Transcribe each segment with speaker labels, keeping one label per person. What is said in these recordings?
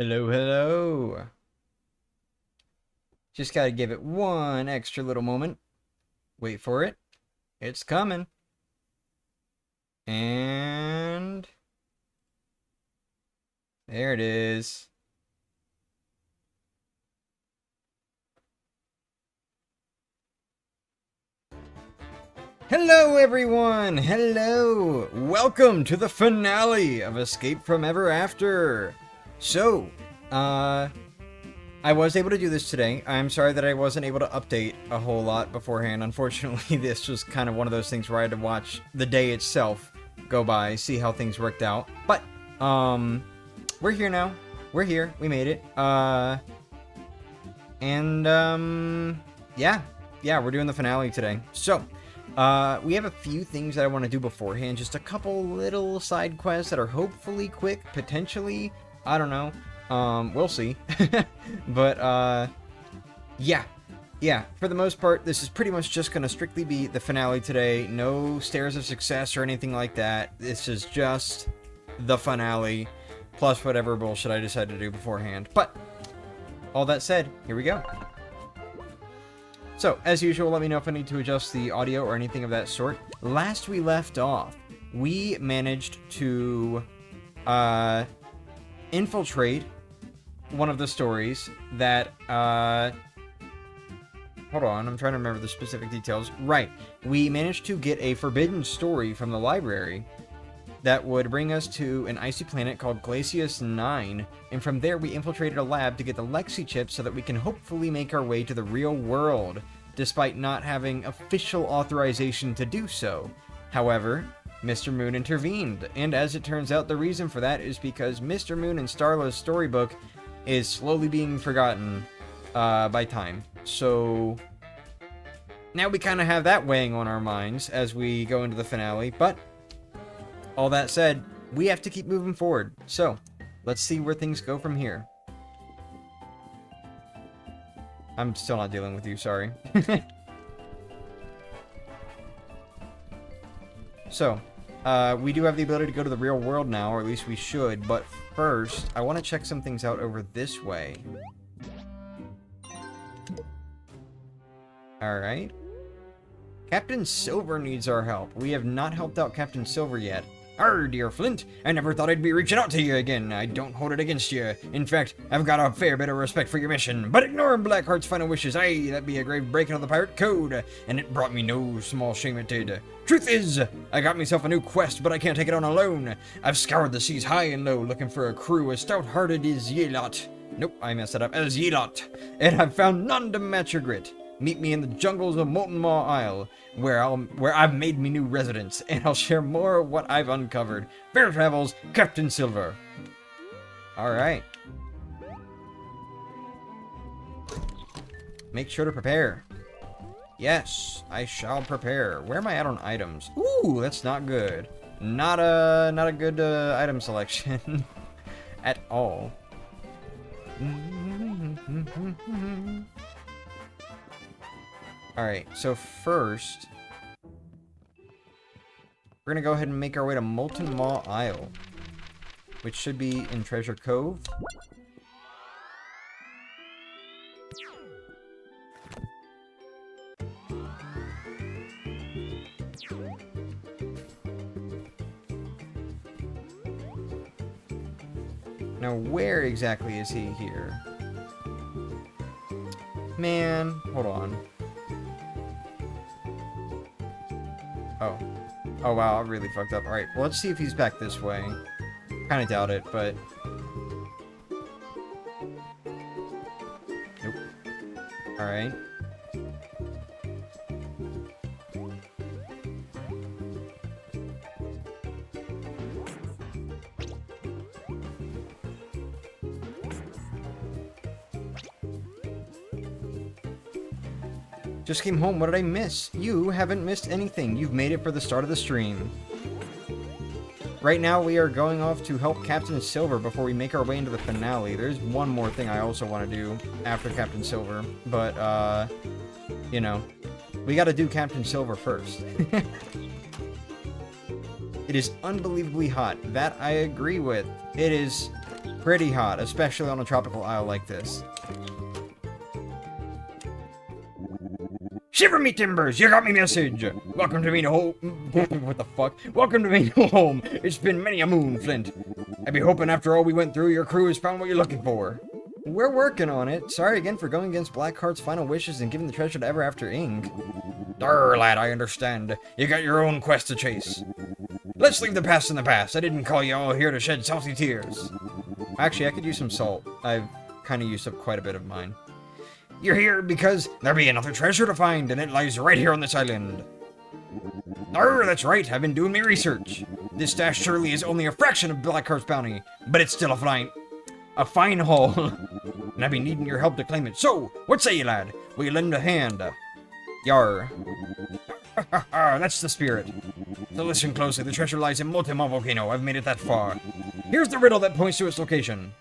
Speaker 1: Hello, hello. Just gotta give it one extra little moment. Wait for it. It's coming. And there it is. Hello, everyone. Hello. Welcome to the finale of Escape from Ever After. So, I was able to do this today. I'm sorry that I wasn't able to update a whole lot beforehand. Unfortunately, this was kind of one of those things where I had to watch the day itself go by, see how things worked out. But, we're here now. We're here. We made it. Yeah, we're doing the finale today. So, we have a few things that I want to do beforehand. Just a couple little side quests that are hopefully quick, potentially. I don't know. We'll see. But, yeah, for the most part, this is pretty much just going to strictly be the finale today. No stairs of success or anything like that. This is just the finale, plus whatever bullshit I decide to do beforehand. But, all that said, here we go. So, as usual, let me know if I need to adjust the audio or anything of that sort. Last we left off, we managed to, infiltrate one of the stories that, hold on, I'm trying to remember the specific details. Right, we managed to get a forbidden story from the library that would bring us to an icy planet called Glacius 9, and from there we infiltrated a lab to get the Lexi chip so that we can hopefully make our way to the real world, despite not having official authorization to do so. However, Mr. Moon intervened, and as it turns out, the reason for that is because Mr. Moon and Starla's storybook is slowly being forgotten by time. So now we kind of have that weighing on our minds as we go into the finale, but all that said, we have to keep moving forward. So let's see where things go from here. I'm still not dealing with you, sorry. So, we do have the ability to go to the real world now, or at least we should, but first, I want to check some things out over this way. Alright. Captain Silver needs our help. We have not helped out Captain Silver yet. Arr, dear Flint, I never thought I'd be reaching out to you again. I don't hold it against you. In fact, I've got a fair bit of respect for your mission. But ignore Blackheart's final wishes. Aye, that'd be a grave breaking of the pirate code. And it brought me no small shame it did. Truth is, I got myself a new quest, but I can't take it on alone. I've scoured the seas high and low, looking for a crew as stout-hearted as ye lot. Nope, I messed it up. As ye lot. And I've found none to match your grit. Meet me in the jungles of Molten Maw Isle, where I've made me new residence, and I'll share more of what I've uncovered. Fair travels, Captain Silver. Alright. Make sure to prepare. Yes, I shall prepare. Where am I at on items? Ooh, that's not good. Not a good item selection at all. Alright, so first, we're gonna go ahead and make our way to Molten Maw Isle, which should be in Treasure Cove. Now, where exactly is he here? Man, hold on. Oh. Oh, wow, I really fucked up. Alright, well, let's see if he's back this way. Kinda doubt it, but... Nope. Alright. Just came home, what did I miss? You haven't missed anything. You've made it for the start of the stream. Right now, we are going off to help Captain Silver before we make our way into the finale. There's one more thing I also want to do after Captain Silver, but, you know, we gotta do Captain Silver first. It is unbelievably hot. That I agree with. It is Pretty hot, especially on a tropical isle like this. Shiver me timbers, you got me message. Welcome to me home. What the fuck? Welcome to me home. It's been many a moon, Flint. I be hoping after all we went through, your crew has found what you're looking for. We're working on it. Sorry again for going against Blackheart's final wishes and giving the treasure to Ever After Inc. Darr, lad, I understand. You got your own quest to chase. Let's leave the past in the past. I didn't call you all here to shed salty tears. Actually, I could use some salt. I've kind of used up quite a bit of mine. You're here because there be another treasure to find, and it lies right here on this island. Arr, that's right, I've been doing me research. This stash surely is only a fraction of Blackheart's bounty, but it's still a fine haul. And I've been needing your help to claim it. So, what say you, lad? Will you lend a hand? Yar. That's the spirit. So listen closely, the treasure lies in Motima Volcano. I've made it that far. Here's the riddle that points to its location.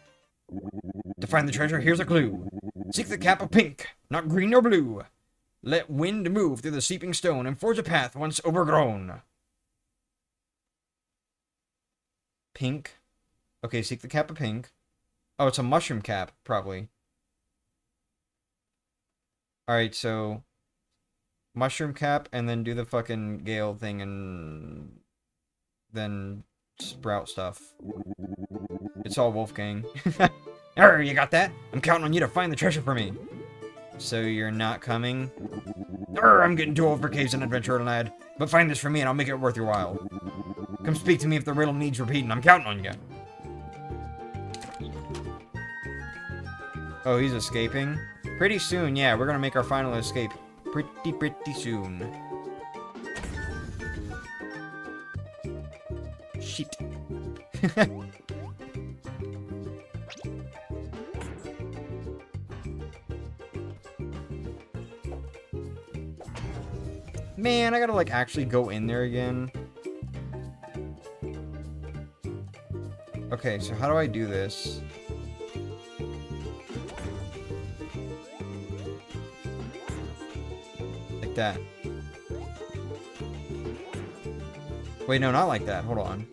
Speaker 1: To find the treasure, here's a clue. Seek the cap of pink, not green or blue. Let wind move through the seeping stone and forge a path once overgrown. Pink. Okay, seek the cap of pink. Oh, it's a mushroom cap, probably. Alright, so... mushroom cap, and then do the fucking Gale thing, and... then sprout stuff. It's all Wolfgang. Arr, you got that? I'm counting on you to find the treasure for me. So you're not coming? Arr, I'm getting too old for caves and adventure, lad. But find this for me and I'll make it worth your while. Come speak to me if the riddle needs repeating. I'm counting on you. Oh, he's escaping? Pretty soon, yeah. We're gonna make our final escape. Pretty soon. Shit. Man, I gotta, like, actually go in there again. Okay, so how do I do this? Like that. Wait, no, not like that. Hold on.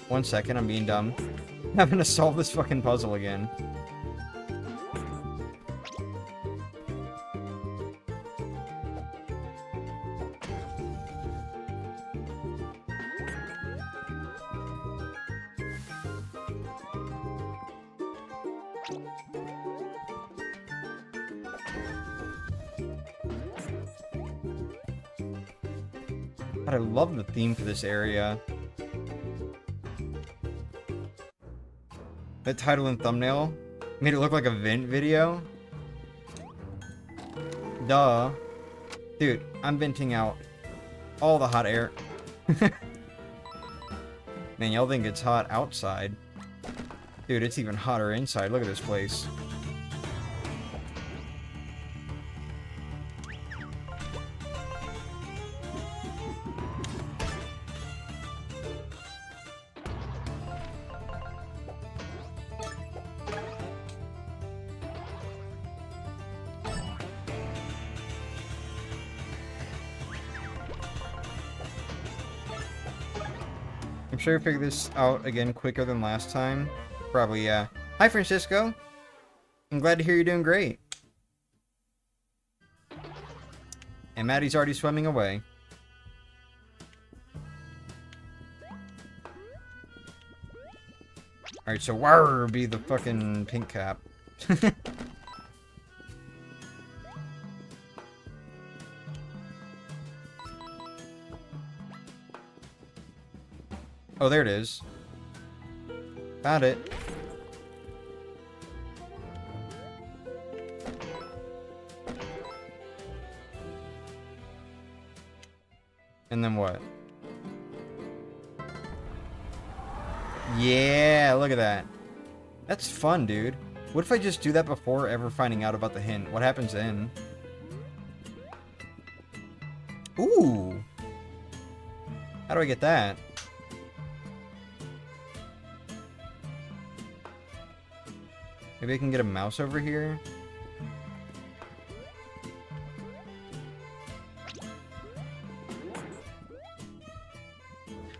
Speaker 1: 1 second, I'm being dumb. I'm having to solve this fucking puzzle again. God, I love the theme for this area. That title and thumbnail made it look like a vent video. Duh. Dude, I'm venting out all the hot air. Man, y'all think it's hot outside. Dude, it's even hotter inside. Look at this place. I'm sure I figured this out again quicker than last time. Probably, yeah. Hi, Francisco. I'm glad to hear you're doing great. And Maddie's already swimming away. Alright, so where be the fucking pink cap? Oh, there it is. Found it. And then what? Yeah, look at that. That's fun, dude. What if I just do that before ever finding out about the hint? What happens then? Ooh. How do I get that? Maybe I can get a mouse over here.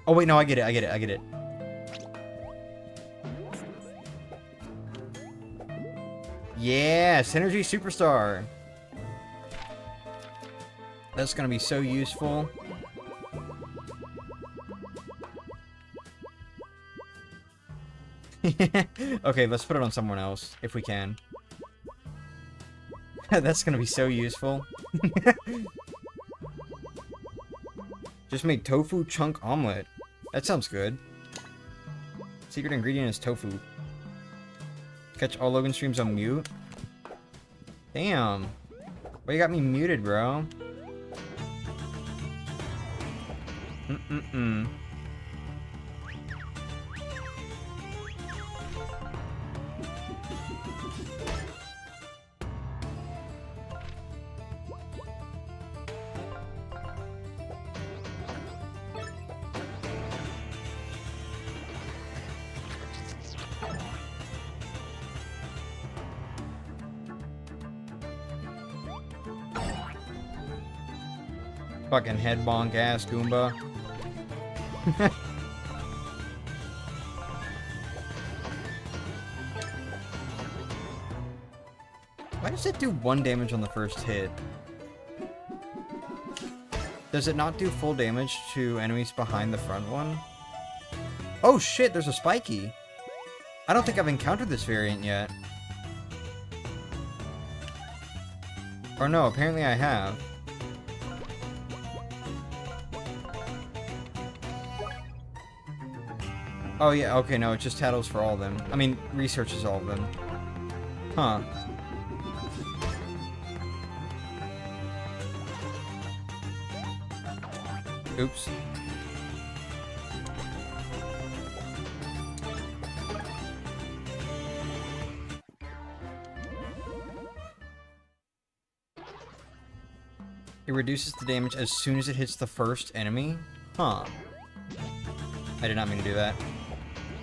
Speaker 1: Oh wait, no, I get it. Yeah, Synergy Superstar. That's gonna be so useful. Okay, let's put it on someone else, if we can. That's gonna be so useful. Just made tofu chunk omelet. That sounds good. Secret ingredient is tofu. Catch all Logan streams on mute. Damn. Why you got me muted, bro? Mm-mm-mm. Fucking head bonk ass Goomba. Why does it do 1 damage on the first hit? Does it not do full damage to enemies behind the front one? Oh shit, there's a spiky. I don't think I've encountered this variant yet. Or no, apparently I have. Oh yeah, okay, no, it just tattles for all of them. I mean, researches all of them. Huh. Oops. It reduces the damage as soon as it hits the first enemy? Huh. I did not mean to do that.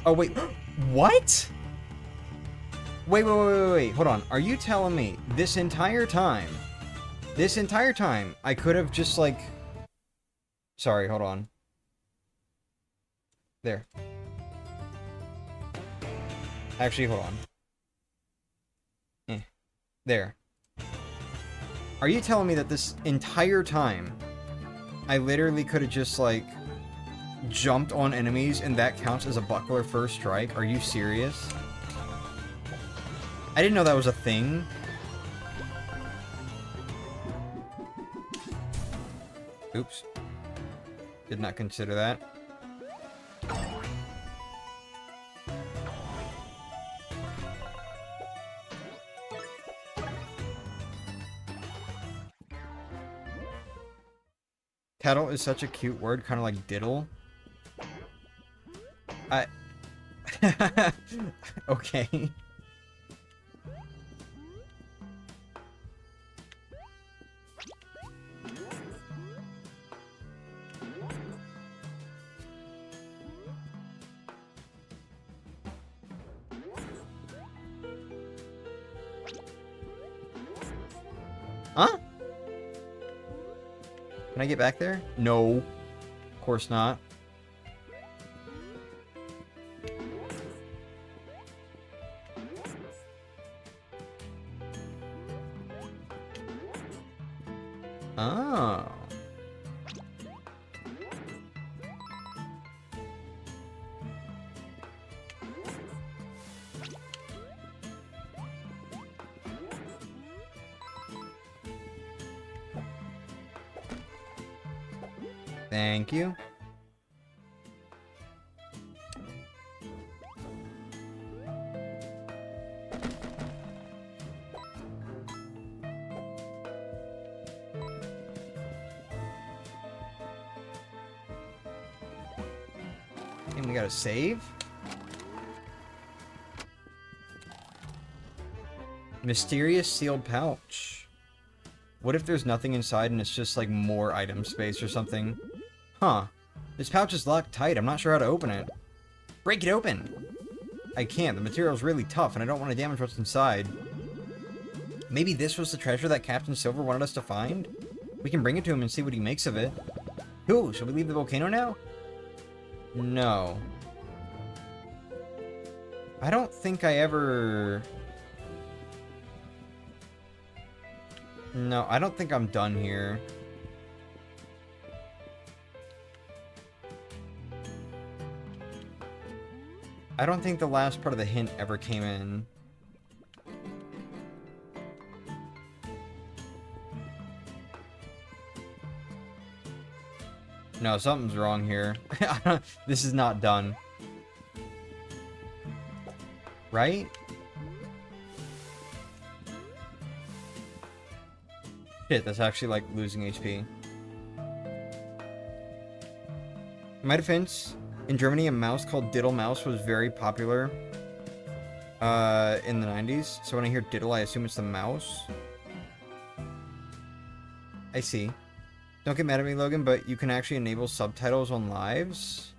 Speaker 1: Oh, wait. What? Wait. Hold on. Are you telling me this entire time, I could have just, like... Sorry, hold on. There. Actually, hold on. There. Are you telling me that this entire time, I literally could have just, like, jumped on enemies and that counts as a Buckler first strike? Are you serious? I didn't know that was a thing. Oops. Did not consider that. Tattle is such a cute word, kind of like diddle. Okay. Huh? Can I get back there? No. Of course not. Oh. Thank you. And we gotta save. Mysterious sealed pouch. What if there's nothing inside and it's just like more item space or something? Huh. This pouch is locked tight. I'm not sure how to open it. Break it open! I can't. The material's really tough and I don't want to damage what's inside. Maybe this was the treasure that Captain Silver wanted us to find? We can bring it to him and see what he makes of it. Cool. Shall we leave the volcano now? No. I don't think I ever... No, I don't think I'm done here. I don't think the last part of the hint ever came in. No, something's wrong here. This is not done. Right? Shit, that's actually like losing HP. In my defense, in Germany, a mouse called Diddle Mouse was very popular in the 90s. So when I hear Diddle, I assume it's the mouse. I see. Don't get mad at me, Logan, but you can actually enable subtitles on lives.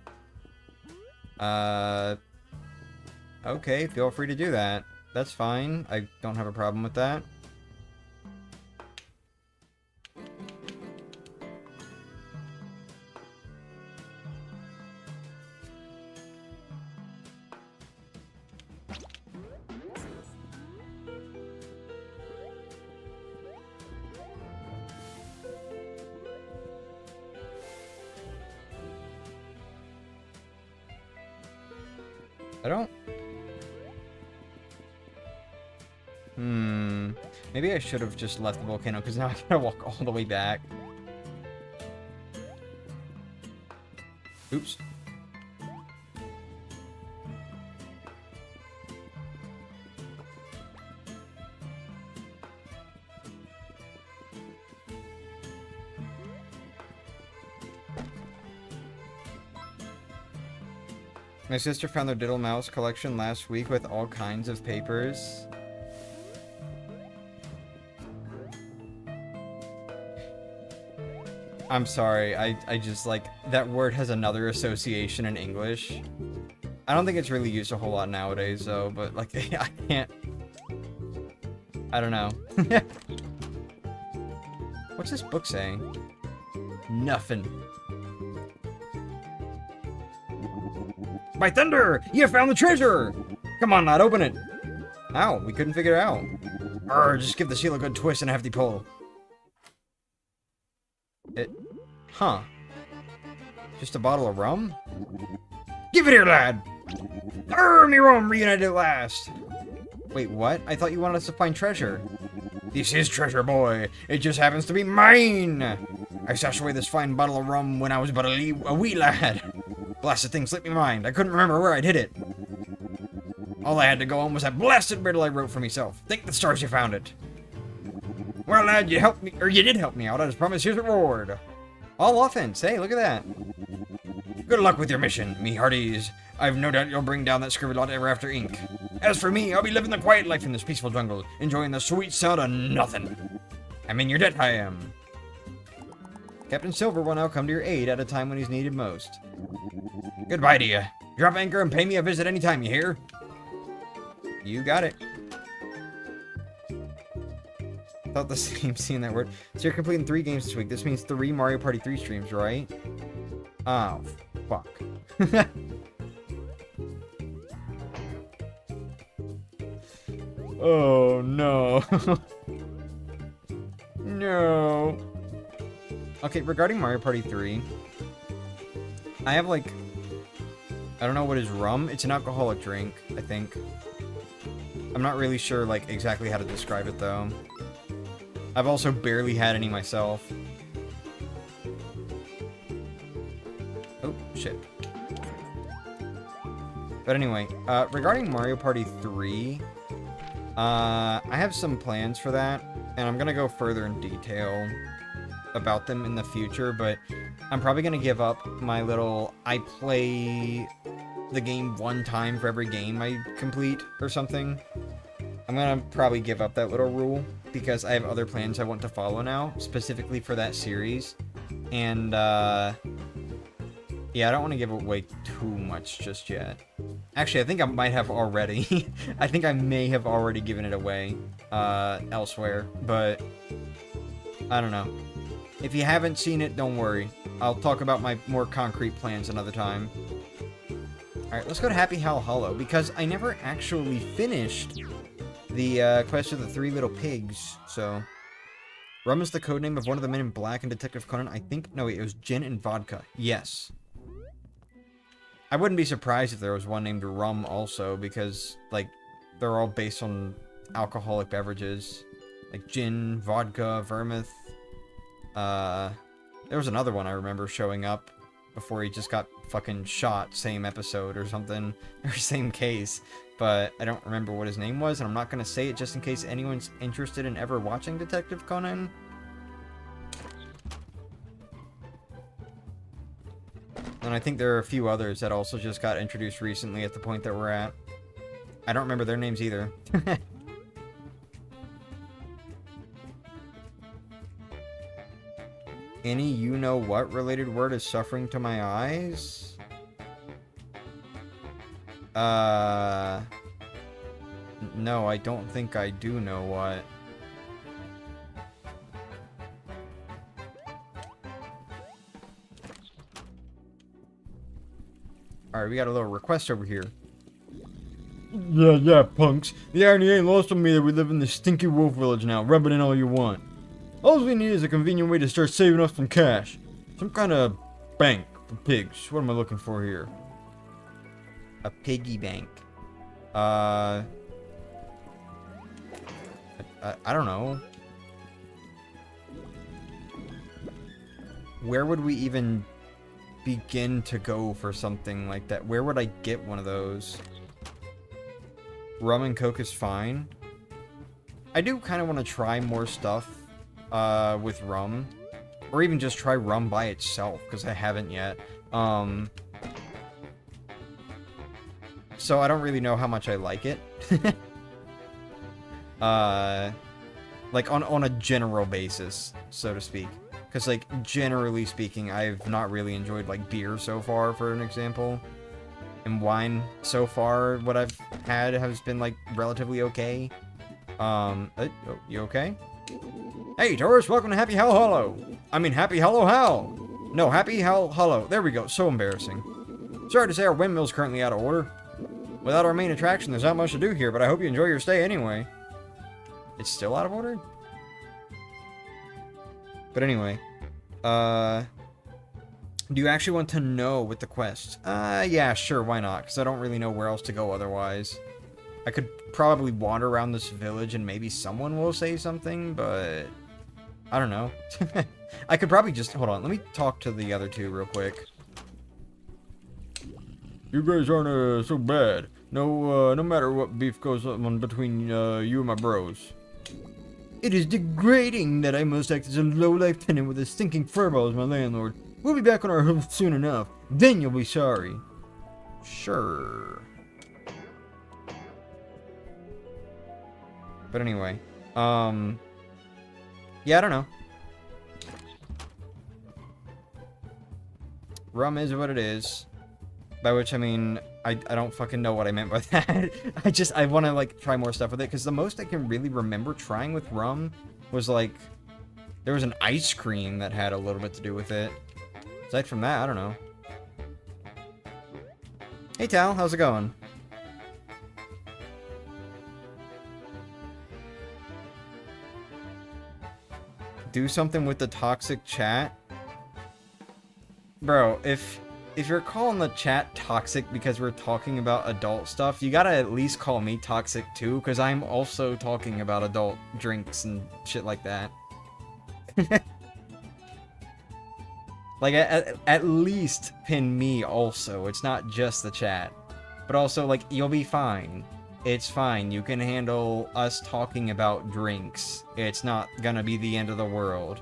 Speaker 1: Okay, feel free to do that. That's fine. I don't have a problem with that. I don't... Maybe I should have just left the volcano, because now I gotta walk all the way back. Oops. My sister found their Diddle Mouse collection last week with all kinds of papers. I'm sorry, I just, like, that word has another association in English. I don't think it's really used a whole lot nowadays, though, but, like, I can't... I don't know. What's this book saying? Nothing. By thunder! You found the treasure! Come on, lad, open it! Ow, we couldn't figure it out. Arr, just give the seal a good twist and a hefty pull. Huh. Just a bottle of rum? Give it here, lad! Arr, me rum, reunited at last! Wait, what? I thought you wanted us to find treasure. This is treasure, boy. It just happens to be mine! I stashed away this fine bottle of rum when I was but a wee lad. Blasted thing slipped me mind. I couldn't remember where I'd hid it. All I had to go on was that blasted riddle I wrote for myself. Thank the stars you found it. Well, lad, you helped me, or you did help me out. As promised, here's a reward. All offense. Hey, look at that. Good luck with your mission, me hearties. I've no doubt you'll bring down that scurvy lot ever after ink. As for me, I'll be living the quiet life in this peaceful jungle, enjoying the sweet sound of nothing. I'm in your debt, I am. Captain Silver will now come to your aid at a time when he's needed most. Goodbye to you. Drop anchor and pay me a visit anytime, you hear? You got it. Thought the same seeing that word. So you're completing 3 games this week. This means 3 Mario Party 3 streams, right? Oh, fuck. Oh, no. No. Okay, regarding Mario Party 3, I have, like, I don't know what is rum. It's an alcoholic drink, I think. I'm not really sure, like, exactly how to describe it, though. I've also barely had any myself. Oh, shit. But anyway, regarding Mario Party 3, I have some plans for that, and I'm gonna go further in detail about them in the future, but I'm probably gonna give up my little, I play the game 1 time for every game I complete, or something. I'm gonna probably give up that little rule, because I have other plans I want to follow now, specifically for that series. And, yeah, I don't want to give away too much just yet. Actually, I think I might have already. I think I may have already given it away, elsewhere, but I don't know. If you haven't seen it, don't worry. I'll talk about my more concrete plans another time. Alright, let's go to Happy Hal Hollow, because I never actually finished the Quest of the 3 Little Pigs, so Rum is the codename of one of the men in black in Detective Conan. I think... No, wait, it was gin and vodka. Yes. I wouldn't be surprised if there was one named Rum also, because, like, they're all based on alcoholic beverages. Like gin, vodka, vermouth. There was another one I remember showing up before he just got fucking shot, same episode or something, or same case. But I don't remember what his name was, and I'm not going to say it just in case anyone's interested in ever watching Detective Conan. And I think there are a few others that also just got introduced recently at the point that we're at. I don't remember their names either. Any you-know-what related word is suffering to my eyes? No, I don't think I do know what. Alright, we got a little request over here. Yeah, punks. The irony ain't lost on me that we live in this stinky wolf village now. Rub it in all you want. All we need is a convenient way to start saving up some cash. Some kind of bank for pigs. What am I looking for here? A piggy bank. I don't know. Where would we even begin to go for something like that? Where would I get one of those? Rum and Coke is fine. I do kind of want to try more stuff with rum, or even just try rum by itself, because I haven't yet. So I don't really know how much I like it. Like on a general basis, so to speak. Because, like, generally speaking, I've not really enjoyed, like, beer so far, for an example. And wine so far, what I've had has been, like, relatively okay. Oh, you okay? Hey, tourists, welcome to Happy Hell Hollow. I mean, Happy Hollow Hell. No, Happy Hell Hollow. There we go. So embarrassing. Sorry to say our windmill's currently out of order. Without our main attraction, there's not much to do here, but I hope you enjoy your stay anyway. It's still out of order? But anyway, do you actually want to know with the quest? Yeah, sure, why not? Because I don't really know where else to go otherwise. I could probably wander around this village and maybe someone will say something, but I don't know. I could probably just, hold on, let me talk to the other two real quick. You guys aren't so bad. No matter what beef goes on between you and my bros. It is degrading that I must act as a low-life tenant with a stinking furball as my landlord. We'll be back on our hoof soon enough. Then you'll be sorry. Sure. But anyway, yeah, I don't know. Rum is what it is. By which I mean, I don't fucking know what I meant by that. I want to, like, try more stuff with it, because the most I can really remember trying with rum was, like, there was an ice cream that had a little bit to do with it. Aside from that, I don't know. Hey, Tal, how's it going? Do something with the toxic chat? Bro, if you're calling the chat toxic because we're talking about adult stuff, you gotta at least call me toxic too, because I'm also talking about adult drinks and shit like that. Like, at least pin me also. It's not just the chat. But also, like, you'll be fine. It's fine. You can handle us talking about drinks. It's not gonna be the end of the world.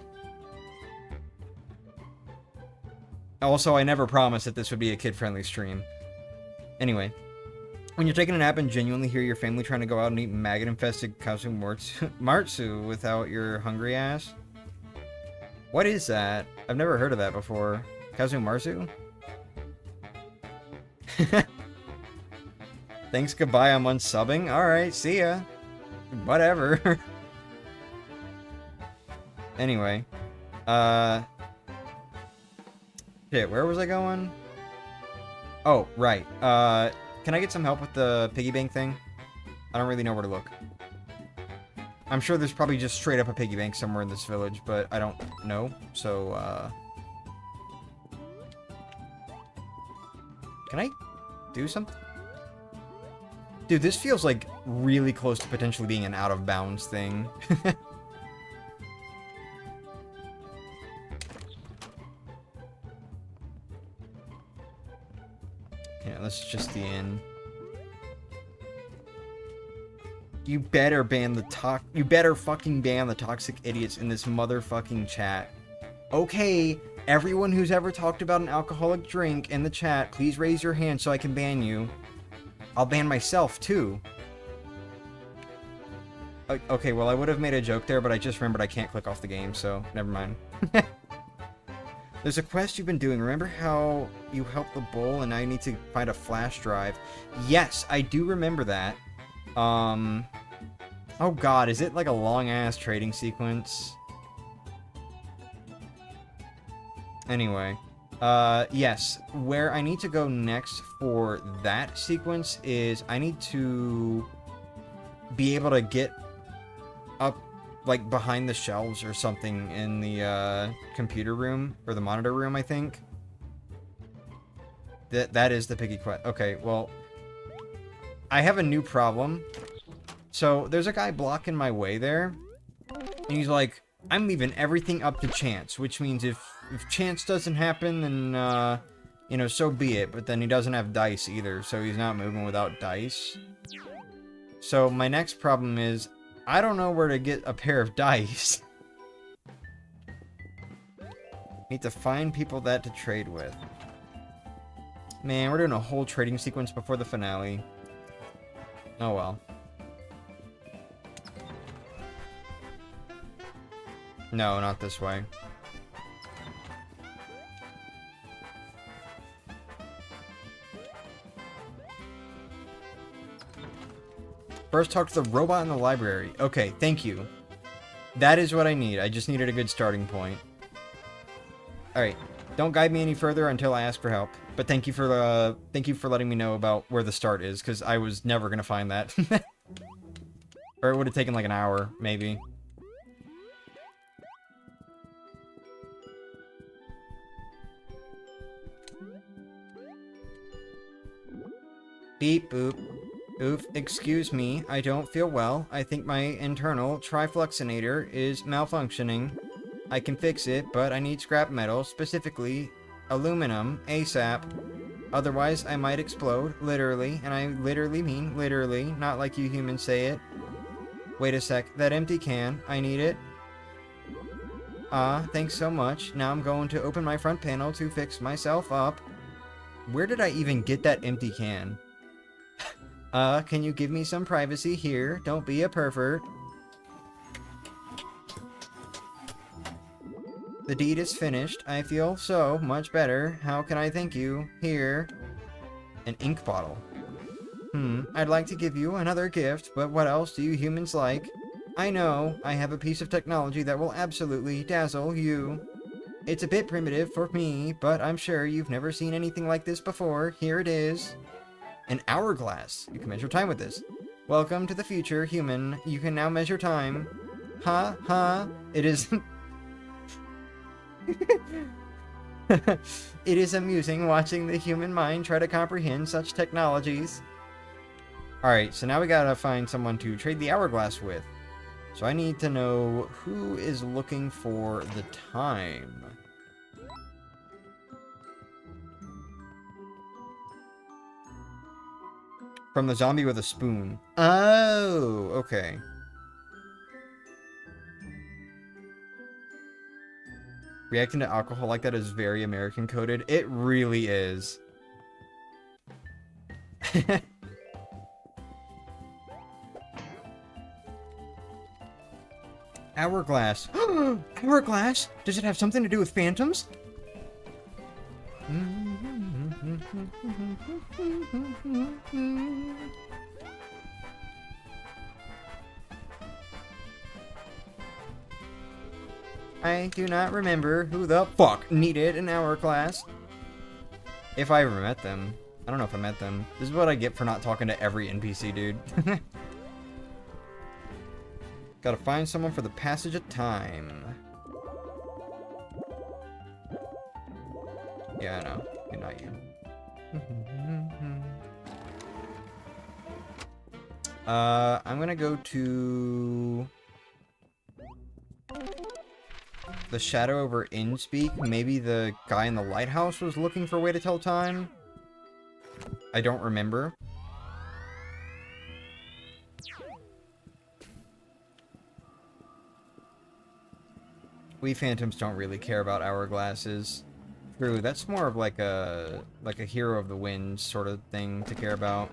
Speaker 1: Also, I never promised that this would be a kid-friendly stream. Anyway, when you're taking a nap and genuinely hear your family trying to go out and eat maggot-infested Martsu without your hungry ass? What is that? I've never heard of that before. Martsu? Thanks, goodbye, I'm unsubbing. Alright, see ya. Whatever. Anyway. Shit, where was I going? Oh, right. Can I get some help with the piggy bank thing? I don't really know where to look. I'm sure there's probably just straight up a piggy bank somewhere in this village, but I don't know. So, can I do something? Dude, this feels like really close to potentially being an out of bounds thing. Yeah, that's just the inn. You better ban the you better fucking ban the toxic idiots in this motherfucking chat. Okay, everyone who's ever talked about an alcoholic drink in the chat, please raise your hand so I can ban you. I'll ban myself too. Okay, well I would have made a joke there, but I just remembered I can't click off the game, so never mind. There's a quest you've been doing. Remember how you helped the bull and now you need to find a flash drive? Yes, I do remember that. Oh god, is it like a long-ass trading sequence? Anyway, yes, where I need to go next for that sequence is I need to be able to get up, like, behind the shelves or something in the, computer room, or the monitor room, I think. That is the piggy quest. Okay, well, I have a new problem. So, there's a guy blocking my way there, and he's like, I'm leaving everything up to chance, which means if chance doesn't happen, then, you know, so be it. But then he doesn't have dice either, so he's not moving without dice. So, my next problem is, I don't know where to get a pair of dice. Need to find people that to trade with. Man, we're doing a whole trading sequence before the finale. Oh well. No, not this way. First, talk to the robot in the library. Okay, thank you. That is what I need. I just needed a good starting point. Alright, don't guide me any further until I ask for help. But thank you for letting me know about where the start is, because I was never gonna find that. Or it would have taken like an hour, maybe. Beep boop. Oof, excuse me, I don't feel well. I think my internal trifluxinator is malfunctioning. I can fix it, but I need scrap metal, specifically aluminum, ASAP. Otherwise, I might explode, literally, and I literally mean literally, not like you humans say it. Wait a sec, that empty can, I need it. Ah, thanks so much. Now I'm going to open my front panel to fix myself up. Where did I even get that empty can? Can you give me some privacy here? Don't be a pervert. The deed is finished. I feel so much better. How can I thank you? Here. An ink bottle. I'd like to give you another gift, but what else do you humans like? I know, I have a piece of technology that will absolutely dazzle you. It's a bit primitive for me, but I'm sure you've never seen anything like this before. Here it is. An hourglass. You can measure time with this. Welcome to the future, human. You can now measure time. Ha, ha. It is... It is amusing watching the human mind try to comprehend such technologies. Alright, so now we gotta find someone to trade the hourglass with. So I need to know who is looking for the time. From the zombie with a spoon. Oh, okay. Reacting to alcohol like that is very American coded. It really is. Hourglass. Hourglass? Does it have something to do with phantoms? I do not remember who the fuck needed an hourglass. If I ever met them. I don't know if I met them. This is what I get for not talking to every NPC, dude. Gotta find someone for the passage of time. Yeah, I know. You're not you. I'm gonna go to the Shadow over Innspeak. Maybe the guy in the lighthouse was looking for a way to tell time. I don't remember. We phantoms don't really care about hourglasses. True, that's more of like a hero of the wind sort of thing to care about.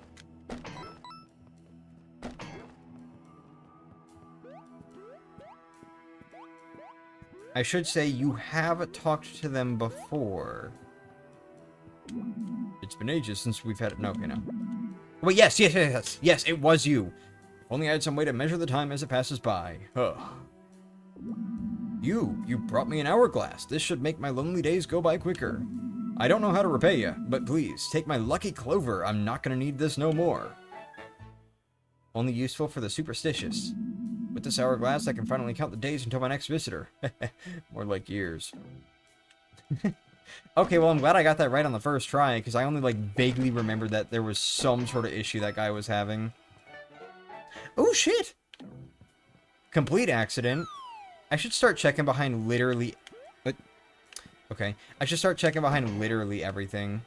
Speaker 1: I should say you have talked to them before. It's been ages since we've had it. No, okay, no. Wait, yes, it was you. Only I had some way to measure the time as it passes by. Huh. You brought me an hourglass. This should make my lonely days go by quicker. I don't know how to repay you, but please, take my lucky clover. I'm not gonna need this no more. Only useful for the superstitious. With this hourglass, I can finally count the days until my next visitor. More like years. Okay, well, I'm glad I got that right on the first try, because I only, like, vaguely remembered that there was some sort of issue that guy was having. Oh, shit! Complete accident. I should start checking behind literally... Okay. I should start checking behind literally everything.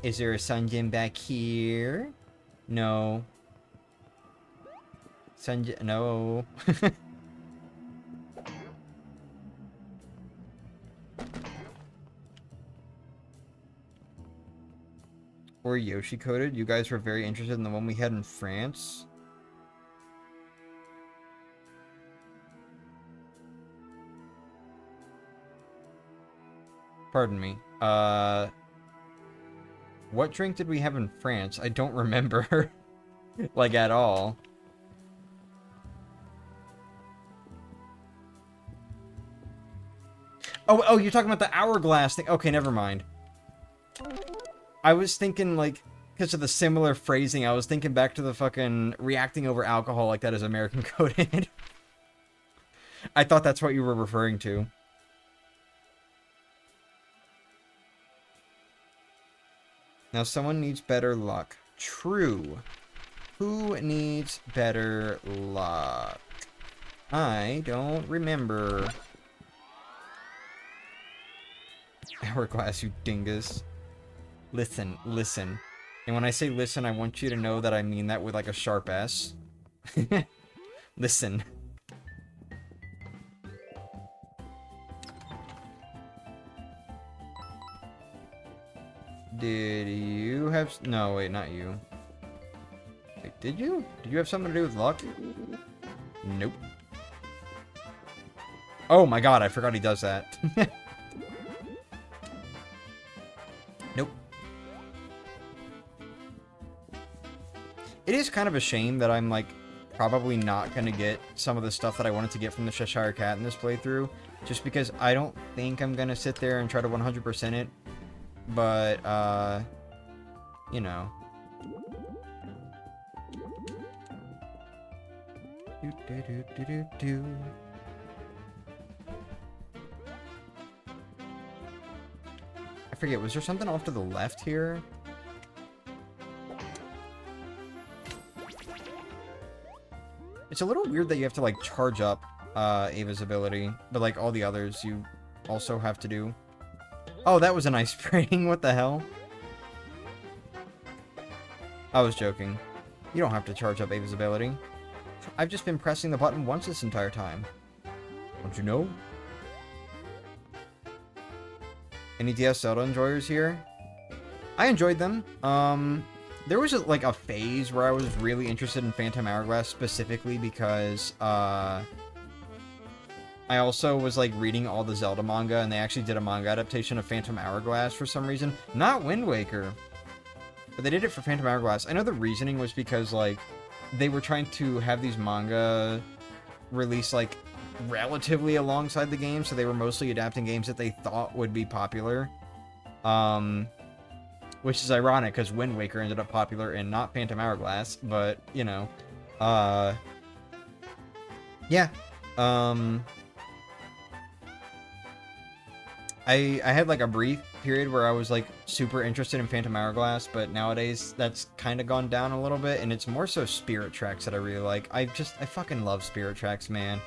Speaker 1: Is there a Sunjin back here? No. Sunjin... No. Or Yoshi coded. You guys were very interested in the one we had in France. Pardon me. What drink did we have in France? I don't remember. Like, at all. Oh, you're talking about the hourglass thing. Okay, never mind. I was thinking, like, because of the similar phrasing, I was thinking back to the fucking reacting over alcohol like that is American coded. I thought that's what you were referring to. Now, someone needs better luck. True. Who needs better luck? I don't remember. Hourglass, you dingus. Listen, listen. And when I say listen, I want you to know that I mean that with like a sharp S. Listen. Did you have... No, wait, not you. Wait, did you? Did you have something to do with luck? Nope. Oh my god, I forgot he does that. Nope. It is kind of a shame that I'm, like, probably not gonna get some of the stuff that I wanted to get from the Cheshire Cat in this playthrough. Just because I don't think I'm gonna sit there and try to 100% it. But, you know. I forget, was there something off to the left here? It's a little weird that you have to, like, charge up Ava's ability, but, like, all the others you also have to do. Oh, that was a nice spring. What the hell? I was joking. You don't have to charge up Ava's ability. I've just been pressing the button once this entire time. Don't you know? Any DS Zelda enjoyers here? I enjoyed them. There was like a phase where I was really interested in Phantom Hourglass specifically because I also was like reading all the Zelda manga, and they actually did a manga adaptation of Phantom Hourglass for some reason. Not Wind Waker, but they did it for Phantom Hourglass. I know the reasoning was because like they were trying to have these manga release like relatively alongside the game, so they were mostly adapting games that they thought would be popular. Which is ironic because Wind Waker ended up popular and not Phantom Hourglass, but you know, Yeah. I had like a brief period where I was like super interested in Phantom Hourglass, but nowadays that's kind of gone down a little bit, and it's more so Spirit Tracks that I really like. I fucking love Spirit Tracks, man.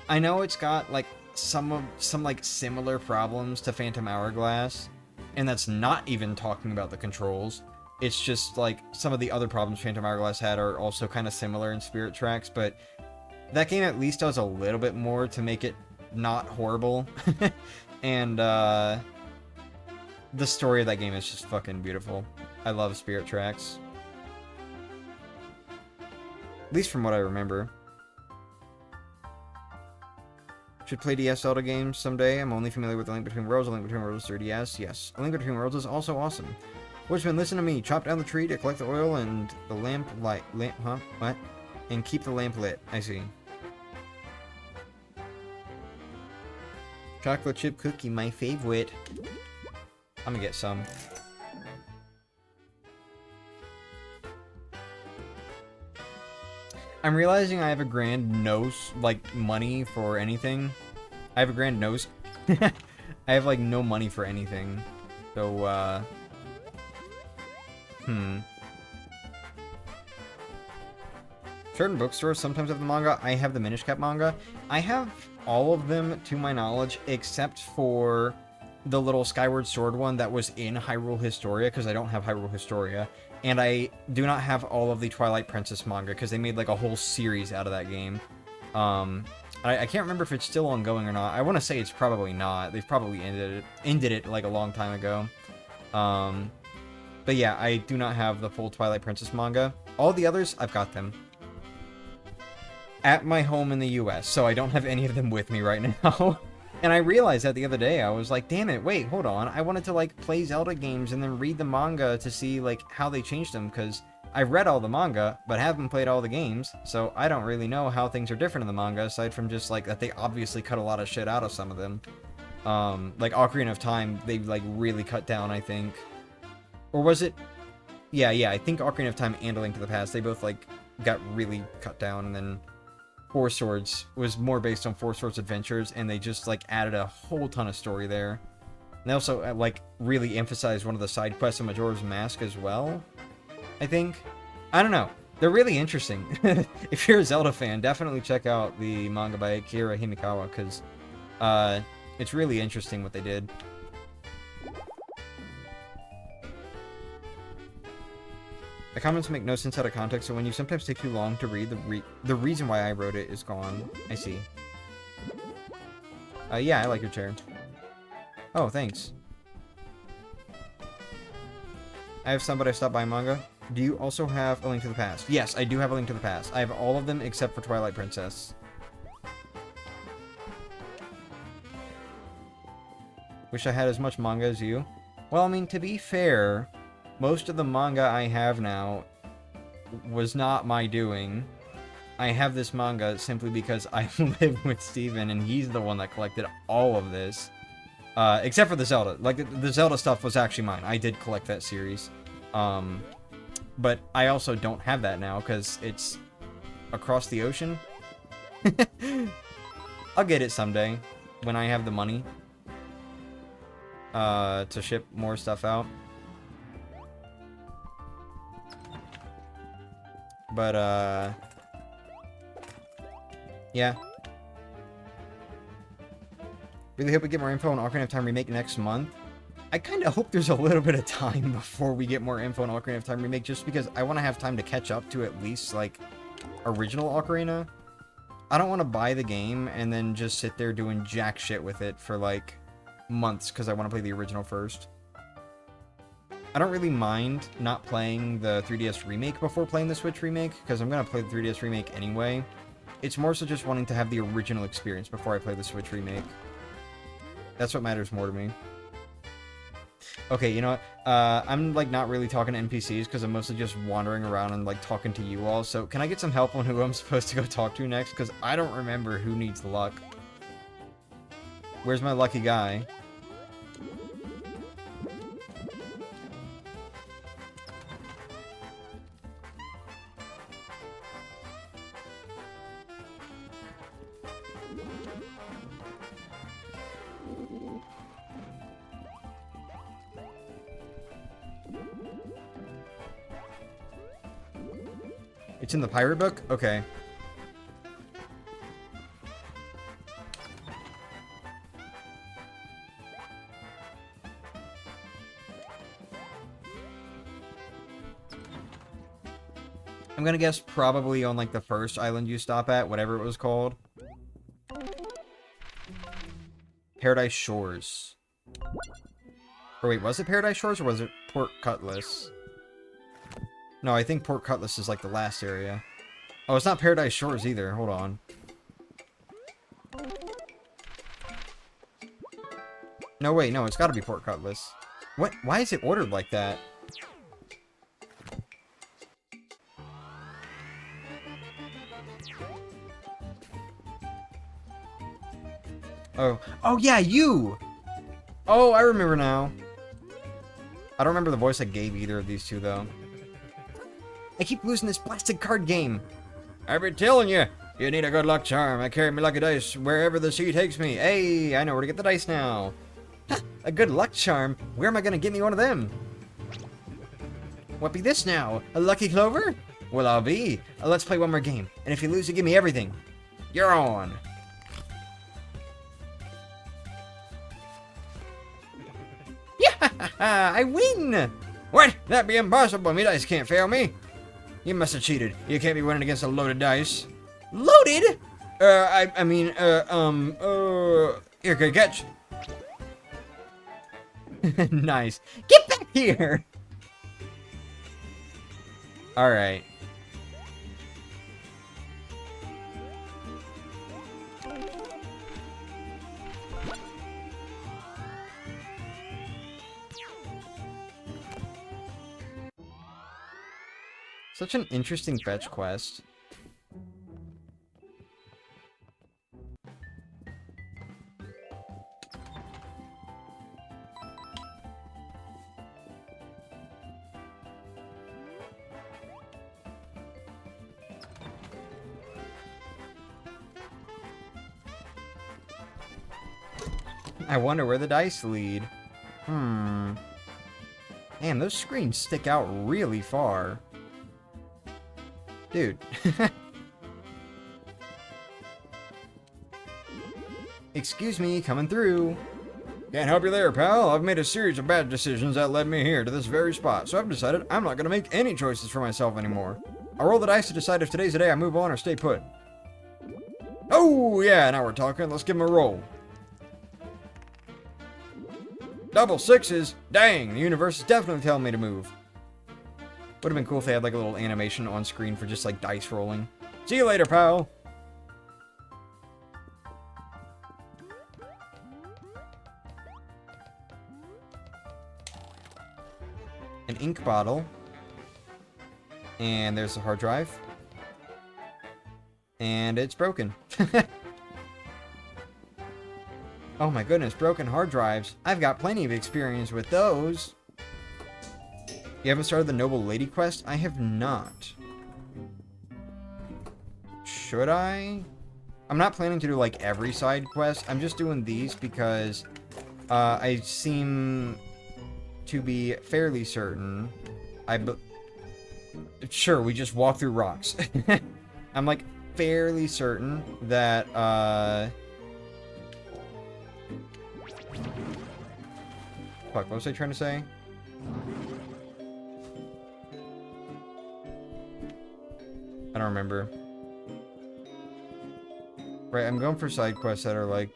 Speaker 1: I know it's got like some like similar problems to Phantom Hourglass, and that's not even talking about the controls. It's just like some of the other problems Phantom Hourglass had are also kind of similar in Spirit Tracks, but that game at least does a little bit more to make it not horrible. And the story of that game is just fucking beautiful. I love Spirit Tracks. At least from what I remember. Should play DS Zelda games someday. I'm only familiar with A Link Between Worlds. A Link Between Worlds 3DS. Yes, A Link Between Worlds is also awesome. Woodsman, listen to me. Chop down the tree to collect the oil and the lamp light. Lamp, huh? What? And keep the lamp lit. I see. Chocolate chip cookie, my favorite. I'm gonna get some. I'm realizing I have a grand nose, like, money for anything. I have a grand nose. I have, like, no money for anything. So, Certain bookstores sometimes have the manga. I have the Minish Cap manga. I have all of them, to my knowledge, except for the little Skyward Sword one that was in Hyrule Historia, because I don't have Hyrule Historia. And I do not have all of the Twilight Princess manga, because they made, like, a whole series out of that game. I can't remember if it's still ongoing or not. I want to say it's probably not. They've probably ended it, like, a long time ago. But yeah, I do not have the full Twilight Princess manga. All the others, I've got them at my home in the US, so I don't have any of them with me right now. And I realized that the other day. I was like, damn it, wait, hold on. I wanted to, like, play Zelda games and then read the manga to see, like, how they changed them, because I've read all the manga, but haven't played all the games, so I don't really know how things are different in the manga, aside from just, like, that they obviously cut a lot of shit out of some of them. Like, Ocarina of Time, they, like, really cut down, I think. Or was it? Yeah, I think Ocarina of Time and A Link to the Past, they both, like, got really cut down, and then Four Swords was more based on Four Swords Adventures, and they just, like, added a whole ton of story there. And they also, like, really emphasized one of the side quests in Majora's Mask as well, I think. I don't know. They're really interesting. If you're a Zelda fan, definitely check out the manga by Akira Himikawa, because it's really interesting what they did. The comments make no sense out of context, so when you sometimes take too long to read, the reason why I wrote it is gone. I see. Yeah, I like your chair. Oh, thanks. I have some, but I stopped buying manga. Do you also have A Link to the Past? Yes, I do have A Link to the Past. I have all of them except for Twilight Princess. Wish I had as much manga as you. Well, I mean, to be fair, most of the manga I have now was not my doing. I have this manga simply because I live with Steven, and he's the one that collected all of this. Except for the Zelda. Like, the Zelda stuff was actually mine. I did collect that series. But I also don't have that now, because it's across the ocean. I'll get it someday, when I have the money. To ship more stuff out. But, yeah. Really hope we get more info on Ocarina of Time Remake next month. I kind of hope there's a little bit of time before we get more info on Ocarina of Time Remake, just because I want to have time to catch up to at least, like, original Ocarina. I don't want to buy the game and then just sit there doing jack shit with it for, like, months, because I want to play the original first. I don't really mind not playing the 3DS Remake before playing the Switch Remake, because I'm going to play the 3DS Remake anyway. It's more so just wanting to have the original experience before I play the Switch Remake. That's what matters more to me. Okay, you know what? I'm, like, not really talking to NPCs, because I'm mostly just wandering around and, like, talking to you all. So, can I get some help on who I'm supposed to go talk to next? Because I don't remember who needs luck. Where's my lucky guy? It's in the pirate book? Okay. I'm gonna guess probably on, like, the first island you stop at, whatever it was called. Paradise Shores. Or wait, was it Paradise Shores or was it Port Cutlass? No, I think Port Cutlass is, like, the last area. Oh, it's not Paradise Shores either. Hold on. No, wait, no, it's gotta be Port Cutlass. What? Why is it ordered like that? Oh. Oh, yeah, you! Oh, I remember now. I don't remember the voice I gave either of these two, though. I keep losing this blasted card game. I've been telling you, you need a good luck charm. I carry my lucky dice wherever the sea takes me. Hey, I know where to get the dice now. A good luck charm? Where am I gonna get me one of them? What be this now? A lucky clover? Well, I'll be. Let's play one more game. And if you lose, you give me everything. You're on. I win! What? That'd be impossible. Me dice can't fail me. You must have cheated. You can't be winning against a loaded dice. Loaded? Here, good catch. Nice. Get back here! Alright. Such an interesting fetch quest. I wonder where the dice lead. Man, those screens stick out really far. Dude. Excuse me, coming through. Can't help you there, pal. I've made a series of bad decisions that led me here to this very spot, so I've decided I'm not going to make any choices for myself anymore. I'll roll the dice to decide if today's the day I move on or stay put. Oh, yeah, now we're talking. Let's give him a roll. Double sixes? Dang, the universe is definitely telling me to move. Would have been cool if they had like a little animation on screen for just like dice rolling. See you later, pal. An ink bottle. And there's the hard drive. And it's broken. Oh my goodness, broken hard drives. I've got plenty of experience with those. You haven't started the Noble Lady quest? I have not. Should I? I'm not planning to do like every side quest. I'm just doing these because I seem to be fairly certain. Sure, we just walk through rocks. I'm like fairly certain that fuck, what was I trying to say? I don't remember. Right, I'm going for side quests that are like,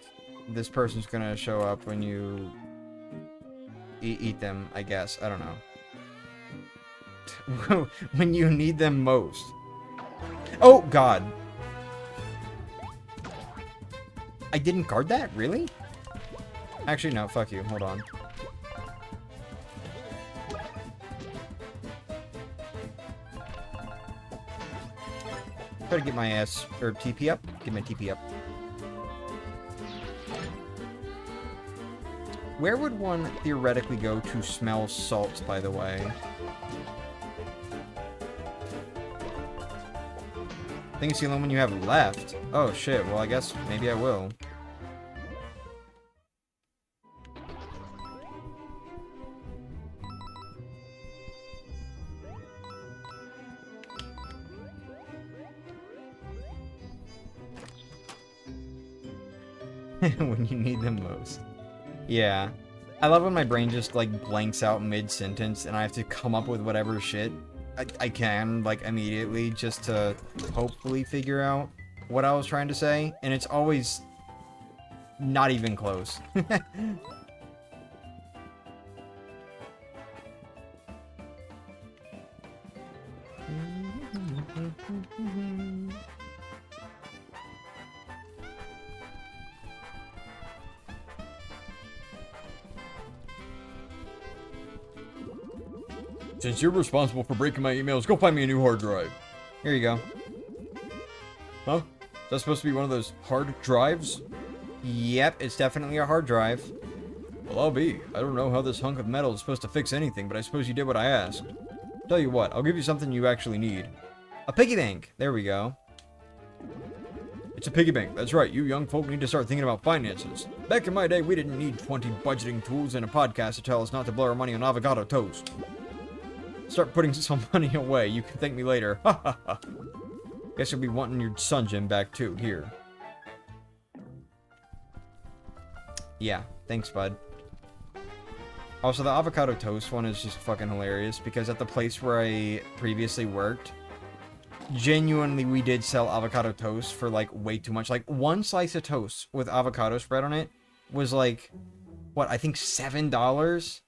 Speaker 1: this person's gonna show up when you eat them, I guess. I don't know. When you need them most. Oh, God. I didn't guard that? Really? Actually, no. Fuck you. Hold on. Try to get my ass, or TP up. Get my TP up. Where would one theoretically go to smell salts, by the way? I think it's the only one you have left. Oh, shit. Well, I guess maybe I will. when you need them most. Yeah. I love when my brain just, like, blanks out mid-sentence and I have to come up with whatever shit I can, like, immediately just to hopefully figure out what I was trying to say. And it's always not even close.
Speaker 2: Since you're responsible for breaking my emails, go find me a new hard drive.
Speaker 1: Here you go.
Speaker 2: Huh? Is that supposed to be one of those hard drives?
Speaker 1: Yep, it's definitely a hard drive.
Speaker 2: Well, I'll be. I don't know how this hunk of metal is supposed to fix anything, but I suppose you did what I asked. Tell you what, I'll give you something you actually need.
Speaker 1: A piggy bank. There we go.
Speaker 2: It's a piggy bank. That's right. You young folk need to start thinking about finances. Back in my day, we didn't need 20 budgeting tools and a podcast to tell us not to blow our money on avocado toast. Start putting some money away. You can thank me later. Ha ha ha. Guess you'll be wanting your Sun Gem back too. Here.
Speaker 1: Yeah, thanks, bud. Also, the avocado toast one is just fucking hilarious because at the place where I previously worked, genuinely we did sell avocado toast for like way too much. Like one slice of toast with avocado spread on it was like, what, I think $7?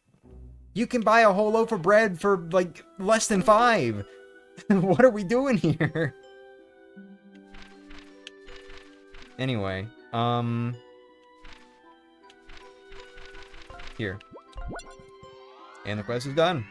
Speaker 1: You can buy a whole loaf of bread for like less than $5. What are we doing here? Anyway, here. And the quest is done.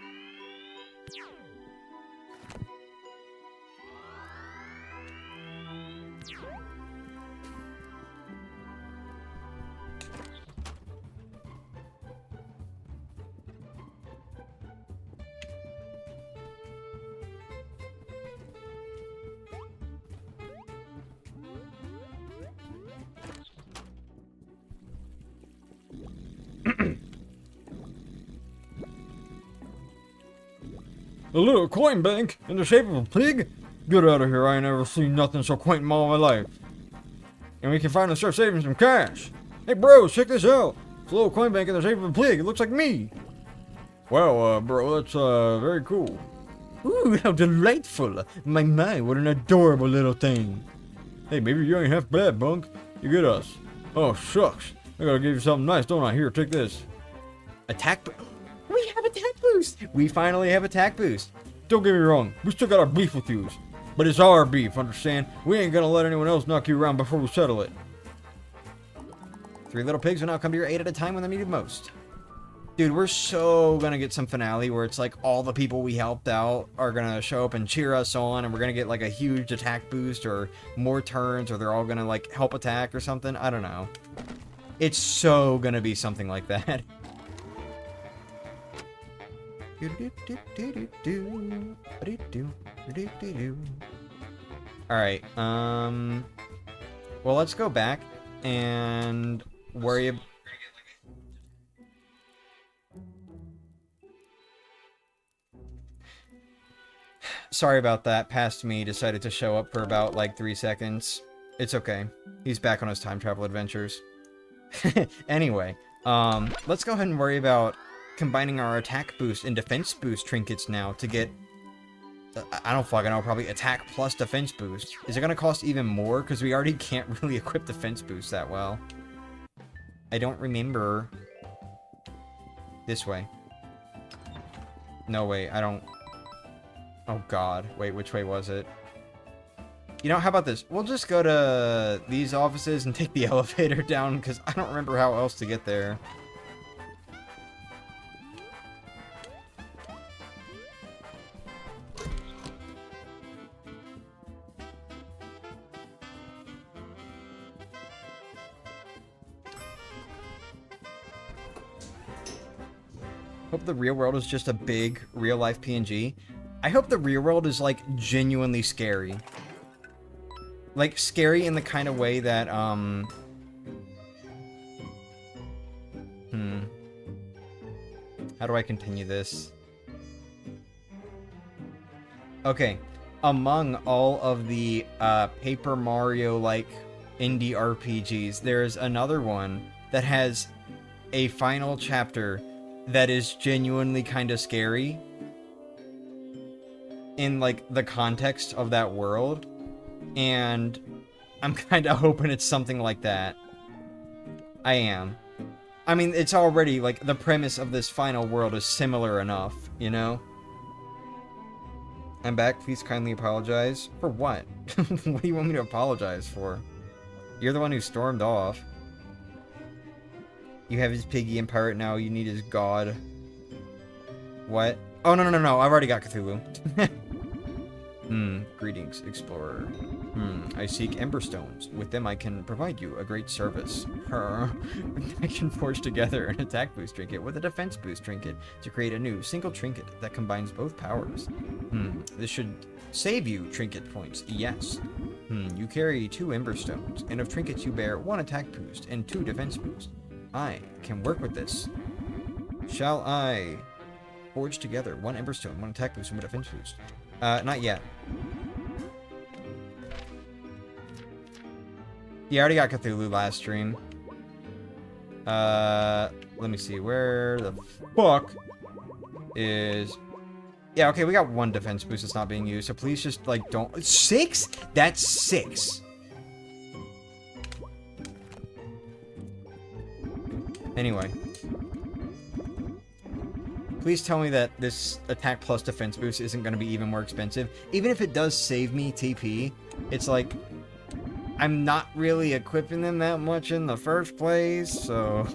Speaker 2: A little coin bank in the shape of a pig? Get out of here, I ain't never seen nothing so quaint in all my life. And we can finally start saving some cash. Hey bros, check this out. It's a little coin bank in the shape of a pig. It looks like me. Wow, bro, that's very cool.
Speaker 1: Ooh, how delightful. My, what an adorable little thing.
Speaker 2: Hey, maybe you ain't half bad, bunk. You get us. Oh, shucks. I gotta give you something nice, don't I? Here, take this.
Speaker 1: Attack We have attack boost! We finally have attack boost.
Speaker 2: Don't get me wrong, we still got our beef with yous. But it's our beef, understand? We ain't gonna let anyone else knock you around before we settle it.
Speaker 1: 3 little pigs will now come to your aid at a time when they're needed most. Dude, we're so gonna get some finale where it's like all the people we helped out are gonna show up and cheer us on, and we're gonna get like a huge attack boost or more turns, or they're all gonna like help attack or something. I don't know. It's so gonna be something like that. Alright, well, let's go back and worry about... Sorry about that. Past me decided to show up for about, like, 3 seconds. It's okay. He's back on his time travel adventures. Anyway, let's go ahead and worry about combining our attack boost and defense boost trinkets now to get... I don't fucking know, probably attack plus defense boost. Is it gonna cost even more? Because we already can't really equip defense boost that well. I don't remember. This way. No, wait, I don't... Oh god, wait, which way was it? You know, how about this? We'll just go to these offices and take the elevator down, because I don't remember how else to get there. Hope the real world is just a big real-life PNG. I hope the real world is, like, genuinely scary. Like, scary in the kind of way that, How do I continue this? Okay. Among all of the, Paper Mario-like indie RPGs, there's another one that has a final chapter that is genuinely kind of scary in, like, the context of that world, and I'm kind of hoping it's something like that. I am. I mean, it's already, like, the premise of this final world is similar enough, you know? I'm back. Please kindly apologize. For what? What do you want me to apologize for? You're the one who stormed off. You have his piggy and pirate now. You need his god. What? Oh, no. I've already got Cthulhu. Greetings, explorer. I seek emberstones. With them I can provide you a great service. I can forge together an attack boost trinket with a defense boost trinket to create a new single trinket that combines both powers. This should save you trinket points. Yes. You carry 2 emberstones, and of trinkets you bear 1 attack boost and 2 defense boost. I can work with this. Shall I forge together 1 emberstone, 1 attack boost, and 1 defense boost? Not yet. Yeah, I already got Cthulhu last stream. Let me see. Where the fuck is... Yeah, okay, we got 1 defense boost that's not being used, so please just, like, don't... 6? That's 6. Anyway. Please tell me that this attack plus defense boost isn't going to be even more expensive. Even if it does save me TP, it's like... I'm not really equipping them that much in the first place, so...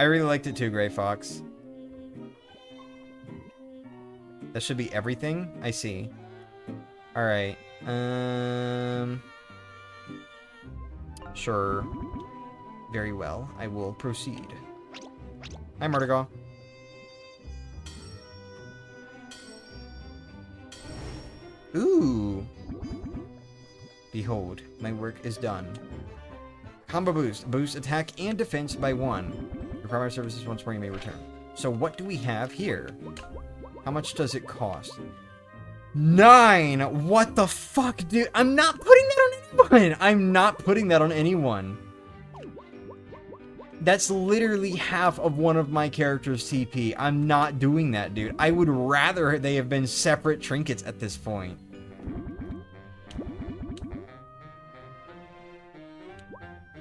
Speaker 1: I really liked it too, Gray Fox. That should be everything? I see. Alright. Sure. Very well. I will proceed. Hi, Murtigaw. Ooh. Behold, my work is done. Combo boost. Boost attack and defense by 1. Your primary services once more you may return. So what do we have here? How much does it cost? 9! What the fuck, dude? I'm not putting that on anyone! I'm not putting that on anyone. That's literally half of one of my character's TP. I'm not doing that, dude. I would rather they have been separate trinkets at this point.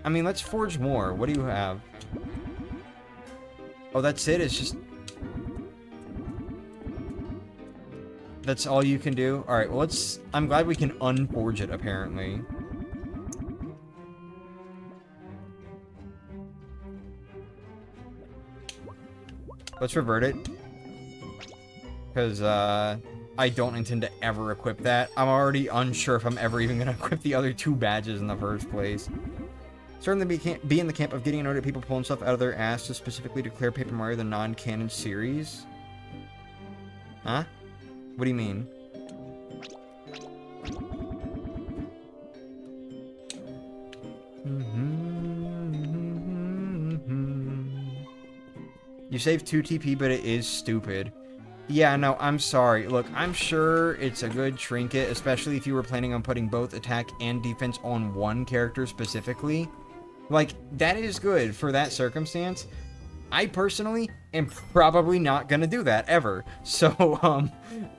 Speaker 1: I mean, let's forge more. What do you have? Oh, that's it? It's just... That's all you can do? Alright, well, let's... I'm glad we can unforge it, apparently. Let's revert it. Because, I don't intend to ever equip that. I'm already unsure if I'm ever even going to equip the other 2 badges in the first place. Certainly be in the camp of getting annoyed at people pulling stuff out of their ass to specifically declare Paper Mario the non-canon series. Huh? What do you mean? You save 2 TP, but it is stupid. Yeah, no, I'm sorry. Look, I'm sure it's a good trinket, especially if you were planning on putting both attack and defense on 1 character specifically. Like, that is good for that circumstance. I personally am probably not gonna do that, ever. So,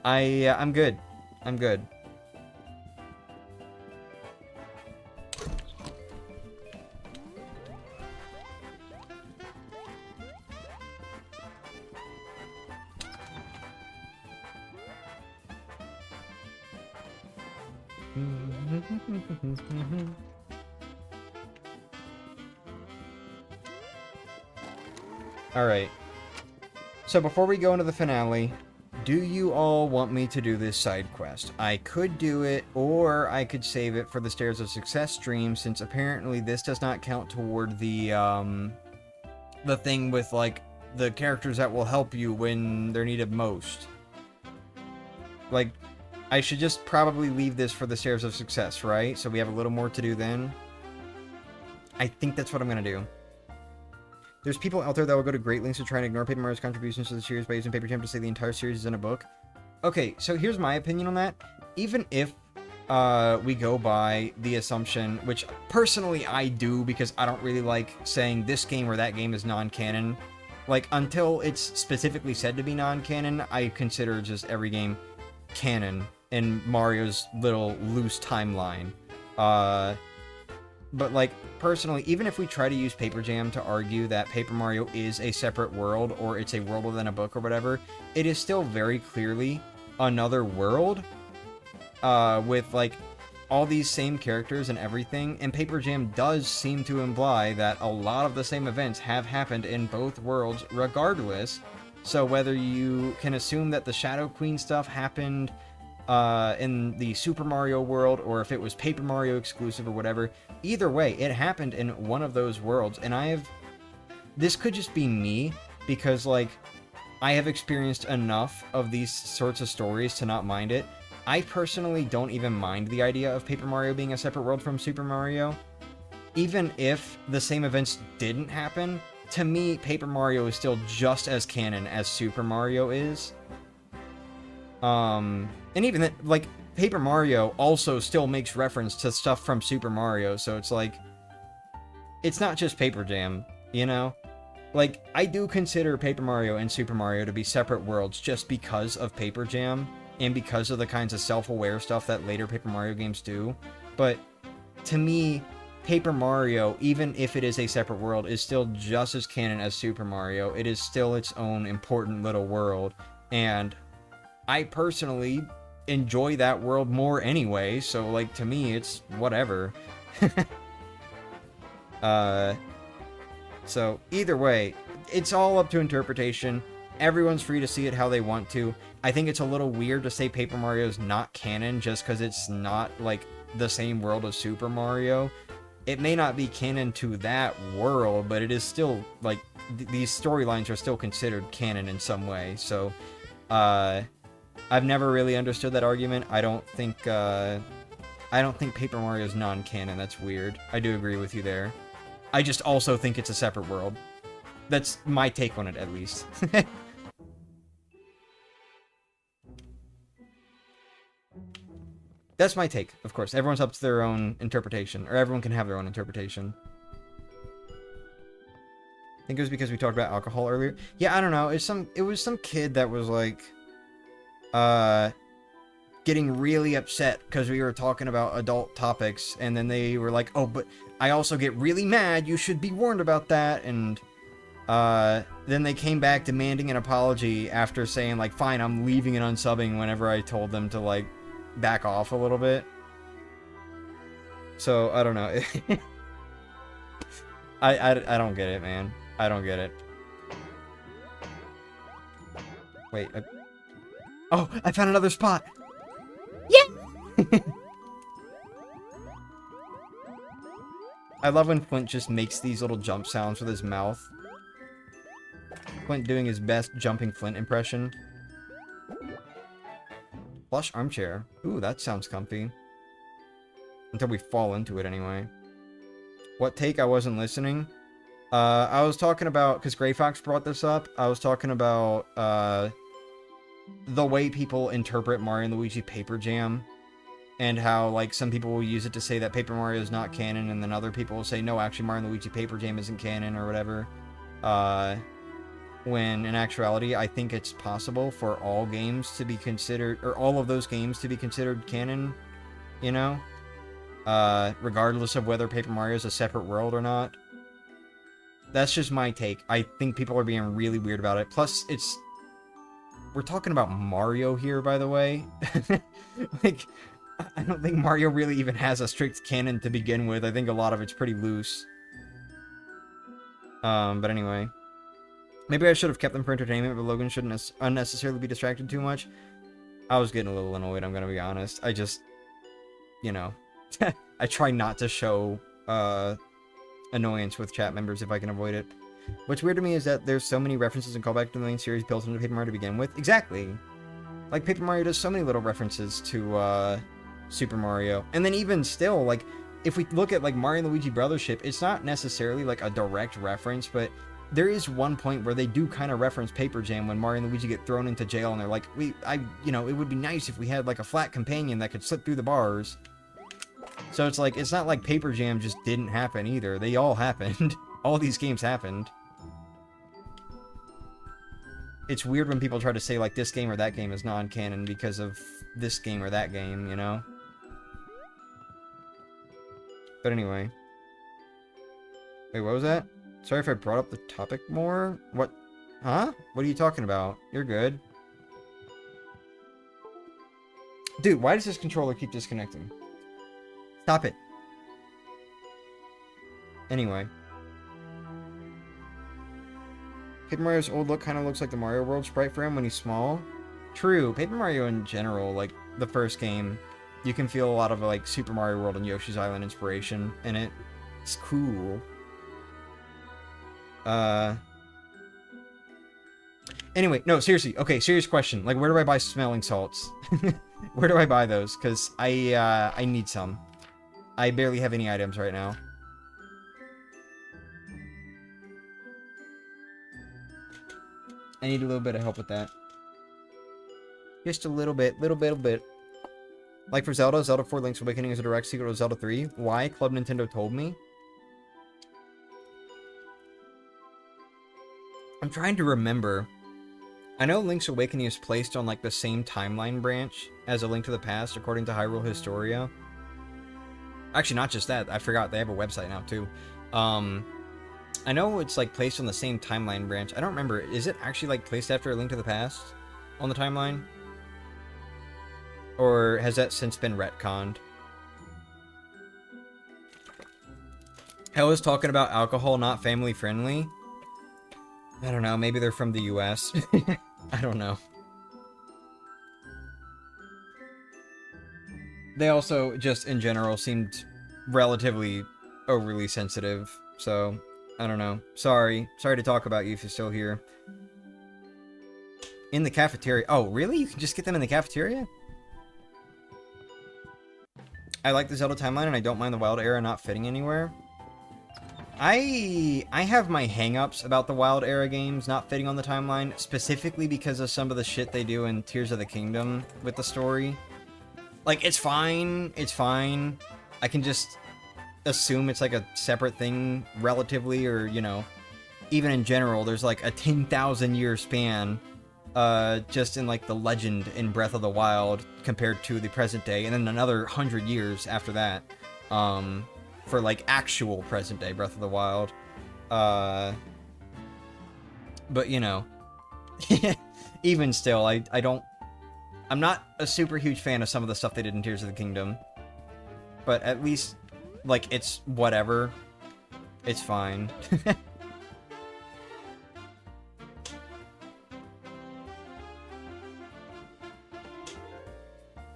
Speaker 1: I'm good. I'm good. Alright. So before we go into the finale, do you all want me to do this side quest? I could do it, or I could save it for the Stairs of Success stream, since apparently this does not count toward the thing with, like, the characters that will help you when they're needed most. Like, I should just probably leave this for the Stairs of Success, right? So we have a little more to do then. I think that's what I'm gonna do. There's people out there that will go to great lengths to try and ignore Paper Mario's contributions to the series by using Paper Jam to say the entire series is in a book. okay, so here's my opinion on that. Even if we go by the assumption, which personally I do because I don't really like saying this game or that game is non-canon. Like, until it's specifically said to be non-canon, I consider just every game canon in Mario's little loose timeline. But, like, personally, even if we try to use Paper Jam to argue that Paper Mario is a separate world, or it's a world within a book or whatever, it is still very clearly another world, with, like, all these same characters and everything, and Paper Jam does seem to imply that a lot of the same events have happened in both worlds regardless. So whether you can assume that the Shadow Queen stuff happened in the Super Mario world, or if it was Paper Mario exclusive or whatever, either way, it happened in one of those worlds. And this could just be me, because, like, I have experienced enough of these sorts of stories to not mind it. I personally don't even mind the idea of Paper Mario being a separate world from Super Mario. Even if the same events didn't happen, to me, Paper Mario is still just as canon as Super Mario is. And even that, like, Paper Mario also still makes reference to stuff from Super Mario, so it's like, it's not just Paper Jam, you know? Like, I do consider Paper Mario and Super Mario to be separate worlds just because of Paper Jam, and because of the kinds of self-aware stuff that later Paper Mario games do. But, to me, Paper Mario, even if it is a separate world, is still just as canon as Super Mario. It is still its own important little world, and I personally enjoy that world more anyway, so, like, to me, it's whatever. So, either way, it's all up to interpretation. Everyone's free to see it how they want to. I think it's a little weird to say Paper Mario's not canon just because it's not, like, the same world as Super Mario. It may not be canon to that world, but it is still, like, these storylines are still considered canon in some way. So, I've never really understood that argument. I don't think Paper Mario's non-canon. That's weird. I do agree with you there. I just also think it's a separate world. That's my take on it, at least. That's my take, of course. Everyone's up to their own interpretation, or everyone can have their own interpretation. I think it was because we talked about alcohol earlier. Yeah, I don't know. It was some kid that was like, getting really upset because we were talking about adult topics, and then they were like, oh, but I also get really mad. You should be warned about that. And then they came back demanding an apology after saying, like, fine, I'm leaving and unsubbing whenever I told them to, like, back off a little bit. So, I don't know. I don't get it, man. I don't get it. Wait. Oh, I found another spot! Yeah! I love when Flint just makes these little jump sounds with his mouth. Flint doing his best jumping Flint impression. Plush armchair. Ooh, that sounds comfy. Until we fall into it anyway. What take? I wasn't listening. I was talking about, because Gray Fox brought this up, I was talking about the way people interpret Mario and Luigi Paper Jam, and how, like, some people will use it to say that Paper Mario is not canon, and then other people will say, no, actually Mario and Luigi Paper Jam isn't canon, or whatever. When, in actuality, I think it's possible for all games to be considered, or all of those games to be considered canon, you know? Regardless of whether Paper Mario is a separate world or not. That's just my take. I think people are being really weird about it. Plus, we're talking about Mario here, by the way. Like, I don't think Mario really even has a strict canon to begin with. I think a lot of it's pretty loose. But anyway. Maybe I should have kept them for entertainment, but Logan shouldn't unnecessarily be distracted too much. I was getting a little annoyed, I'm gonna be honest. I just, you know, I try not to show, annoyance with chat members if I can avoid it. What's weird to me is that there's so many references and callbacks to the main series built into Paper Mario to begin with. Exactly! Like, Paper Mario does so many little references to, Super Mario. And then even still, like, if we look at, like, Mario and Luigi Brothership, it's not necessarily, like, a direct reference, but there is one point where they do kind of reference Paper Jam when Mario and Luigi get thrown into jail, and they're like, you know, it would be nice if we had like a flat companion that could slip through the bars. So it's like, it's not like Paper Jam just didn't happen either. They all happened. All these games happened. It's weird when people try to say like this game or that game is non-canon because of this game or that game, you know? But anyway. Wait, what was that? Sorry if I brought up the topic more. What? Huh? What are you talking about? You're good. Dude, why does this controller keep disconnecting? Stop it. Anyway. Paper Mario's old look kind of looks like the Mario World sprite for him when he's small. True. Paper Mario in general, like the first game, you can feel a lot of like Super Mario World and Yoshi's Island inspiration in it. It's cool. Anyway, no, seriously. Okay, serious question. Like, where do I buy smelling salts? Where do I buy those? Because I need some. I barely have any items right now. I need a little bit of help with that. Just a little bit. Like for Zelda, Zelda 4 Link's Awakening is a direct sequel to Zelda 3. Why? Club Nintendo told me. I'm trying to remember. I know Link's Awakening is placed on like the same timeline branch as A Link to the Past, according to Hyrule Historia. Actually, not just that. I forgot they have a website now too. I know it's like placed on the same timeline branch. I don't remember. Is it actually like placed after A Link to the Past on the timeline? Or has that since been retconned? Hell is talking about alcohol not family friendly. I don't know. Maybe they're from the US. I don't know. They also just in general seemed relatively overly sensitive. So, I don't know. Sorry to talk about you if you're still here. In the cafeteria. Oh, really? You can just get them in the cafeteria? I like the Zelda timeline and I don't mind the Wild Era not fitting anywhere. I have my hang-ups about the Wild Era games not fitting on the timeline, specifically because of some of the shit they do in Tears of the Kingdom with the story. Like, it's fine. I can just assume it's like a separate thing relatively, or, you know, even in general, there's like a 10,000 year span just in like the legend in Breath of the Wild compared to the present day, and then another 100 years after that for like actual present day Breath of the Wild. But you know, even still, I'm not a super huge fan of some of the stuff they did in Tears of the Kingdom, but at least like it's whatever, it's fine.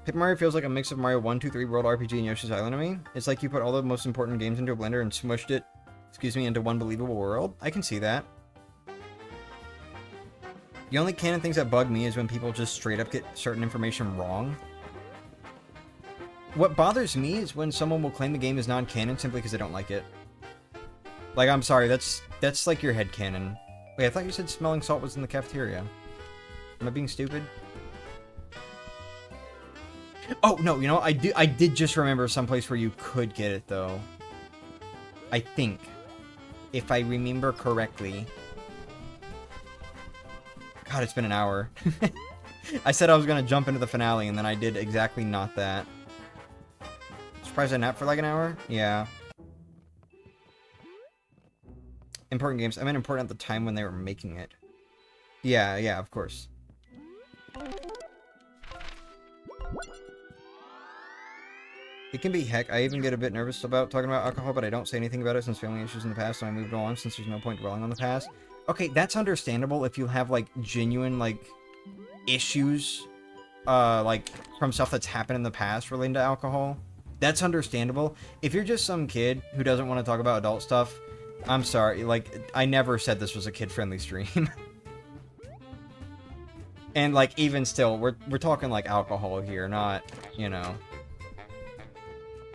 Speaker 1: Paper Mario feels like a mix of Mario 1, 2, 3 World RPG and Yoshi's Island to me. It's like you put all the most important games into a blender and smushed it, into one believable world. I can see that. The only canon things that bug me is when people just straight up get certain information wrong. What bothers me is when someone will claim the game is non-canon simply because they don't like it. Like, I'm sorry, that's like your headcanon. Wait, I thought you said smelling salt was in the cafeteria. Am I being stupid? Oh, no, you know, I did just remember someplace where you could get it, though. I think. If I remember correctly. God, it's been an hour. I said I was going to jump into the finale, and then I did exactly not that. Surprised I napped for like an hour? Yeah. Important games. I meant important at the time when they were making it. Yeah, of course. It can be heck. I even get a bit nervous about talking about alcohol, but I don't say anything about it since family issues in the past, so I moved on since there's no point dwelling on the past. Okay, that's understandable if you have, like, genuine, like, issues, like, from stuff that's happened in the past relating to alcohol. That's understandable. If you're just some kid who doesn't want to talk about adult stuff, I'm sorry. Like, I never said this was a kid-friendly stream. And, like, even still, we're talking, like, alcohol here, not, you know...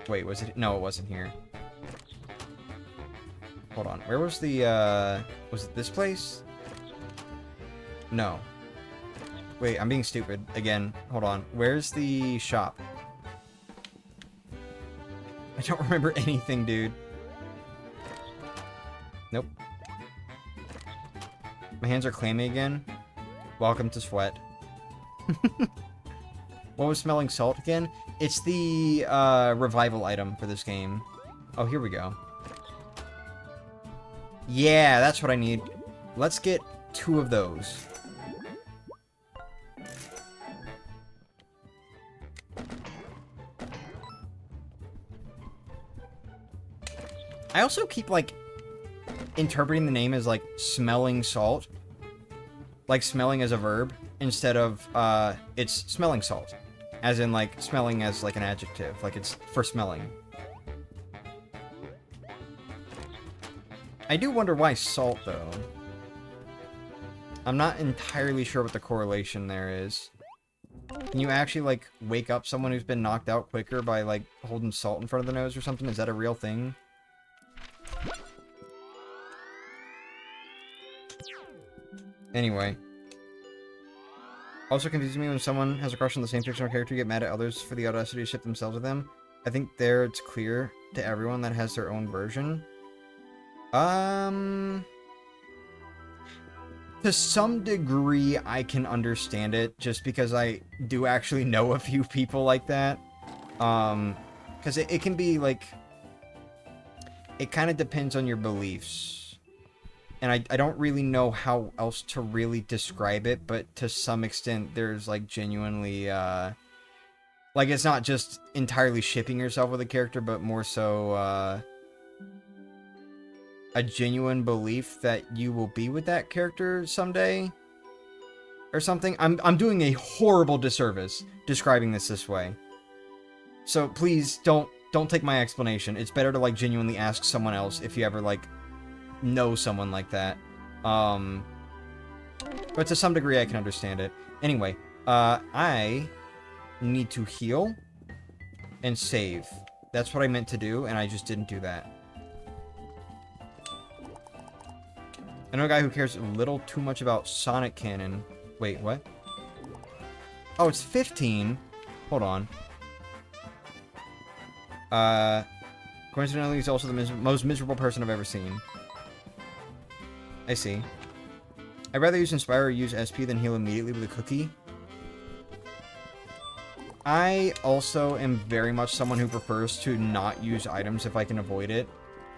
Speaker 1: Wait, was it? No, it wasn't here. hold on. Where was the, was it this place? No. Wait, I'm being stupid. Again, hold on. Where's the shop? I don't remember anything, dude. Nope. My hands are clammy again. Welcome to sweat. What was smelling salt again? It's the revival item for this game. Oh, here we go. Yeah, that's what I need. Let's get 2 of those. I also keep, like, interpreting the name as, like, smelling salt. Like, smelling as a verb, instead of, it's smelling salt. As in, like, smelling as, like, an adjective. Like, it's for smelling. I do wonder why salt, though. I'm not entirely sure what the correlation there is. Can you actually, like, wake up someone who's been knocked out quicker by, like, holding salt in front of the nose or something? Is that a real thing? Anyway. Also confuses me when someone has a crush on the same fictional character, get mad at others for the audacity to ship themselves with them. I think there it's clear to everyone that has their own version. To some degree, I can understand it, just because I do actually know a few people like that. Because it can be, like... It kind of depends on your beliefs. And I don't really know how else to really describe it, but to some extent, there's, like, genuinely, like, it's not just entirely shipping yourself with a character, but more so, a genuine belief that you will be with that character someday. Or something. I'm doing a horrible disservice describing this way. So, please, don't take my explanation. It's better to, like, genuinely ask someone else if you ever, like, know someone like that. But to some degree I can understand it. Anyway, I need to heal and save. That's what I meant to do, and I just didn't do that. I know a guy who cares a little too much about Sonic Cannon. Wait, what? Oh, it's 15? Hold on. Coincidentally, he's also the most miserable person I've ever seen. I see. I'd rather use Inspire or use SP than heal immediately with a cookie. I also am very much someone who prefers to not use items if I can avoid it.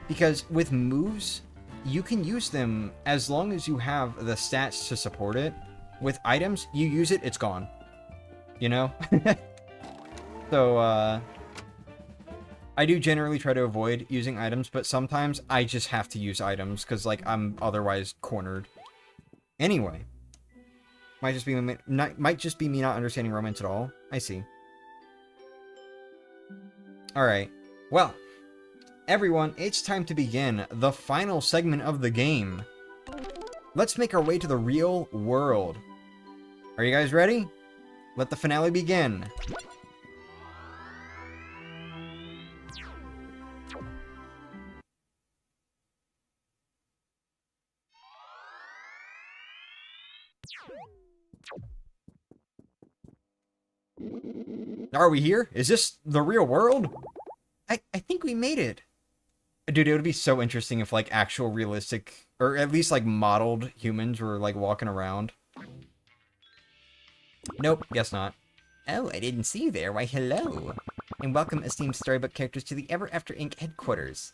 Speaker 1: Because with moves, you can use them as long as you have the stats to support it. With items, you use it, it's gone. You know? So, I do generally try to avoid using items, but sometimes I just have to use items, because, like, I'm otherwise cornered. Anyway. Might just be me not understanding romance at all. I see. Alright. Well, everyone, it's time to begin the final segment of the game. Let's make our way to the real world. Are you guys ready? Let the finale begin. Are we here? Is this the real world? I think we made it. Dude, it would be so interesting if, like, actual realistic, or at least, like, modeled humans were, like, walking around. Nope, guess not. Oh, I didn't see you there. Why, hello. And welcome, esteemed storybook characters, to the Ever After Inc. headquarters.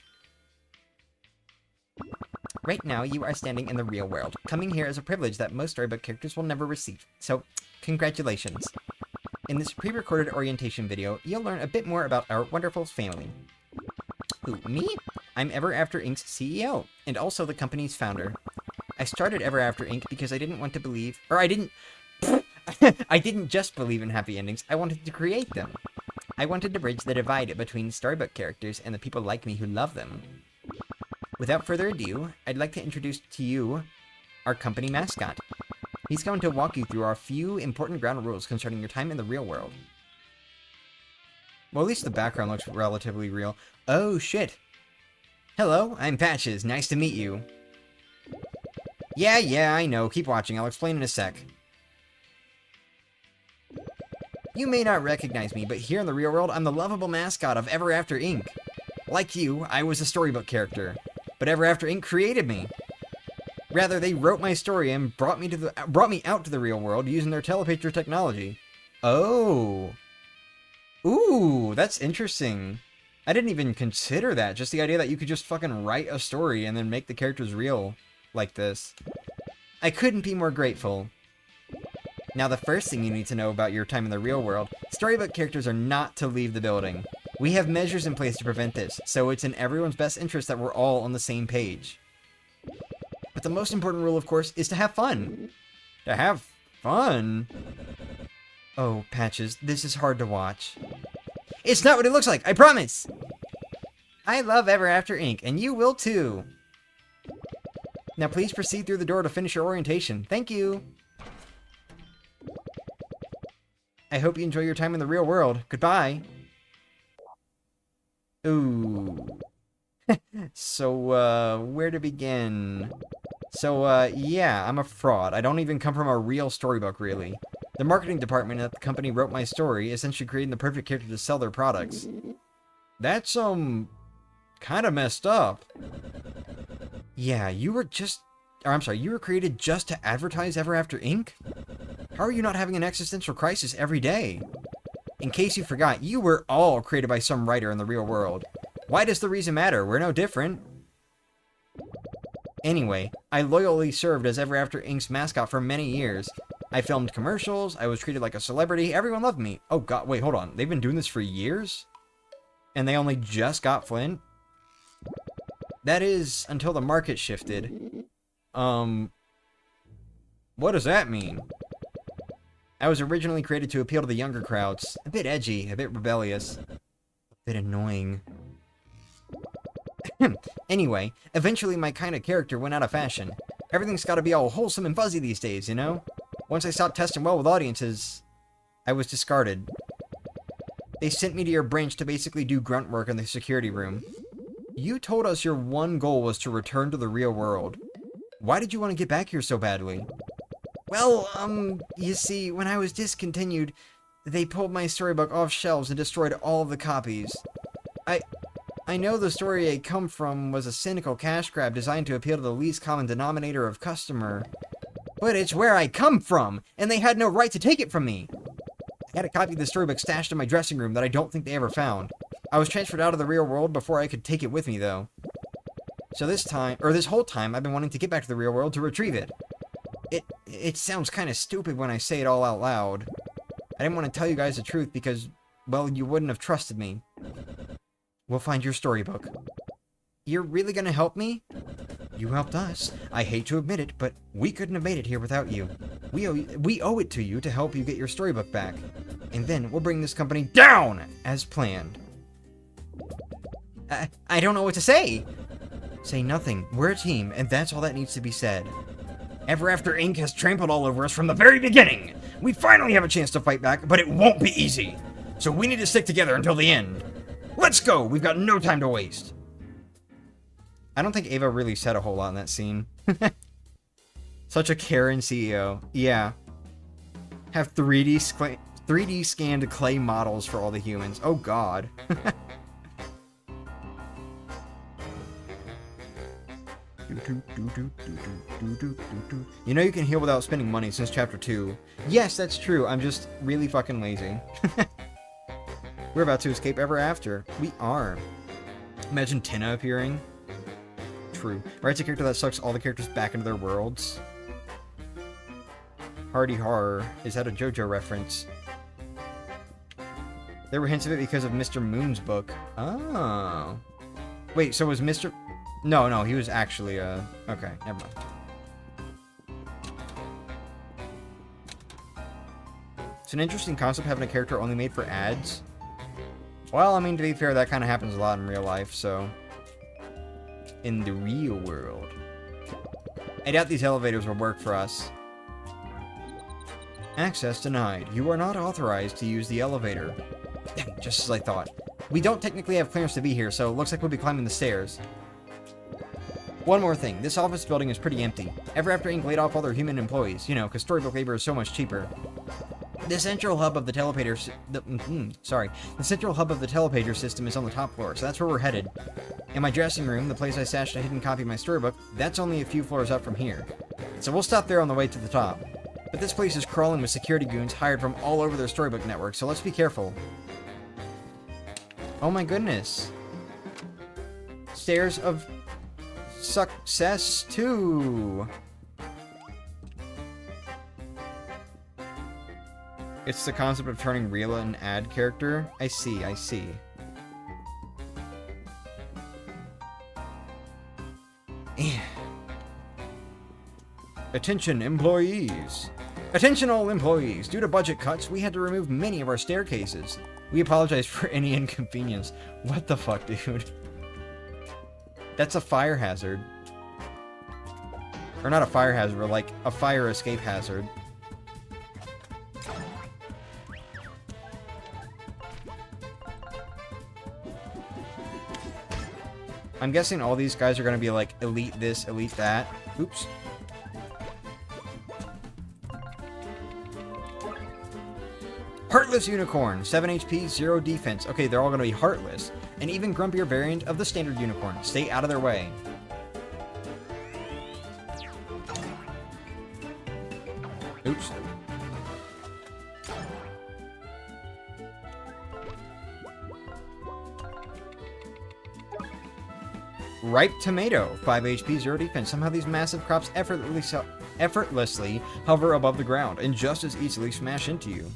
Speaker 1: Right now, you are standing in the real world. Coming here is a privilege that most storybook characters will never receive. So, congratulations. In this pre-recorded orientation video, you'll learn a bit more about our wonderful family. Who, me? I'm Ever After Inc.'s CEO, and also the company's founder. I started Ever After Inc. because I didn't want to believe, or I didn't just believe in happy endings, I wanted to create them. I wanted to bridge the divide between storybook characters and the people like me who love them. Without further ado, I'd like to introduce to you our company mascot. He's going to walk you through our few important ground rules concerning your time in the real world. Well, at least the background looks relatively real. Oh, shit. Hello, I'm Patches. Nice to meet you. Yeah, I know. Keep watching. I'll explain in a sec. You may not recognize me, but here in the real world, I'm the lovable mascot of Ever After Inc. Like you, I was a storybook character, but Ever After Inc. created me. Rather, they wrote my story and brought me out to the real world using their telepatry technology. Oh. Ooh, that's interesting. I didn't even consider that. Just the idea that you could just fucking write a story and then make the characters real like this. I couldn't be more grateful. Now, the first thing you need to know about your time in the real world, storybook characters are not to leave the building. We have measures in place to prevent this, so it's in everyone's best interest that we're all on the same page. But the most important rule, of course, is to have fun. To have fun? Oh, Patches, this is hard to watch. It's not what it looks like, I promise! I love Ever After Inc., and you will too. Now please proceed through the door to finish your orientation. Thank you! I hope you enjoy your time in the real world. Goodbye! Ooh. So, where to begin? So, yeah, I'm a fraud. I don't even come from a real storybook, really. The marketing department at the company wrote my story, essentially creating the perfect character to sell their products. That's, kind of messed up. Yeah, you were created just to advertise Ever After Inc.? How are you not having an existential crisis every day? In case you forgot, you were all created by some writer in the real world. Why does the reason matter? We're no different. Anyway, I loyally served as Ever After Inc.'s mascot for many years. I filmed commercials, I was treated like a celebrity, everyone loved me. Oh god, wait, hold on. They've been doing this for years? And they only just got Flynn? That is, until the market shifted. What does that mean? I was originally created to appeal to the younger crowds. A bit edgy, a bit rebellious. A bit annoying. Anyway, eventually my kind of character went out of fashion. Everything's gotta be all wholesome and fuzzy these days, you know? Once I stopped testing well with audiences, I was discarded. They sent me to your branch to basically do grunt work in the security room. You told us your one goal was to return to the real world. Why did you want to get back here so badly? Well, you see, when I was discontinued, they pulled my storybook off shelves and destroyed all of the copies. I know the story I come from was a cynical cash grab designed to appeal to the least common denominator of customer. But it's where I come from, and they had no right to take it from me. I had a copy of the storybook stashed in my dressing room that I don't think they ever found. I was transferred out of the real world before I could take it with me, though. So this whole time, I've been wanting to get back to the real world to retrieve it. It sounds kind of stupid when I say it all out loud. I didn't want to tell you guys the truth because, well, you wouldn't have trusted me. We'll find your storybook. You're really gonna help me? You helped us. I hate to admit it, but we couldn't have made it here without you. We owe it to you to help you get your storybook back. And then we'll bring this company down, as planned. I don't know what to say. Say nothing. We're a team, and that's all that needs to be said. Ever After Inc. has trampled all over us from the very beginning. We finally have a chance to fight back, but it won't be easy. So we need to stick together until the end. Let's go! We've got no time to waste. I don't think Ava really said a whole lot in that scene. Such a Karen CEO. Yeah. Have 3D scanned clay models for all the humans. Oh god. You know you can heal without spending money since chapter 2. Yes, that's true. I'm just really fucking lazy. We're about to escape Ever After. We are. Imagine Tina appearing. True. Writes a character that sucks all the characters back into their worlds. Hardy Horror. Is that a JoJo reference? There were hints of it because of Mr. Moon's book. Oh. Wait, so was Mr... No, he was actually, okay, never mind. It's an interesting concept having a character only made for ads. Well, I mean, to be fair, that kind of happens a lot in real life, so... In the real world. I doubt these elevators will work for us. Access denied. You are not authorized to use the elevator. Just as I thought. We don't technically have clearance to be here, so it looks like we'll be climbing the stairs. One more thing, this office building is pretty empty. Ever after Inc. laid off all their human employees, you know, because storybook labor is so much cheaper. The central hub of the telepager system is on the top floor, so that's where we're headed. In my dressing room, the place I stashed a hidden copy of my storybook, that's only a few floors up from here. So we'll stop there on the way to the top. But this place is crawling with security goons hired from all over their storybook network, so let's be careful. Oh my goodness. Stairs of Success 2. It's the concept of turning real an ad character. I see, I see. Attention, employees. Attention, all employees. Due to budget cuts, we had to remove many of our staircases. We apologize for any inconvenience. What the fuck, dude? That's a fire hazard. Or not a fire hazard, but like a fire escape hazard. I'm guessing all these guys are going to be like elite this, elite that. Oops. Heartless Unicorn, 7 HP, 0 defense. Okay, they're all going to be heartless. An even grumpier variant of the standard unicorn. Stay out of their way. Oops. Ripe Tomato, 5 HP, 0 defense. Somehow these massive crops effortlessly hover above the ground and just as easily smash into you.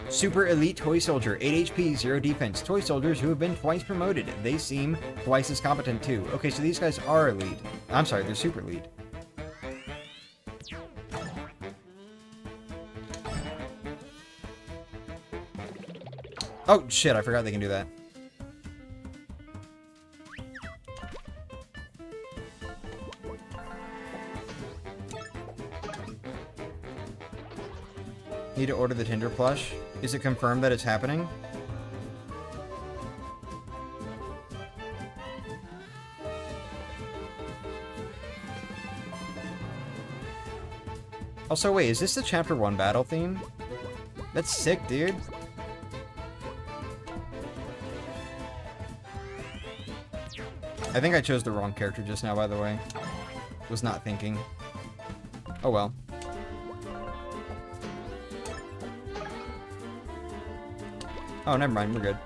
Speaker 1: Super Elite Toy Soldier, 8 HP, 0 defense. Toy soldiers who have been twice promoted. They seem twice as competent too. Okay, so these guys are elite. I'm sorry, they're super elite. Oh, shit, I forgot they can do that. Need to order the Tinder plush. Is it confirmed that it's happening? Also, wait, is this the Chapter 1 battle theme? That's sick, dude. I think I chose the wrong character just now, by the way. Was not thinking. Oh well. Oh, never mind, we're good.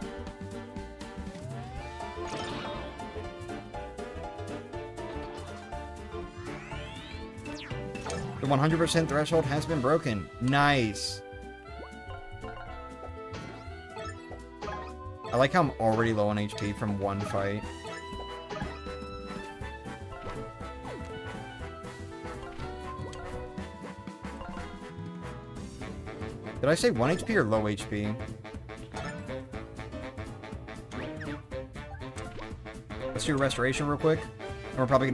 Speaker 1: The 100% threshold has been broken. Nice. I like how I'm already low on HP from one fight. Did I say 1 HP or low HP? Let's do a restoration real quick. And we're probably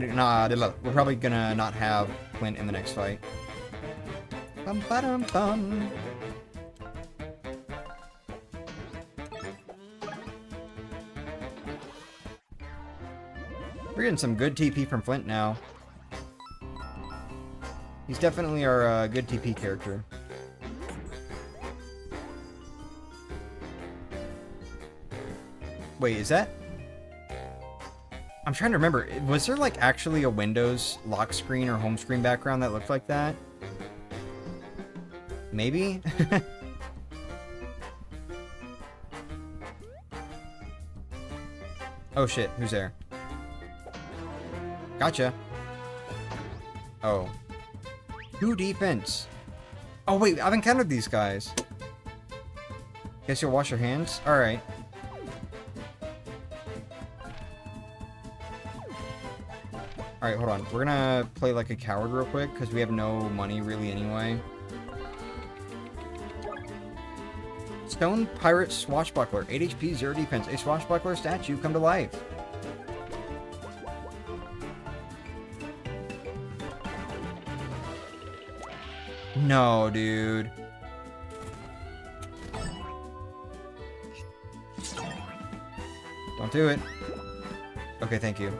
Speaker 1: gonna not have Clint in the next fight. Bum ba dum bum. We're getting some good TP from Flint now. He's definitely our good TP character. Wait, is that? I'm trying to remember. Was there like actually a Windows lock screen or home screen background that looked like that? Maybe? Oh shit, who's there? Gotcha. Oh. 2 defense. Oh wait, I've encountered these guys. Guess you'll wash your hands? Alright. Alright, hold on. We're gonna play like a coward real quick, because we have no money really anyway. Stone Pirate Swashbuckler. 8 HP, 0 defense. A swashbuckler statue come to life. No, dude. Don't do it. Okay, thank you.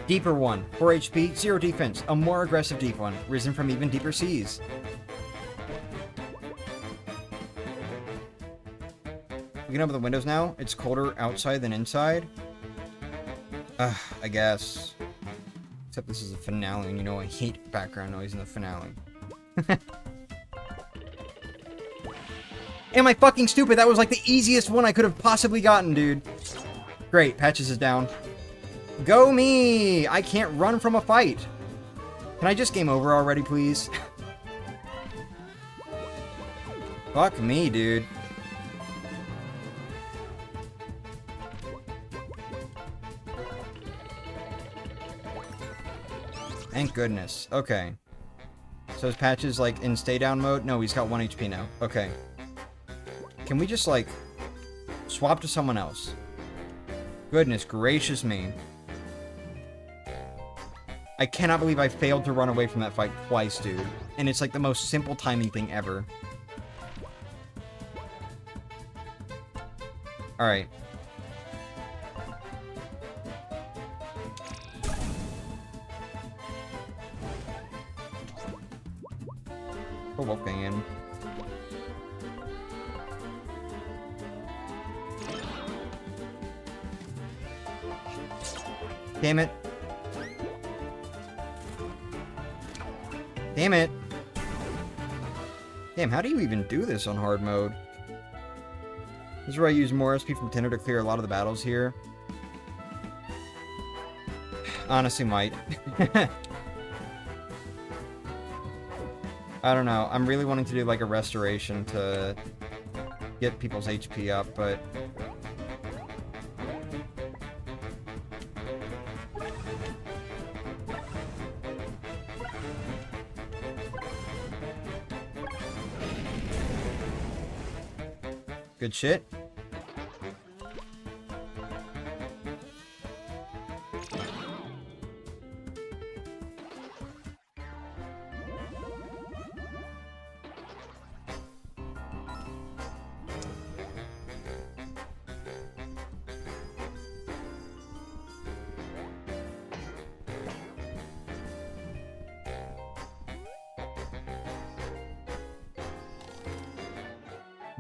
Speaker 1: Deeper one. 4 HP, 0 defense. A more aggressive deep one. Risen from even deeper seas. We can open the windows now. It's colder outside than inside. I guess. Except this is a finale, and you know I hate background noise in the finale. Am I fucking stupid? That was like the easiest one I could have possibly gotten, dude. Great, Patches is down. Go me! I can't run from a fight. Can I just game over already, please? Fuck me, dude. Thank goodness. Okay. So his Patches, like, in stay down mode? No, he's got 1 HP now. Okay. Can we just, like, swap to someone else? Goodness gracious me. I cannot believe I failed to run away from that fight twice, dude. And it's, like, the most simple timing thing ever. Alright. Put Wolfgang in. Damn it. Damn it. Damn, how do you even do this on hard mode? This is where I use more SP from Tinder to clear a lot of the battles here. Honestly, might. I don't know. I'm really wanting to do like a restoration to get people's HP up, but... Good shit.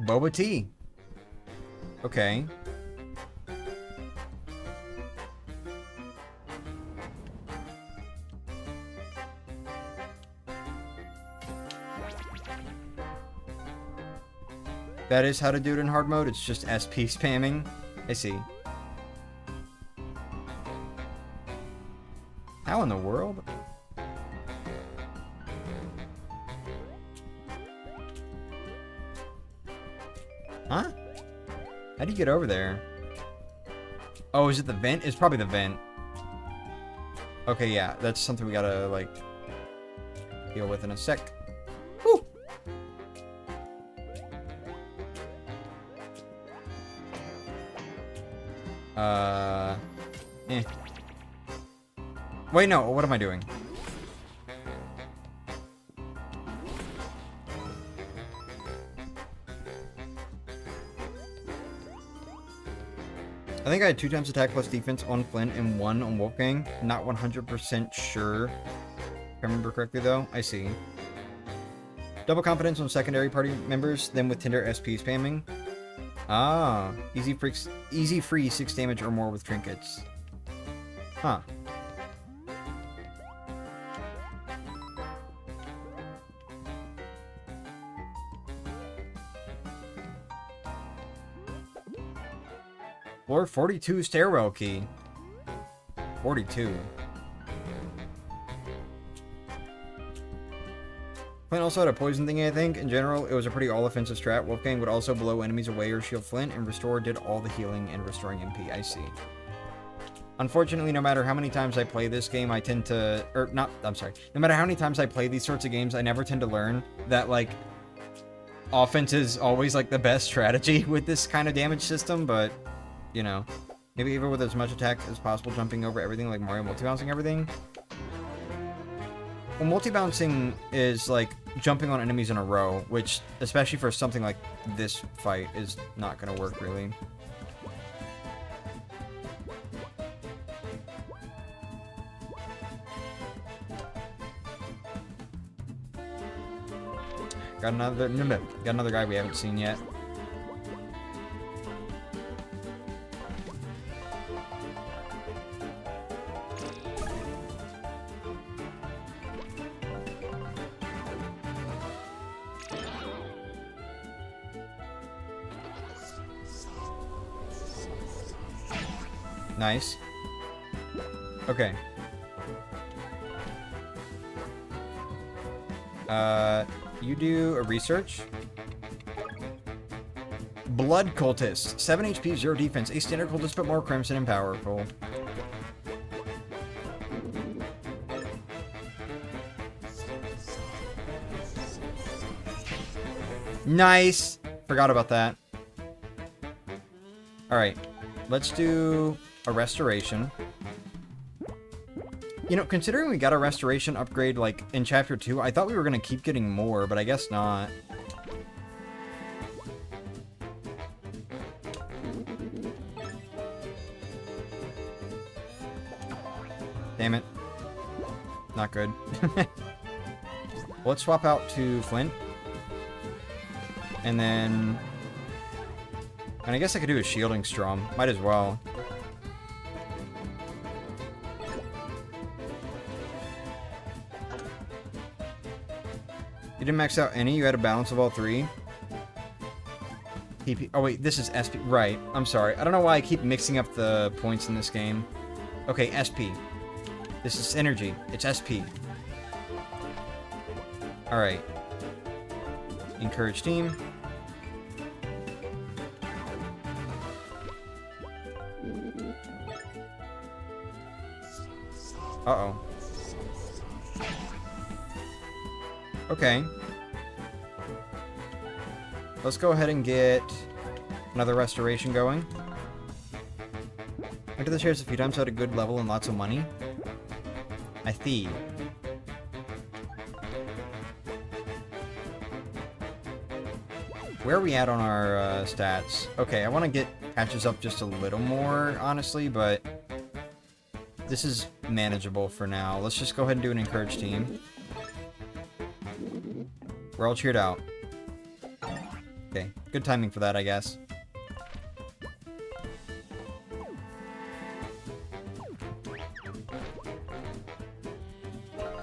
Speaker 1: Boba tea. Okay. That is how to do it in hard mode. It's just SP spamming. I see. How in the world? Huh? How do you get over there? Oh, is it the vent? It's probably the vent. Okay, yeah. That's something we gotta, like, deal with in a sec. Woo! Wait, no. What am I doing? I think I had 2 times attack plus defense on Flynn and 1 on Wolfgang. Not 100% sure. If I remember correctly, though. I see. Double confidence on secondary party members, then with Tinder SP spamming. Ah. Easy free 6 damage or more with trinkets. Huh. Floor 42 stairwell key. 42. Flynn also had a poison thingy, I think. In general, it was a pretty all-offensive strat. Wolfgang would also blow enemies away or shield Flynn, and Restore did all the healing and restoring MP. I see. Unfortunately, no matter how many times I play this game, I tend to... No matter how many times I play these sorts of games, I never tend to learn that, like, offense is always, like, the best strategy with this kind of damage system, but... You know, Maybe even with as much attack as possible, jumping over everything like Mario, multi-bouncing everything. Well, multi-bouncing is like jumping on enemies in a row, which, especially for something like this fight, is not going to work really. Got another guy we haven't seen yet. Nice. Okay. You do a research. Blood Cultist. 7 HP, 0 defense. A standard cultist, but more crimson and powerful. Nice! Forgot about that. Alright. Let's do a restoration. You know, considering we got a restoration upgrade, like, in Chapter 2, I thought we were going to keep getting more, but I guess not. Damn it. Not good. Let's swap out to Flint. And then... And I guess I could do a shielding Strom. Might as well. You didn't max out any? You had a balance of all three? PP. Oh wait, this is SP. Right. I'm sorry. I don't know why I keep mixing up the points in this game. Okay, SP. This is energy. It's SP. Alright. Encourage team. Uh-oh. Okay. Let's go ahead and get another restoration going. Went to the chairs a few times, had a good level and lots of money. I see. Where are we at on our stats? Okay, I want to get patches up just a little more, honestly, but this is manageable for now. Let's just go ahead and do an encourage team. We're all cheered out. Okay, good timing for that, I guess.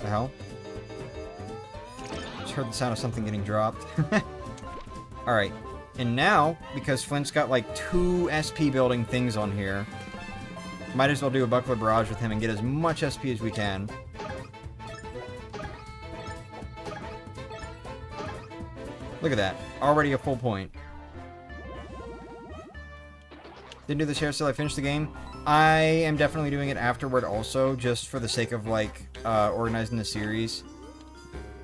Speaker 1: The hell? Just heard the sound of something getting dropped. Alright, and now, because Flint's got like 2 SP building things on here, might as well do a Buckler Barrage with him and get as much SP as we can. Look at that. Already a full point. Didn't do the share till I finished the game. I am definitely doing it afterward also, just for the sake of, like, organizing the series.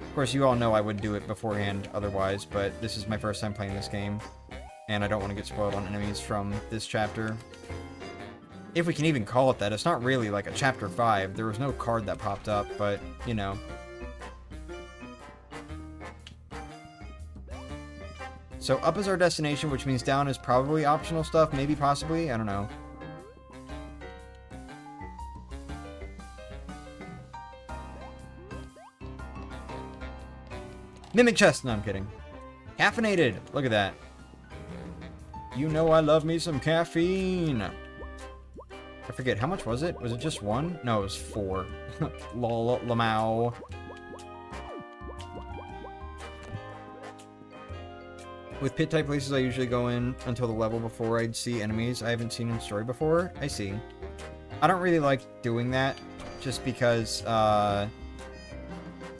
Speaker 1: Of course, you all know I would do it beforehand otherwise, but this is my first time playing this game. And I don't want to get spoiled on enemies from this chapter. If we can even call it that. It's not really like a Chapter 5. There was no card that popped up, but, you know. So up is our destination, which means down is probably optional stuff. Maybe, possibly. I don't know. Mimic chest. No, I'm kidding. Caffeinated. Look at that. You know I love me some caffeine. I forget. How much was it? Was it just 1? No, it was 4. Lol. Lamau. With pit-type places, I usually go in until the level before I'd see enemies I haven't seen in story before. I see. I don't really like doing that, just because, I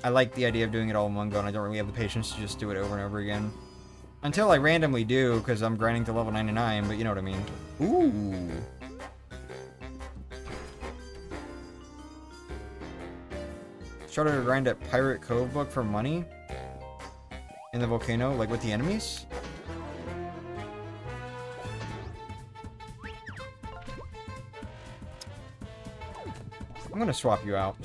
Speaker 1: like the idea of doing it all in one go, and I don't really have the patience to just do it over and over again. Until I randomly do, because I'm grinding to level 99, but you know what I mean. Ooh. Started to grind at Pirate Cove book for money? In the volcano, like with the enemies? I'm gonna swap you out.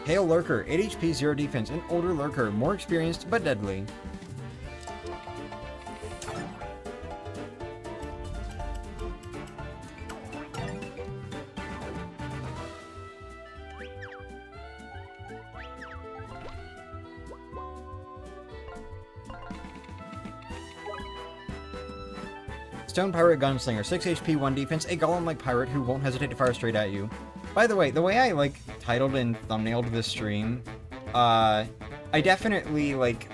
Speaker 1: Hail Lurker, 8 HP, 0 defense, an older Lurker, more experienced but deadly. Stone Pirate Gunslinger, 6 HP, 1 defense, a golem-like pirate who won't hesitate to fire straight at you. By the way I, like, titled and thumbnailed this stream, I definitely, like,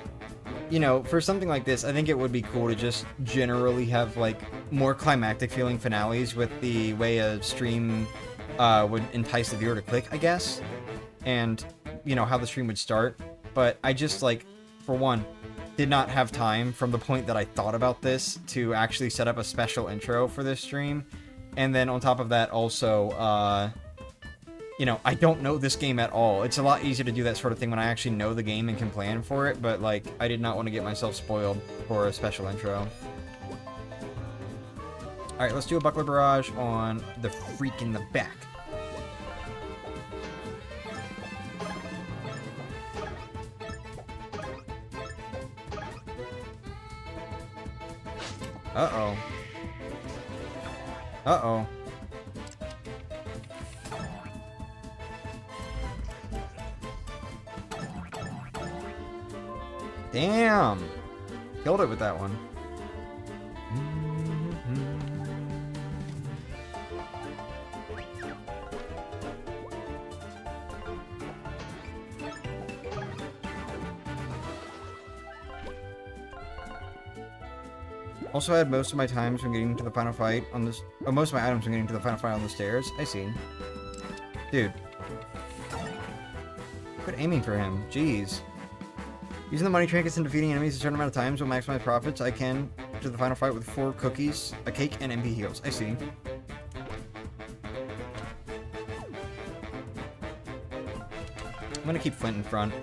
Speaker 1: you know, for something like this, I think it would be cool to just generally have, like, more climactic feeling finales with the way a stream would entice the viewer to click, I guess, and, you know, how the stream would start. But I just, like, for one, did not have time from the point that I thought about this to actually set up a special intro for this stream. And then on top of that, also, you know, I don't know this game at all. It's a lot easier to do that sort of thing when I actually know the game and can plan for it, but, like, I did not want to get myself spoiled for a special intro. Alright, let's do a Buckler Barrage on the freak in the back. Uh-oh. Uh-oh. Damn! Killed it with that one. Also, I had most of my times when getting to the final fight on this. Oh, most of my items when getting to the final fight on the stairs. I see. Dude. Quit aiming for him. Jeez. Using the money trinkets and defeating enemies a certain amount of times will maximize profits. I can to the final fight with 4 cookies, a cake, and MP heals. I see. I'm gonna keep Flint in front.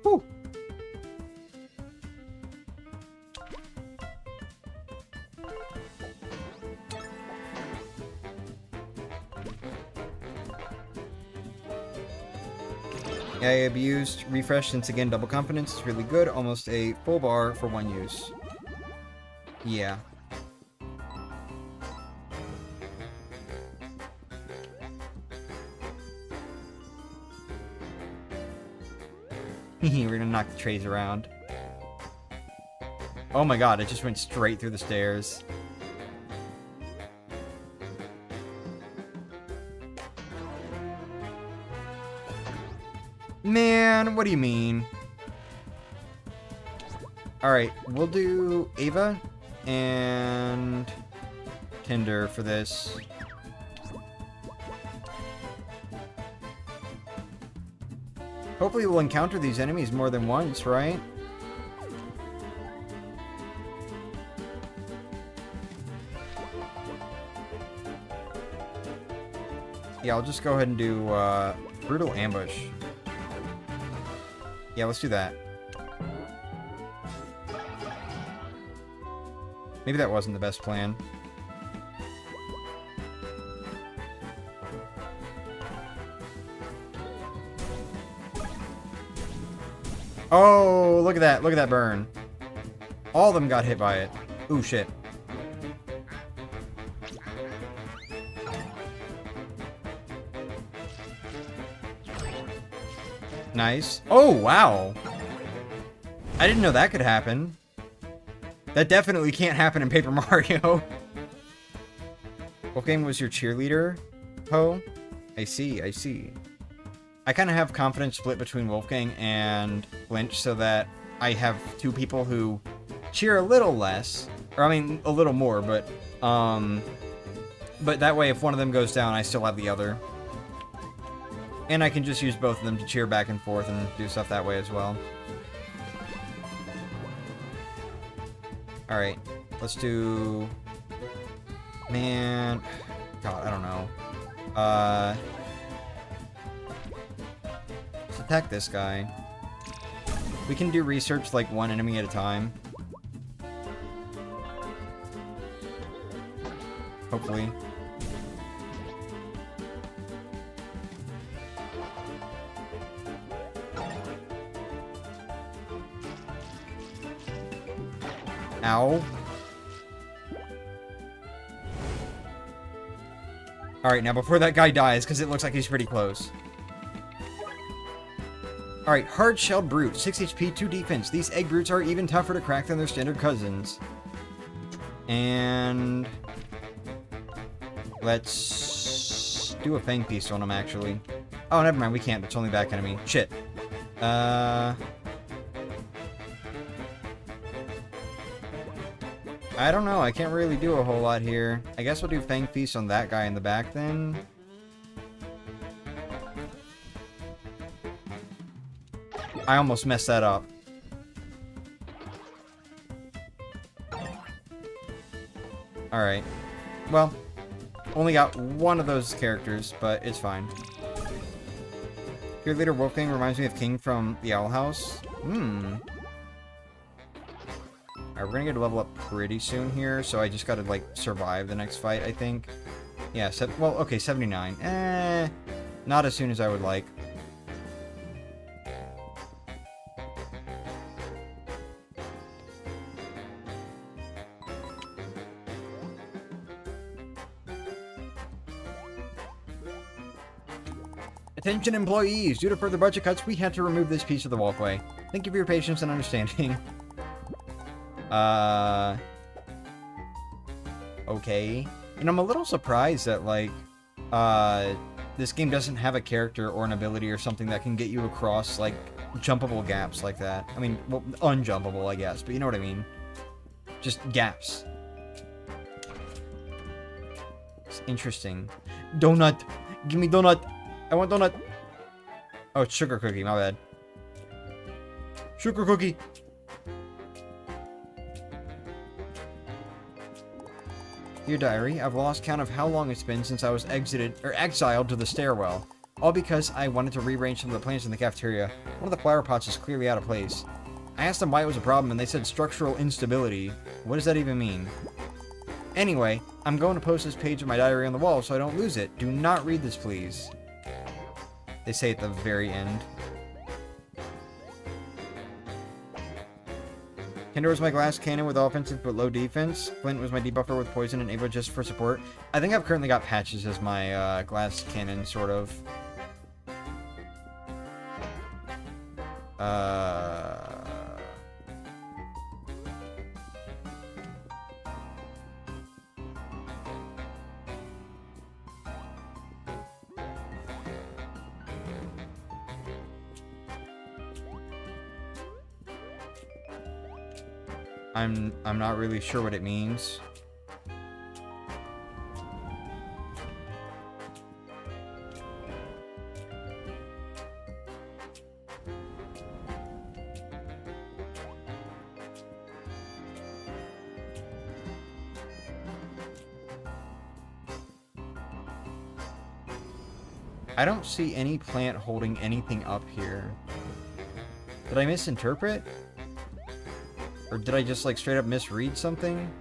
Speaker 1: Whew. Yeah, I abused refresh since again double confidence is really good. Almost a full bar for 1 use. Yeah. We're gonna knock the trays around. Oh my god, it just went straight through the stairs. Man, what do you mean? Alright, we'll do Ava and Tinder for this. Hopefully we'll encounter these enemies more than once, right? Yeah, I'll just go ahead and do Brutal Ambush. Yeah, let's do that. Maybe that wasn't the best plan. Oh, look at that. Look at that burn. All of them got hit by it. Ooh, shit. Nice. Oh, wow. I didn't know that could happen. That definitely can't happen in Paper Mario. Wolfgang was your cheerleader, Ho? I see, I see. I kind of have confidence split between Wolfgang and Lynch so that I have 2 people who cheer a little less. Or, I mean, a little more, but that way if one of them goes down, I still have the other. And I can just use both of them to cheer back and forth and do stuff that way as well. Alright, let's do... Man... God, I don't know. Let's attack this guy. We can do research like one enemy at a time. Hopefully. Ow. Alright, now before that guy dies, because it looks like he's pretty close. Alright, hard-shelled brute, 6 HP, 2 defense. These egg brutes are even tougher to crack than their standard cousins. And... let's do a Fang Feast on him, actually. Oh, never mind, we can't. It's only back enemy. Shit. I don't know. I can't really do a whole lot here. I guess we'll do Fang Feast on that guy in the back, then. I almost messed that up. Alright. Well, only got one of those characters, but it's fine. Your leader Wolfgang reminds me of King from the Owl House. Alright, we're gonna get a level up pretty soon here, so I just gotta, like, survive the next fight, I think. Yeah, well, okay, 79. Not as soon as I would like. Attention employees! Due to further budget cuts, we had to remove this piece of the walkway. Thank you for your patience and understanding. Okay. And I'm a little surprised that, like, this game doesn't have a character or an ability or something that can get you across, like, jumpable gaps like that. I mean, well, unjumpable, I guess, but you know what I mean. Just gaps. It's interesting. Donut! Give me donut! I want donut! Oh, it's sugar cookie, my bad. Sugar cookie! Dear diary, I've lost count of how long it's been since I was exiled to the stairwell. All because I wanted to rearrange some of the plants in the cafeteria. One of the flower pots is clearly out of place. I asked them why it was a problem and they said structural instability. What does that even mean? Anyway, I'm going to post this page of my diary on the wall so I don't lose it. Do not read this, please. They say at the very end. Kinder was my glass cannon with offensive but low defense. Flint was my debuffer with poison and Ava just for support. I think I've currently got Patches as my glass cannon, sort of. I'm not really sure what it means. I don't see any plant holding anything up here. Did I misinterpret? Or did I just, like, straight up misread something?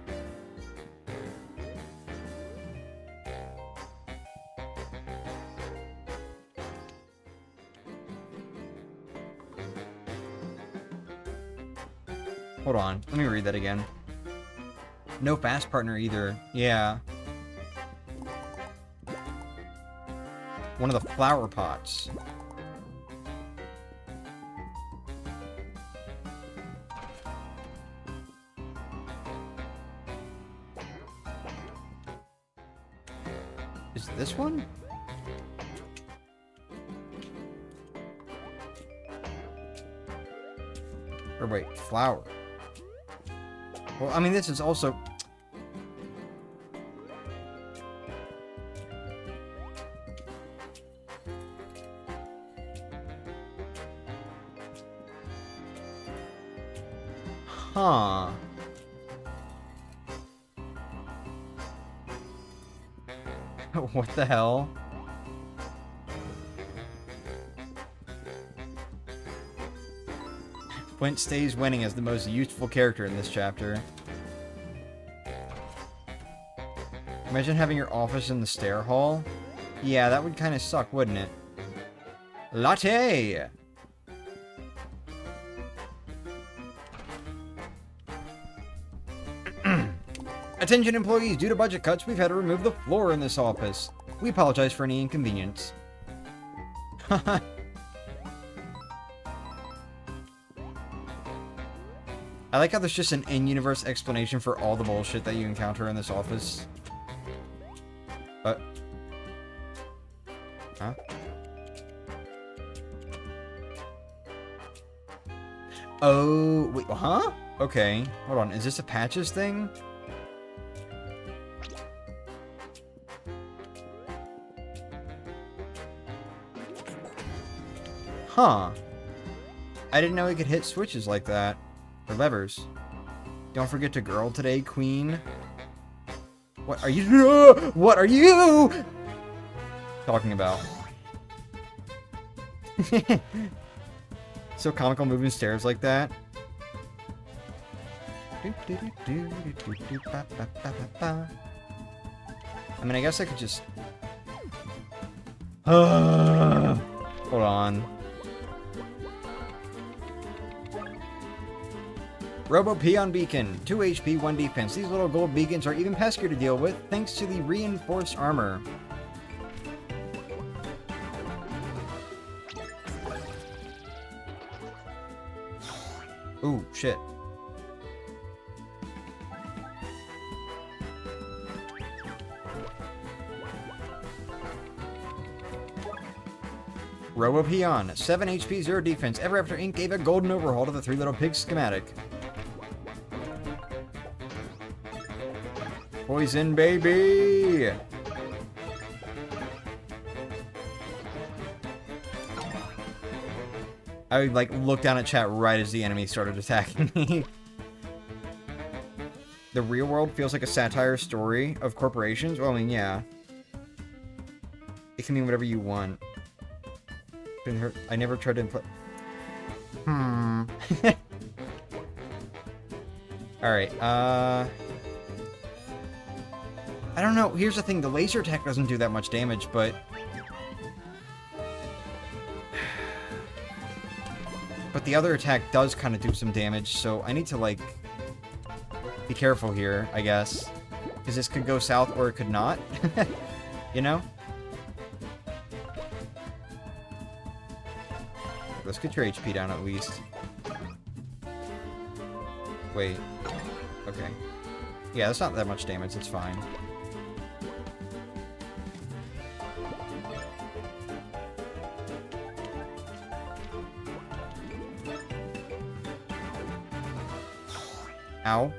Speaker 1: Hold on. Let me read that again. No fast partner either. Yeah. One of the flower pots. Is it this one? Or wait, flower. Well, I mean, this is also... Huh. What the hell? Flint stays winning as the most useful character in this chapter. Imagine having your office in the stair hall. Yeah, that would kind of suck, wouldn't it? Latte! Attention employees, due to budget cuts, we've had to remove the floor in this office. We apologize for any inconvenience. I like how there's just an in-universe explanation for all the bullshit that you encounter in this office. Huh? Oh, wait, huh? Okay, hold on. Is this a patches thing? Huh. I didn't know he could hit switches like that. Or levers. Don't forget to girl today, queen. What are you... What are you talking about? So comical moving stairs like that. I mean, I guess I could just... Hold on. Robo Peon Beacon. 2 HP, 1 defense. These little gold beacons are even peskier to deal with thanks to the reinforced armor. Ooh, shit. Robo Peon. 7 HP, 0 defense. Ever After Inc. gave a golden overhaul to the Three Little Pigs schematic. Poison, baby! I would, like, look down at chat right as the enemy started attacking me. The real world feels like a satire story of corporations. Well, I mean, yeah. It can mean whatever you want. I never tried to imply... Alright, I don't know. Here's the thing. The laser attack doesn't do that much damage, but... But the other attack does kind of do some damage, so I need to, like... be careful here, I guess. Because this could go south or it could not. You know? Let's get your HP down at least. Wait. Okay. Yeah, that's not that much damage. It's fine. Ow.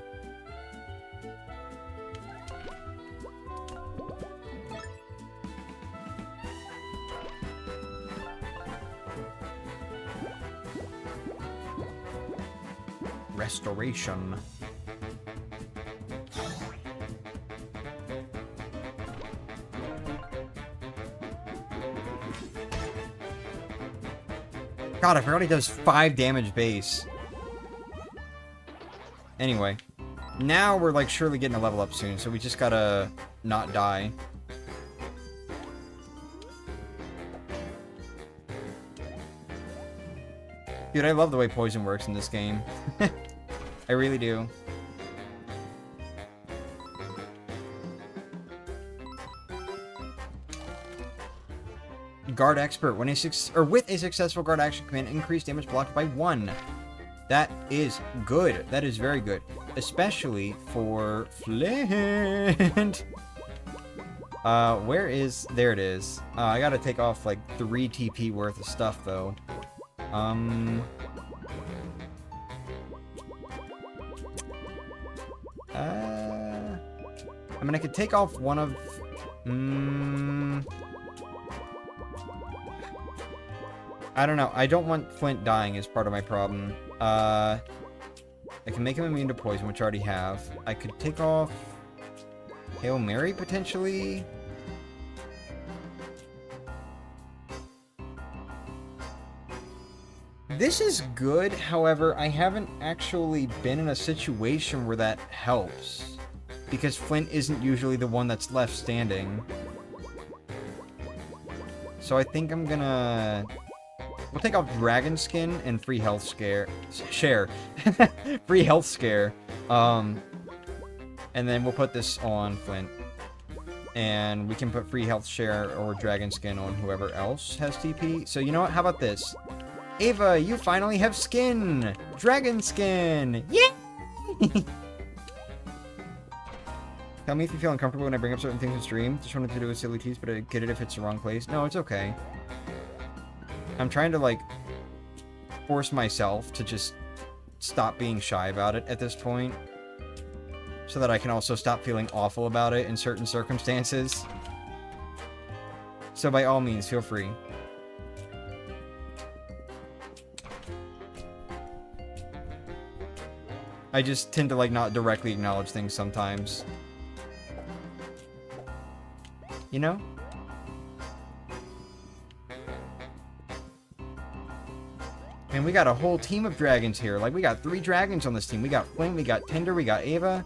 Speaker 1: Restoration. God, I forgot he does 5 damage base. Anyway. Now we're, like, surely getting a level up soon, so we just gotta not die. Dude, I love the way poison works in this game. I really do. Guard Expert. When with a successful guard action command, increase damage blocked by 1. That is good. That is very good. Especially for Flint. Where is... There it is. I gotta take off, like, 3 TP worth of stuff, though. I mean, I could take off one of... I don't know. I don't want Flint dying as part of my problem. I can make him immune to poison, which I already have. I could take off Hail Mary, potentially. This is good, however, I haven't actually been in a situation where that helps. Because Flint isn't usually the one that's left standing. So I think I'm gonna... We'll take off Dragon Skin and Free Health Share. Free Health Scare. And then we'll put this on Flint. And we can put Free Health Share or Dragon Skin on whoever else has TP. So you know what? How about this? Ava, you finally have skin! Dragon Skin! Yay! Tell me if you feel uncomfortable when I bring up certain things in stream. Just wanted to do a silly tease, but I get it if it's the wrong place. No, it's okay. I'm trying to, like, force myself to just stop being shy about it at this point. So that I can also stop feeling awful about it in certain circumstances. So by all means, feel free. I just tend to, like, not directly acknowledge things sometimes. You know? And we got a whole team of dragons here. Like, we got 3 dragons on this team. We got Flynn, we got Tinder, we got Ava.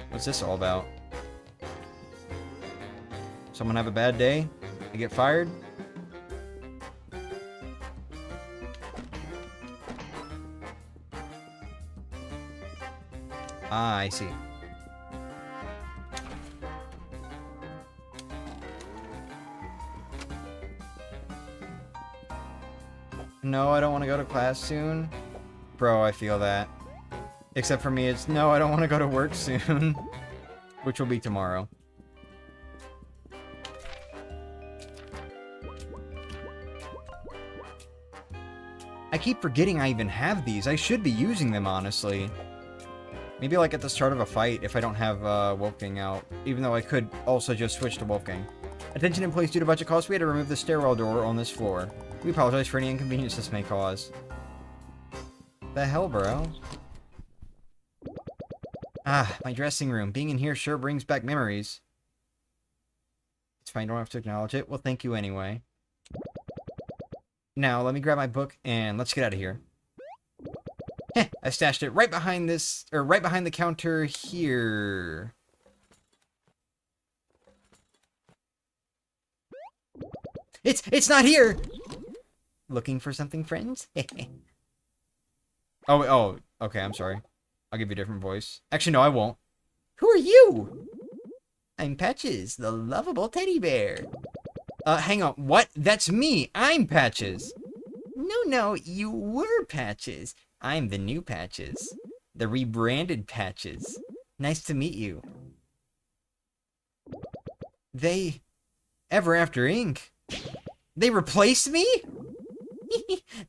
Speaker 1: What's this all about? Someone have a bad day? They get fired? Ah, I see. No, I don't want to go to class soon. Bro, I feel that. Except for me, it's no, I don't want to go to work soon. Which will be tomorrow. I keep forgetting I even have these. I should be using them, honestly. Maybe like at the start of a fight if I don't have Wolfgang out. Even though I could also just switch to Wolfgang. Attention employees, due to budget costs, we had to remove the stairwell door on this floor. We apologize for any inconvenience this may cause. The hell, bro? Ah, my dressing room. Being in here sure brings back memories. It's fine, don't have to acknowledge it. Well, thank you anyway. Now, let me grab my book and let's get out of here. Heh, I stashed it right behind this, or right behind the counter here. It's not here! Looking for something, friends? oh, okay, I'm sorry. I'll give you a different voice. Actually, no, I won't. Who are you? I'm Patches, the lovable teddy bear. Hang on, what? That's me! I'm Patches! No, you were Patches. I'm the new Patches. The rebranded Patches. Nice to meet you. Ever After Inc. They replaced me?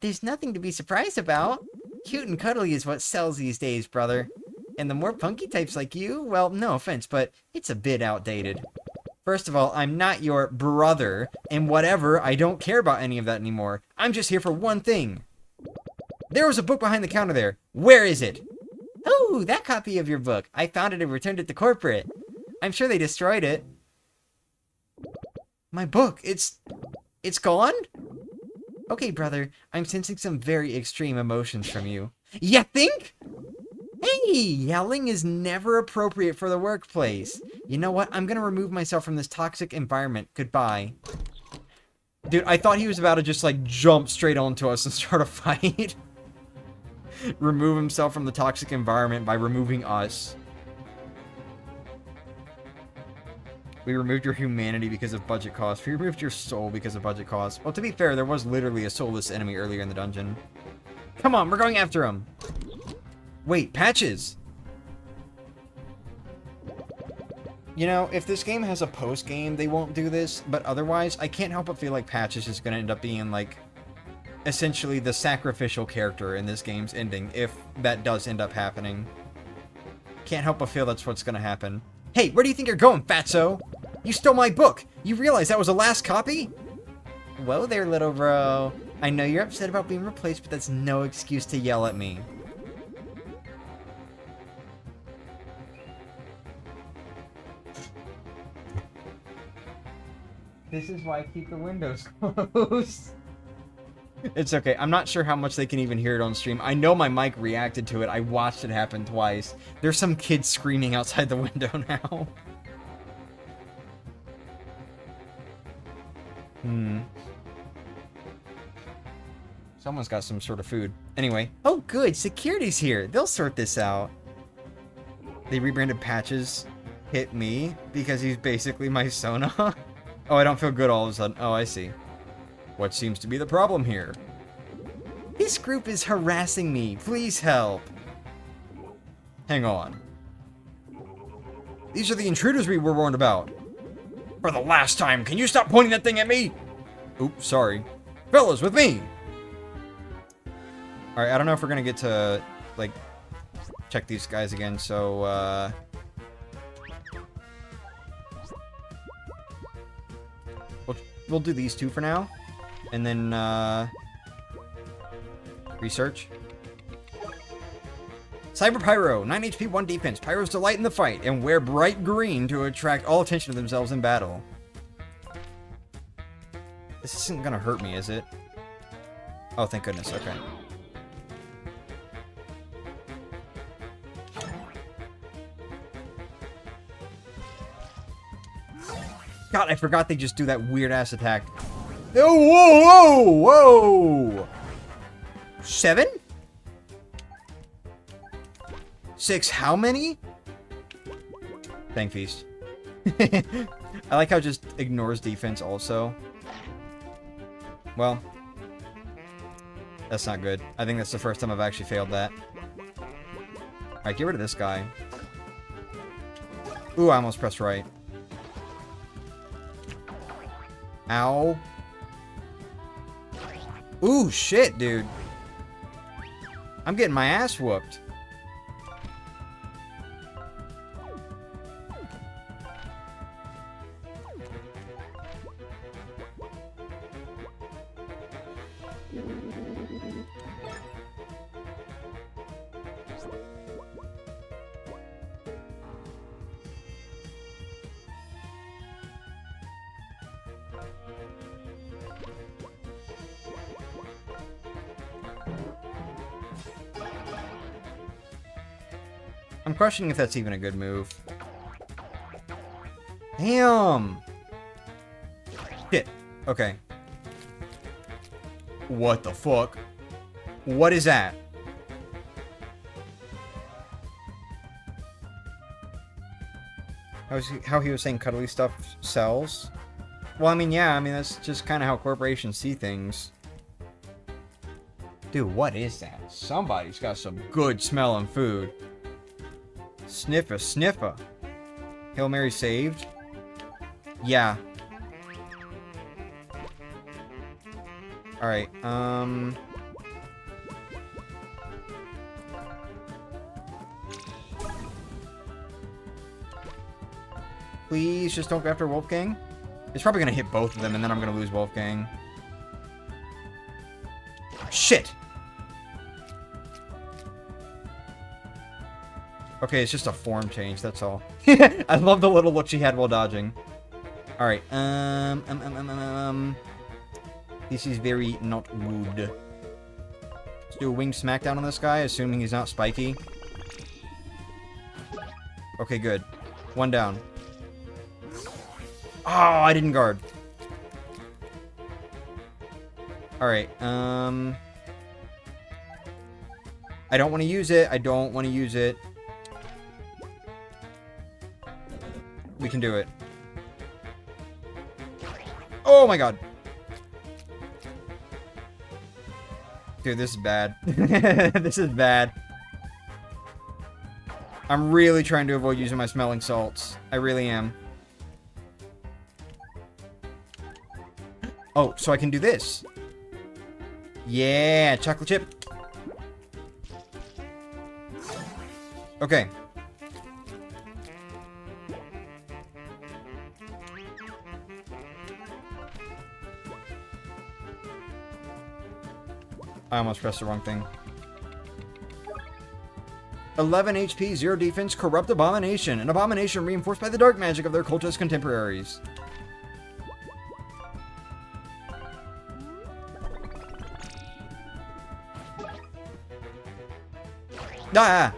Speaker 1: There's nothing to be surprised about. Cute and cuddly is what sells these days, brother. And the more punky types like you, well, no offense, but it's a bit outdated. First of all, I'm not your brother, and whatever, I don't care about any of that anymore. I'm just here for one thing. There was a book behind the counter there. Where is it? Oh, that copy of your book. I found it and returned it to corporate. I'm sure they destroyed it. My book, it's gone? Okay, brother, I'm sensing some very extreme emotions from you. You think? Hey, yelling is never appropriate for the workplace. You know what? I'm gonna remove myself from this toxic environment. Goodbye. Dude, I thought he was about to just, like, jump straight onto us and start a fight. Remove himself from the toxic environment by removing us. We removed your humanity because of budget costs. We removed your soul because of budget costs. Well, to be fair, there was literally a soulless enemy earlier in the dungeon. Come on, we're going after him. Wait, Patches! You know, if this game has a post-game, they won't do this, but otherwise, I can't help but feel like Patches is gonna end up being, like, essentially the sacrificial character in this game's ending, if that does end up happening. Can't help but feel that's what's gonna happen. Hey, where do you think you're going, fatso? You stole my book! You realize that was the last copy? Whoa there, little bro. I know you're upset about being replaced, but that's no excuse to yell at me. This is why I keep the windows closed. It's okay. I'm not sure how much they can even hear it on stream. I know my mic reacted to it. I watched it happen twice. There's some kids screaming outside the window now. Someone's got some sort of food. Anyway. Oh, good. Security's here. They'll sort this out. They rebranded Patches. Hit me because he's basically my Sona. Oh, I don't feel good all of a sudden. Oh, I see. What seems to be the problem here? This group is harassing me. Please help. Hang on. These are the intruders we were warned about. For the last time, can you stop pointing that thing at me? Oops, sorry. Fellas, with me! Alright, I don't know if we're gonna get to, like, check these guys again, so, we'll do these two for now. And then, research. Cyber Pyro, 9 HP, 1 defense. Pyros delight in the fight and wear bright green to attract all attention to themselves in battle. This isn't gonna hurt me, is it? Oh, thank goodness, okay. God, I forgot they just do that weird-ass attack. Oh, whoa, whoa, whoa! 7? 6 how many? Thank Feast. I like how it just ignores defense also. Well, that's not good. I think that's the first time I've actually failed that. Alright, get rid of this guy. Ooh, I almost pressed right. Ow. Ooh, shit, dude. I'm getting my ass whooped. I'm questioning if that's even a good move. Damn! Shit. Okay. What the fuck? What is that? How he was saying cuddly stuff sells? Well, I mean, yeah, I mean, that's just kind of how corporations see things. Dude, what is that? Somebody's got some good smelling food. Sniffer, sniffer. Hail Mary saved? Yeah. Alright, please just don't go after Wolfgang. It's probably gonna hit both of them and then I'm gonna lose Wolfgang. Shit! Okay, it's just a form change, that's all. I love the little look she had while dodging. Alright, this is very not good. Let's do a winged smackdown on this guy, assuming he's not spiky. Okay, good. One down. Oh, I didn't guard. Alright, I don't want to use it. I don't want to use it. We can do it. Oh my god. Dude, this is bad. This is bad. I'm really trying to avoid using my smelling salts. I really am. Oh, so I can do this. Yeah, chocolate chip. Okay. I almost pressed the wrong thing. 11 HP, 0 defense, corrupt abomination. An abomination reinforced by the dark magic of their cultist contemporaries. Ah!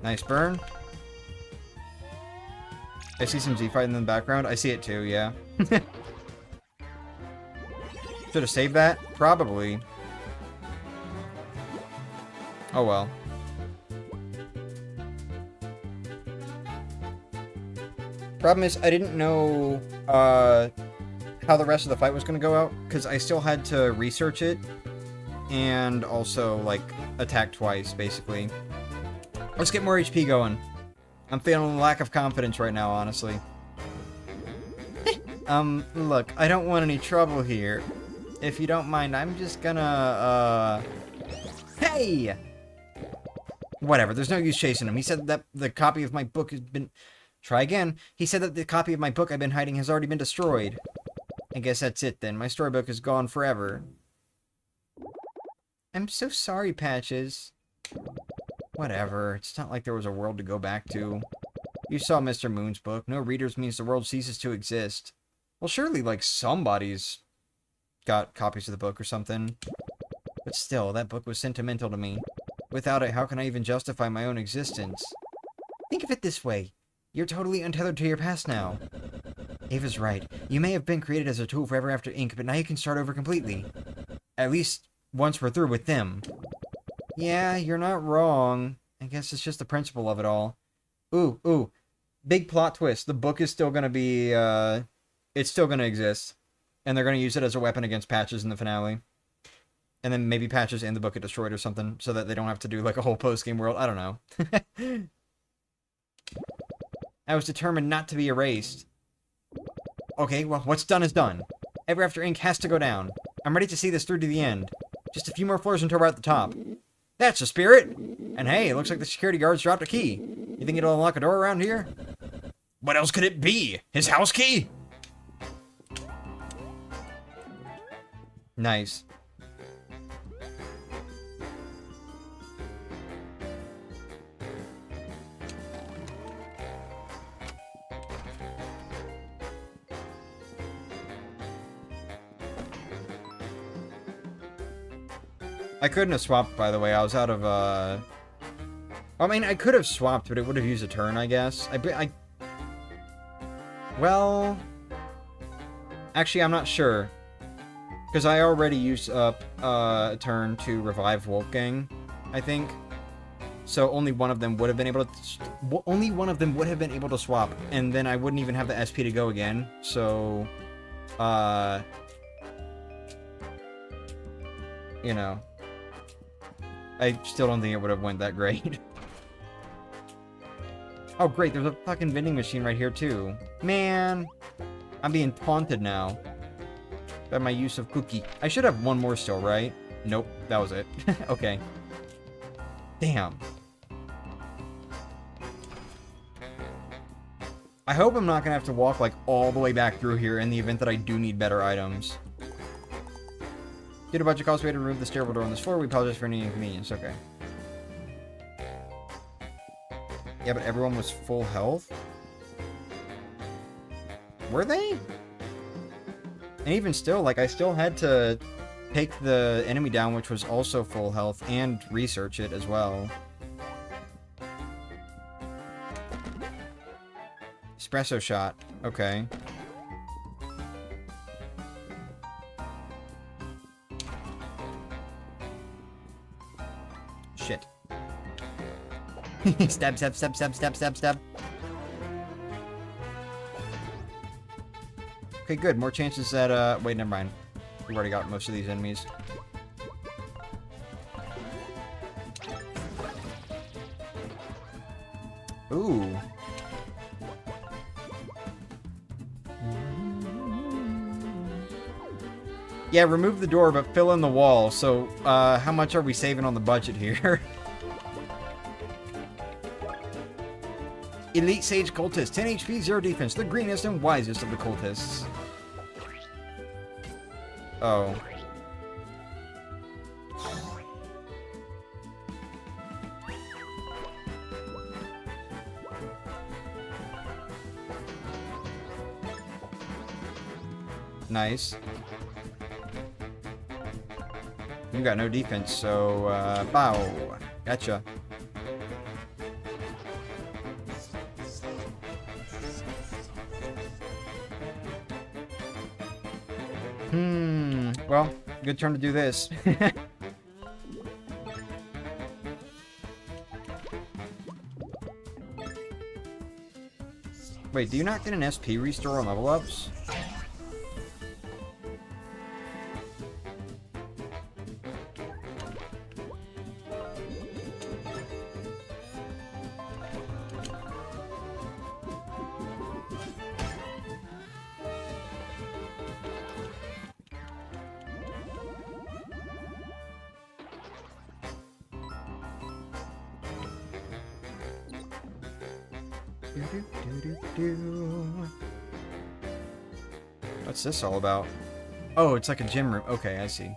Speaker 1: Nice burn. I see some Z-Fight in the background. I see it too, yeah. Should have saved that? Probably. Oh well. Problem is, I didn't know how the rest of the fight was going to go out, because I still had to research it, and also, like, attack twice, basically. Let's get more HP going. I'm feeling a lack of confidence right now, honestly. Look, I don't want any trouble here. If you don't mind, I'm just gonna, Hey! Whatever, there's no use chasing him. He said that the copy of my book has been... Try again. He said that the copy of my book I've been hiding has already been destroyed. I guess that's it then. My storybook is gone forever. I'm so sorry, Patches. Whatever. It's not like there was a world to go back to. You saw Mr. Moon's book. No readers means the world ceases to exist. Well, surely, like, somebody's got copies of the book or something. But still, that book was sentimental to me. Without it, how can I even justify my own existence? Think of it this way. You're totally untethered to your past now. Ava's right. You may have been created as a tool for Ever After Inc., but now you can start over completely. At least, once we're through with them. Yeah, you're not wrong. I guess it's just the principle of it all. Ooh. Big plot twist. The book is still gonna be, it's still gonna exist. And they're gonna use it as a weapon against Patches in the finale. And then maybe Patches and the book get destroyed or something, so that they don't have to do, like, a whole post-game world. I don't know. I was determined not to be erased. Okay, well, what's done is done. Ever After Inc. has to go down. I'm ready to see this through to the end. Just a few more floors until we're at the top. That's the spirit! And hey, it looks like the security guards dropped a key. You think it'll unlock a door around here? What else could it be? His house key? Nice. I couldn't have swapped, by the way. I was out of, I mean, I could have swapped, but it would have used a turn, I guess. Well... Actually, I'm not sure. Because I already used up a turn to revive Wolfgang, I think. So only one of them would have been able to... Only one of them would have been able to swap. And then I wouldn't even have the SP to go again. So... You know... I still don't think it would have went that great. Oh, great, there's a fucking vending machine right here, too. Man, I'm being taunted now by my use of cookie. I should have one more still, right? Nope, that was it. Okay. Damn. I hope I'm not gonna have to walk, like, all the way back through here in the event that I do need better items. Due to budget costs, we had to remove the stairwell door on this floor. We apologize for any inconvenience. Okay. Yeah, but everyone was full health? Were they? And even still, like, I still had to take the enemy down, which was also full health, and research it as well. Espresso shot. Okay. Shit. Stab, stab, stab, stab, stab, stab, stab. Okay, good. More chances that, wait, never mind. We've already got most of these enemies. Ooh. Yeah, remove the door, but fill in the wall. So, how much are we saving on the budget here? Elite Sage Cultist, 10 HP, 0 defense, the greenest and wisest of the cultists. Oh. Nice. You got no defense, so, bow. Gotcha. Well, good turn to do this. Wait, do you not get an SP restore on level ups? What's this all about? Oh, it's like a gym room. Okay, I see.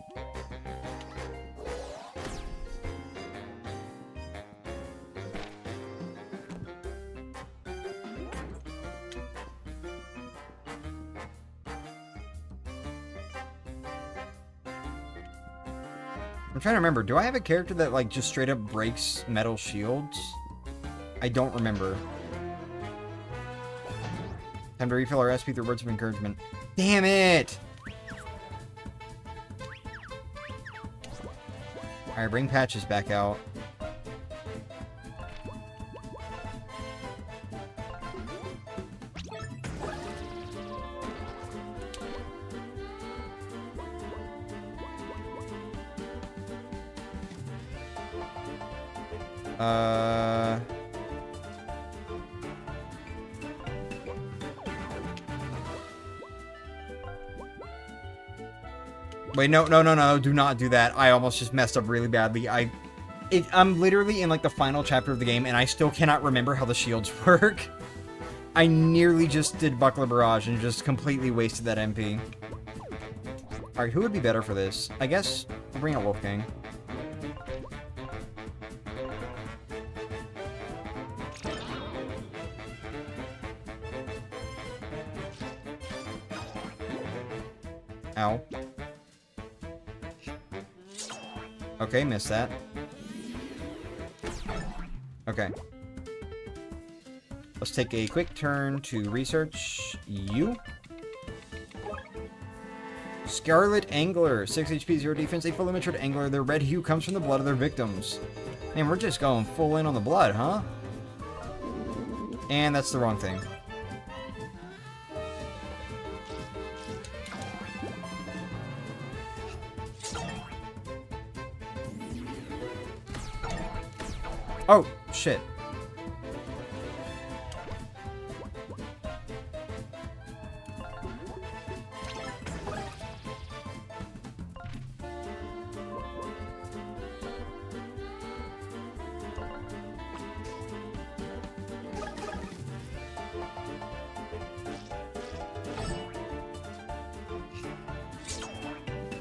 Speaker 1: I'm trying to remember. Do I have a character that, like, just straight up breaks metal shields? I don't remember. Time to refill our SP through words of encouragement. Damn it! Alright, bring Patches back out. Wait, no, do not do that. I almost just messed up really badly. I'm literally in, like, the final chapter of the game, and I still cannot remember how the shields work. I nearly just did Buckler Barrage and just completely wasted that MP. Alright, who would be better for this? I guess I'll bring out Wolfgang. Ow. Okay, missed that. Okay. Let's take a quick turn to research you. Scarlet Angler. 6 HP, 0 defense. A fully matured angler. Their red hue comes from the blood of their victims. Man, we're just going full in on the blood, huh? And that's the wrong thing. Oh, shit.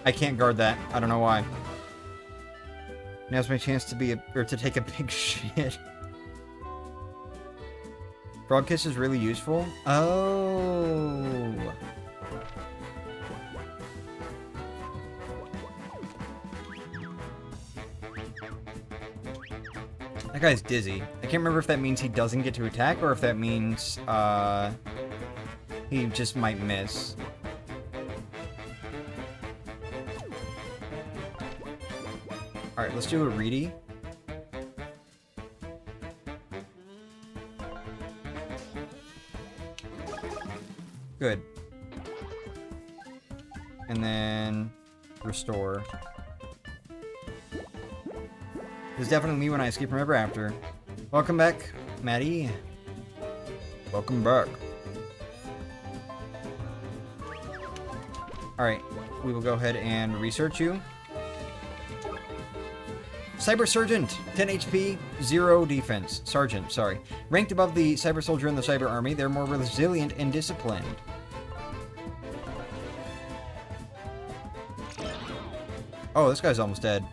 Speaker 1: I can't guard that. I don't know why. Now's my chance to to take a big shit. Frog Kiss is really useful. Oh. That guy's dizzy. I can't remember if that means he doesn't get to attack or if that means he just might miss. Alright, let's do a Reedy. Good. And then restore. This is definitely me when I escape from ever after. Welcome back, Maddie.
Speaker 2: Welcome back.
Speaker 1: Alright, we will go ahead and research you. Cyber Sergeant, 10 HP, 0 defense. Sergeant, sorry. Ranked above the Cyber Soldier in the Cyber Army, they're more resilient and disciplined. Oh, this guy's almost dead.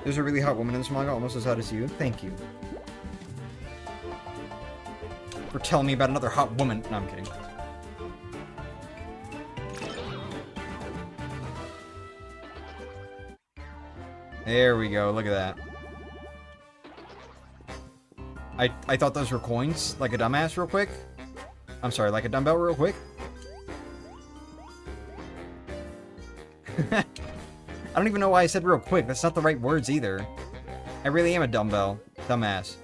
Speaker 1: There's a really hot woman in this manga, almost as hot as you. Thank you. for telling me about another hot woman. No, I'm kidding. There we go. Look at that. I thought those were coins, like a dumbass real quick. I'm sorry, like a dumbbell real quick. I don't even know why I said real quick. That's not the right words either. I really am a dumbbell. Dumbass.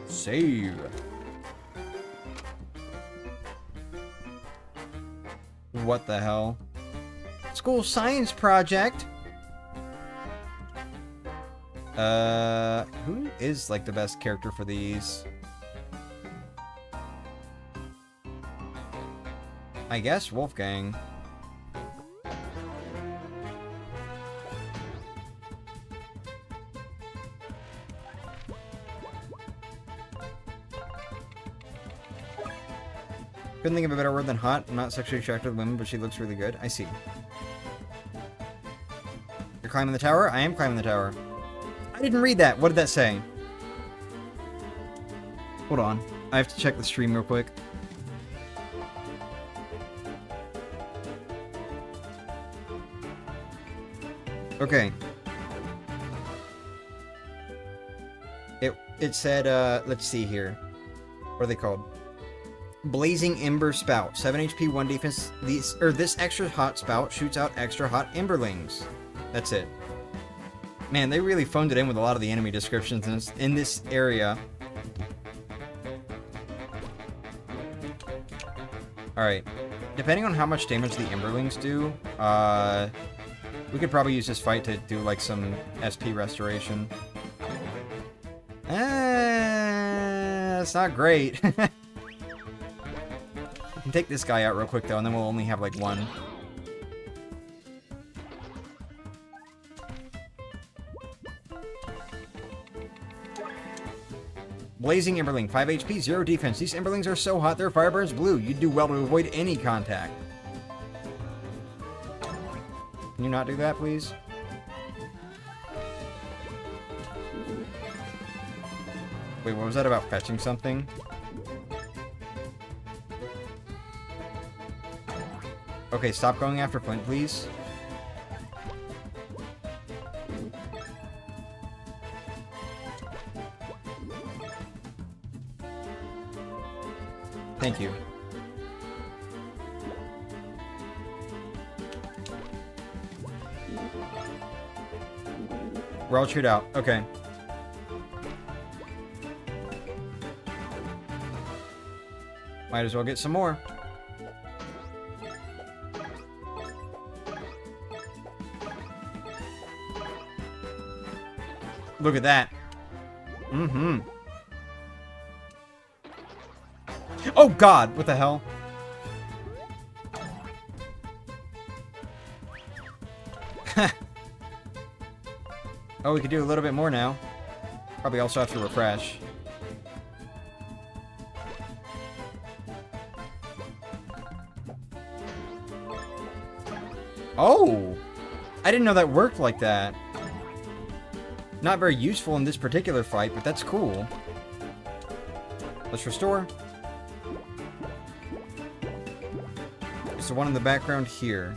Speaker 1: Save. What the hell? School science project? Who is, like, the best character for these? I guess Wolfgang. Couldn't think of a better word than hot. I'm not sexually attracted to women, but she looks really good. I see. You're climbing the tower? I am climbing the tower. I didn't read that. What did that say? Hold on. I have to check the stream real quick. Okay. It said, let's see here. What are they called? Blazing Ember Spout. 7 HP, 1 defense. This extra hot spout shoots out extra hot emberlings. That's it. Man, they really phoned it in with a lot of the enemy descriptions in this area. Alright. Depending on how much damage the emberlings do, we could probably use this fight to do, like, some SP restoration. That's not great. We can take this guy out real quick, though, and then we'll only have, like, one. Blazing Emberling, 5 HP, 0 defense. These Emberlings are so hot, their fire burns blue. You'd do well to avoid any contact. Can you not do that, please? Wait, what was that about fetching something? Okay, stop going after Flint, please. Thank you. We're all chewed out. Okay. Might as well get some more. Look at that. Mm-hmm. Oh God, what the hell? Oh, we could do a little bit more now. Probably also have to refresh. Oh! I didn't know that worked like that. Not very useful in this particular fight, but that's cool. Let's restore. It's the one in the background here.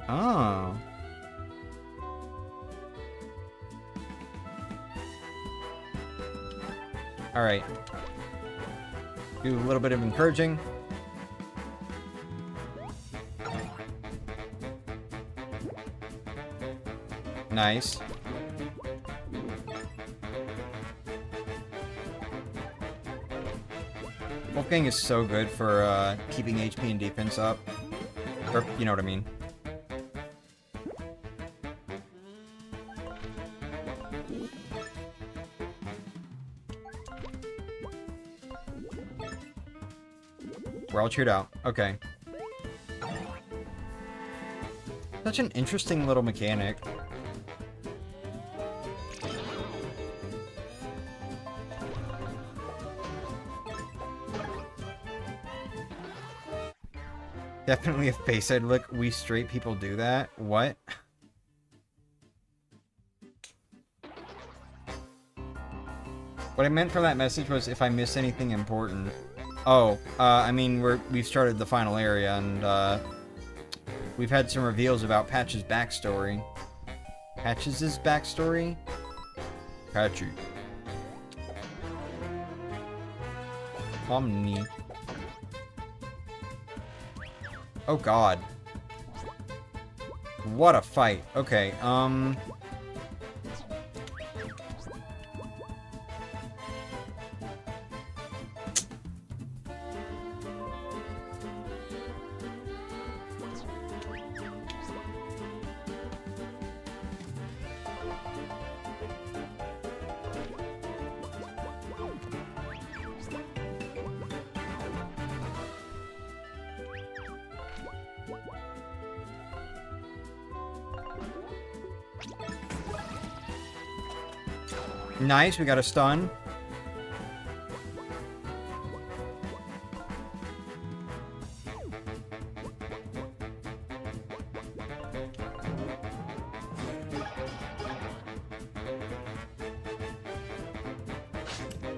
Speaker 1: Oh. Alright. Do a little bit of encouraging. Nice. Wolfgang is so good for keeping HP and defense up. Or, you know what I mean. We're all cheered out. Okay. Such an interesting little mechanic. Definitely a face I'd look. We straight people do that. What? What I meant from that message was if I miss anything important. Oh, I mean, we've started the final area, and, we've had some reveals about Patch's backstory. Patch's backstory? Patchy. Omni. Oh, God. What a fight. Okay, nice, we got a stun.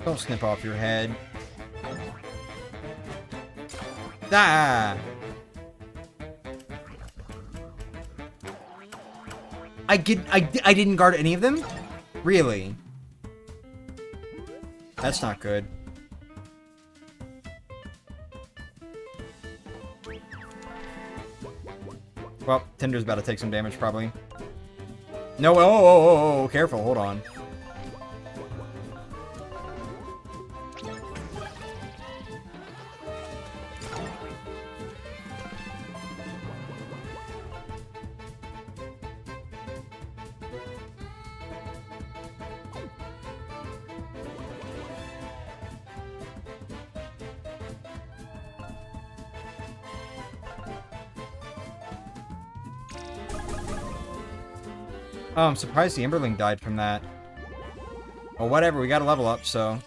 Speaker 1: Don't snip off your head. Ah! I didn't guard any of them? Really? That's not good. Well, Tinder's about to take some damage, probably. No, oh, careful, hold on. Oh, I'm surprised the Emberling died from that. Well, whatever, we gotta level up, so...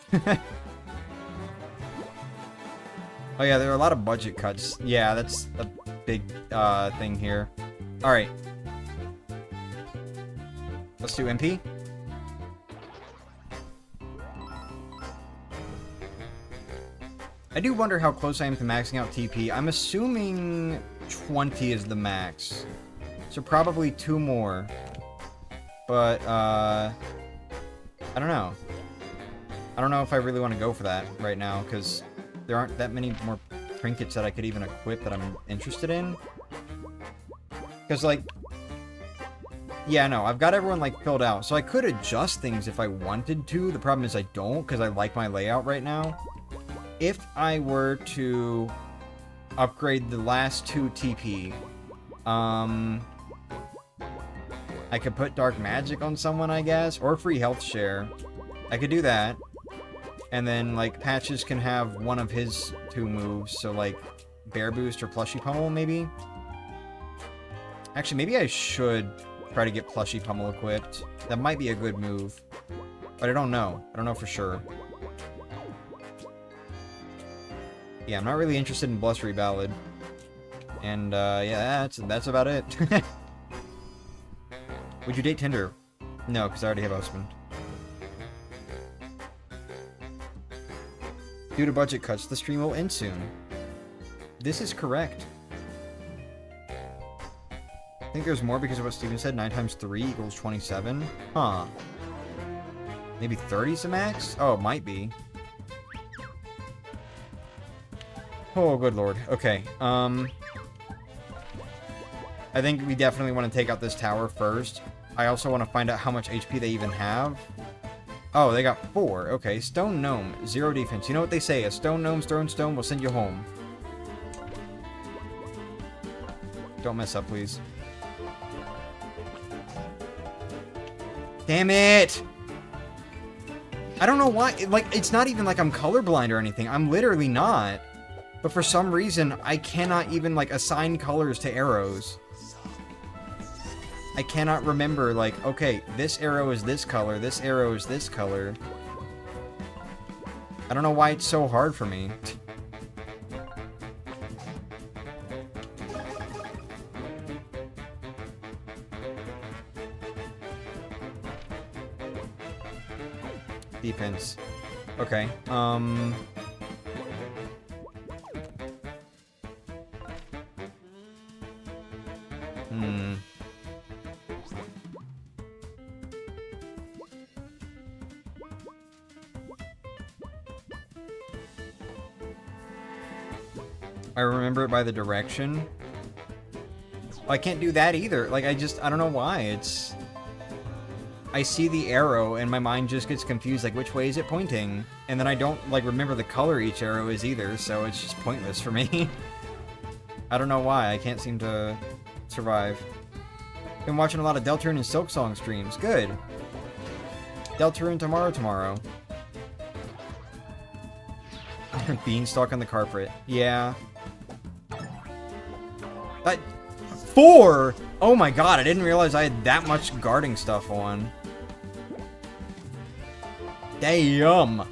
Speaker 1: Oh yeah, there are a lot of budget cuts. Yeah, that's a big, thing here. Alright. Let's do MP. I do wonder how close I am to maxing out TP. I'm assuming 20 is the max. So probably 2 more. But, I don't know. I don't know if I really want to go for that right now, because there aren't that many more trinkets that I could even equip that I'm interested in. Because, like... Yeah, no, I've got everyone, like, filled out. So I could adjust things if I wanted to. The problem is I don't, because I like my layout right now. If I were to upgrade the last 2 TP, I could put Dark Magic on someone, I guess, or free health share. I could do that. And then, like, Patches can have one of his 2 moves, so, like, Bear Boost or Plushie Pummel, maybe? Actually, maybe I should try to get Plushie Pummel equipped. That might be a good move. But I don't know. I don't know for sure. Yeah, I'm not really interested in Blustery Ballad. And, yeah, that's about it. Would you date Tinder? No, because I already have a husband. Due to budget cuts, the stream will end soon. This is correct. I think there's more because of what Steven said. 9 times 3 equals 27. Huh. Maybe 30's the max? Oh, it might be. Oh, good lord. Okay, I think we definitely want to take out this tower first. I also want to find out how much HP they even have. Oh, they got 4. Okay, Stone Gnome, 0 defense. You know what they say, a stone gnome's thrown stone will send you home. Don't mess up, please. Damn it! I don't know why, like, it's not even like I'm colorblind or anything. I'm literally not. But for some reason, I cannot even, like, assign colors to arrows. I cannot remember, like, okay, this arrow is this color, this arrow is this color. I don't know why it's so hard for me. Defense. Okay, I remember it by the direction. I can't do that either. Like, I don't know why. It's... I see the arrow and my mind just gets confused, like, which way is it pointing? And then I don't, like, remember the color each arrow is either, so it's just pointless for me. I don't know why. I can't seem to survive. Been watching a lot of Deltarune and Silksong streams. Good. Deltarune tomorrow. Beanstalk on the carpet. Yeah. 4! Oh my god, I didn't realize I had that much guarding stuff on. Damn!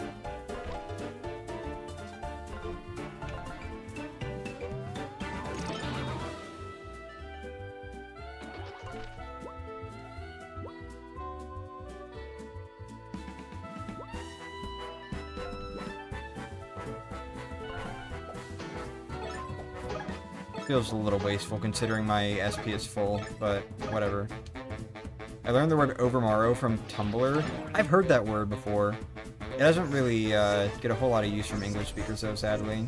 Speaker 1: Feels a little wasteful considering my SP is full, but whatever. I learned the word overmorrow from Tumblr. I've heard that word before. It doesn't really get a whole lot of use from English speakers, though, sadly.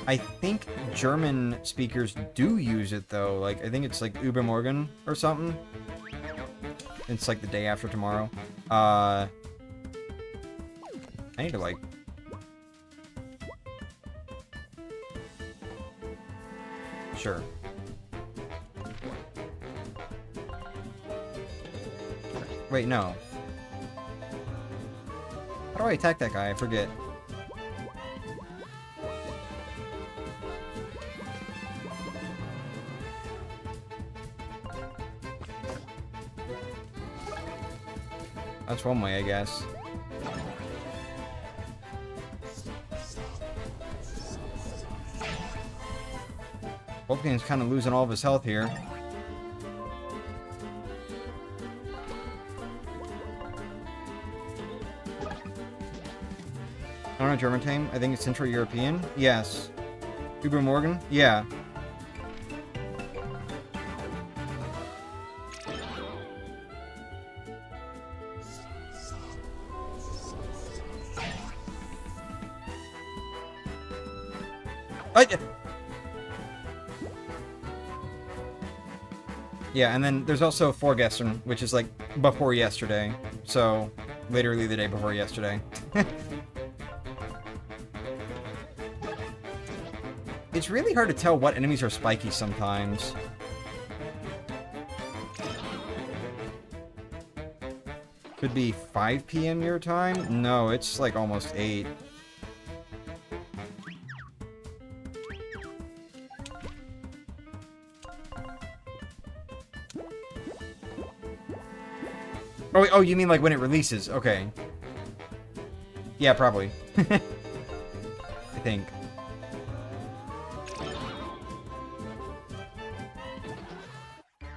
Speaker 1: I think German speakers do use it, though. Like, I think it's like Übermorgen or something. It's like the day after tomorrow. I need to, like... Sure. Wait, no. How do I attack that guy? I forget. That's one way, I guess. Wolfgang's kind of losing all of his health here. I don't know German name. I think it's Central European. Yes. Übermorgen? Yeah. Yeah, and then there's also Vorgestern, which is like before yesterday. So, literally the day before yesterday. It's really hard to tell what enemies are spiky sometimes. Could be 5 PM your time? No, it's like almost 8. Oh, you mean like when it releases? Okay. Yeah, probably. I think.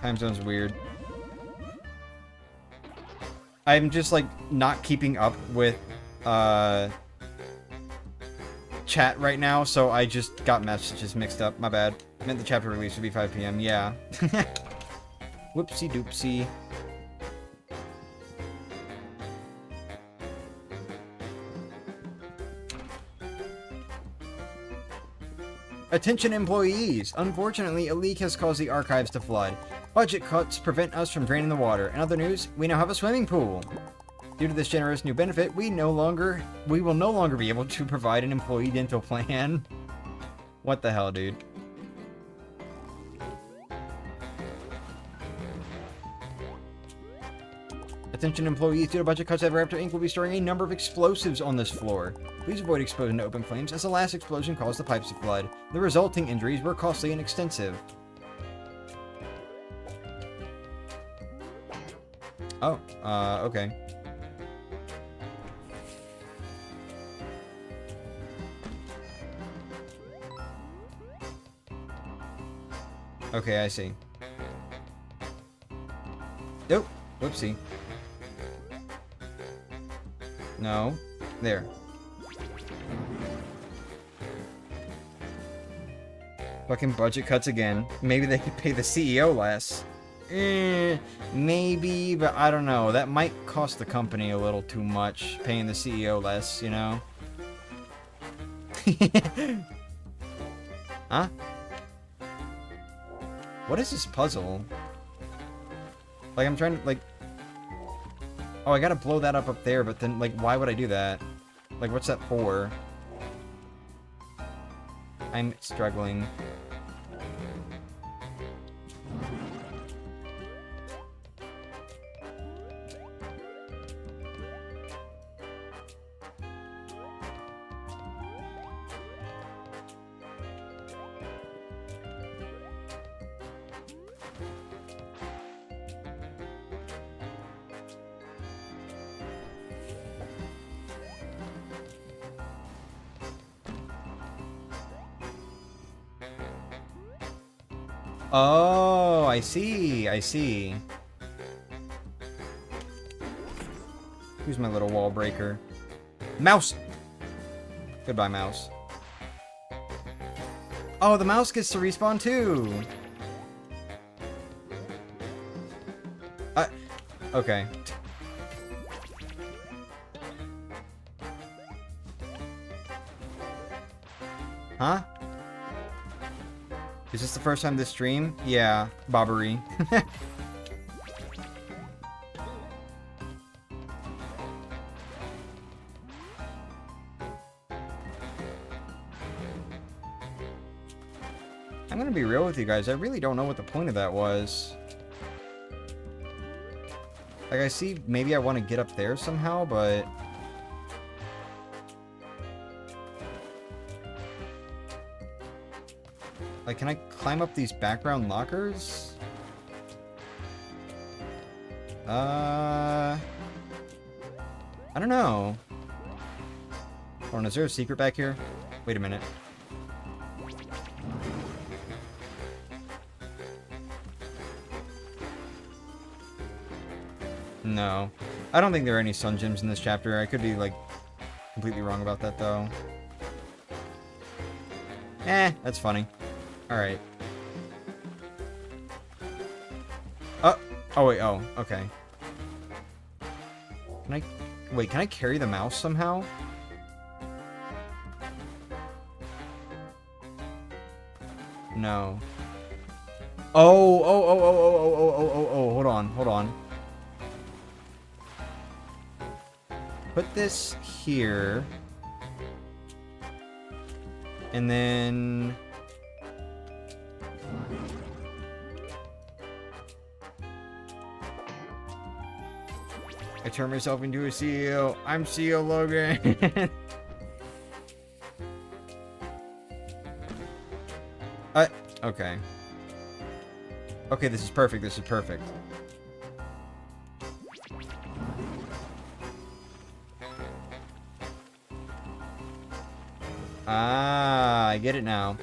Speaker 1: Time zone's weird. I'm just like not keeping up with chat right now, so I just got messages mixed up. My bad. I meant the chapter release would be 5 PM. Yeah. Whoopsie doopsie. Attention employees! Unfortunately, a leak has caused the archives to flood. Budget cuts prevent us from draining the water. In other news, we now have a swimming pool. Due to this generous new benefit, we will no longer be able to provide an employee dental plan. What the hell, dude? Attention employees, due to budget cuts, Everafter Inc. will be storing a number of explosives on this floor. Please avoid exposing to open flames, as the last explosion caused the pipes to flood. The resulting injuries were costly and extensive. Oh, okay. Okay, I see. Nope. Whoopsie. No. There. Fucking budget cuts again. Maybe they could pay the CEO less. Maybe, but I don't know. That might cost the company a little too much, paying the CEO less, you know? Huh? What is this puzzle? Like, I'm trying to, like... Oh, I gotta blow that up there, but then, like, why would I do that? Like, what's that for? I'm struggling. Oh, I see. I see. Who's my little wall breaker? Mouse! Goodbye, mouse. Oh, the mouse gets to respawn too. Okay. Huh? Is this the first time this stream? Yeah, bobbery. I'm gonna be real with you guys. I really don't know what the point of that was. Like, I see maybe I want to get up there somehow, but... Like, can I climb up these background lockers? I don't know. Hold on, is there a secret back here? Wait a minute. No. I don't think there are any sun gems in this chapter. I could be, like, completely wrong about that, though. That's funny. Alright. Oh, wait, oh, okay. Can I carry the mouse somehow? No. Oh, hold on. Put this here. And then... I turned myself into a seal. I'm Seal Logan. Okay. Okay, this is perfect. This is perfect. Ah, I get it now.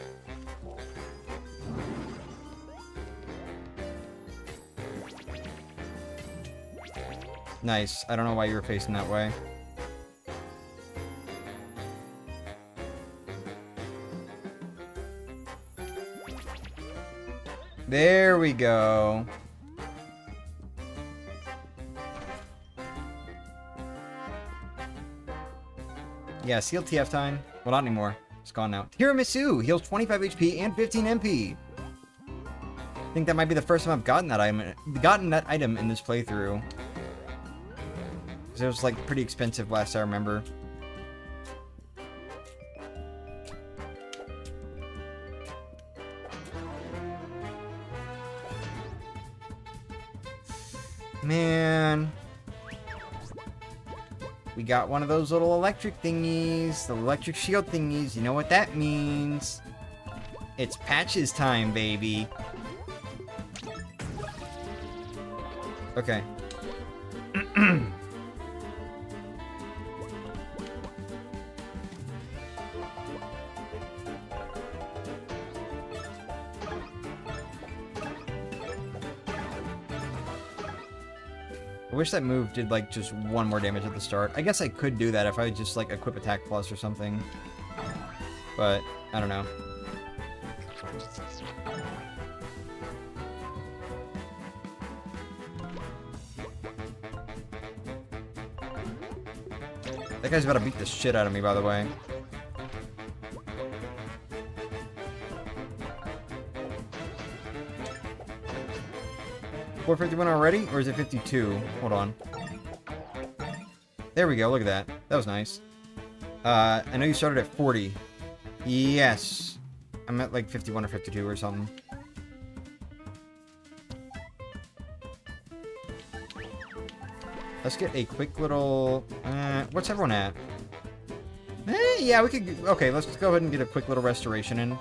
Speaker 1: Nice. I don't know why you were facing that way. There we go. Yeah, seal TF time. Well, not anymore. It's gone now. Tiramisu heals 25 HP and 15 MP. I think that might be the first time I've gotten that item in this playthrough. It was like pretty expensive last I remember. Man. We got one of those little electric thingies. The electric shield thingies. You know what that means. It's patches time, baby. Okay. I wish that move did, like, just one more damage at the start. I guess I could do that if I just, like, equip Attack Plus or something. But, I don't know. That guy's about to beat the shit out of me, by the way. $451 already? Or is it 52? Hold on. There we go, look at that. That was nice. I know you started at 40. Yes. I'm at like 51 or 52 or something. Let's get a quick little... what's everyone at? Yeah, we could... Okay, let's go ahead and get a quick little restoration in.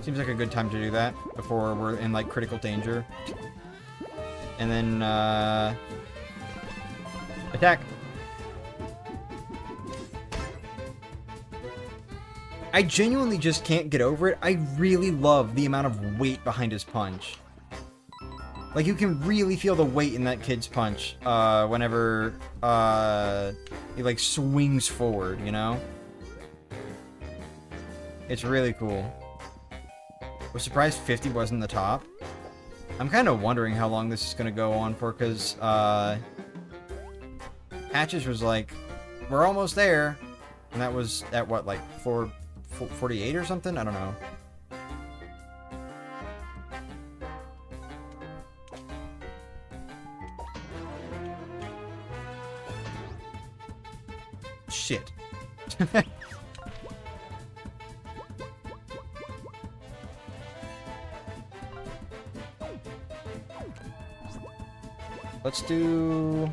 Speaker 1: Seems like a good time to do that before we're in, like, critical danger. And then, attack. I genuinely just can't get over it. I really love the amount of weight behind his punch. Like, you can really feel the weight in that kid's punch, whenever, he, like, swings forward, you know? It's really cool. I was surprised 50 wasn't the top. I'm kind of wondering how long this is going to go on for, because, Hatches was like, we're almost there. And that was at, what, like, 48 or something? I don't know. Shit. Let's do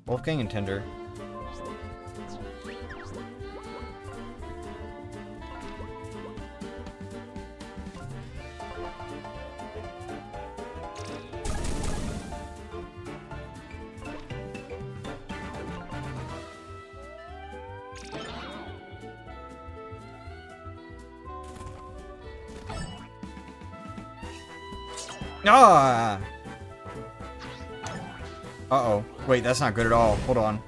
Speaker 1: Wolfgang and Tender. Ah! Uh-oh. Wait, that's not good at all. Hold on.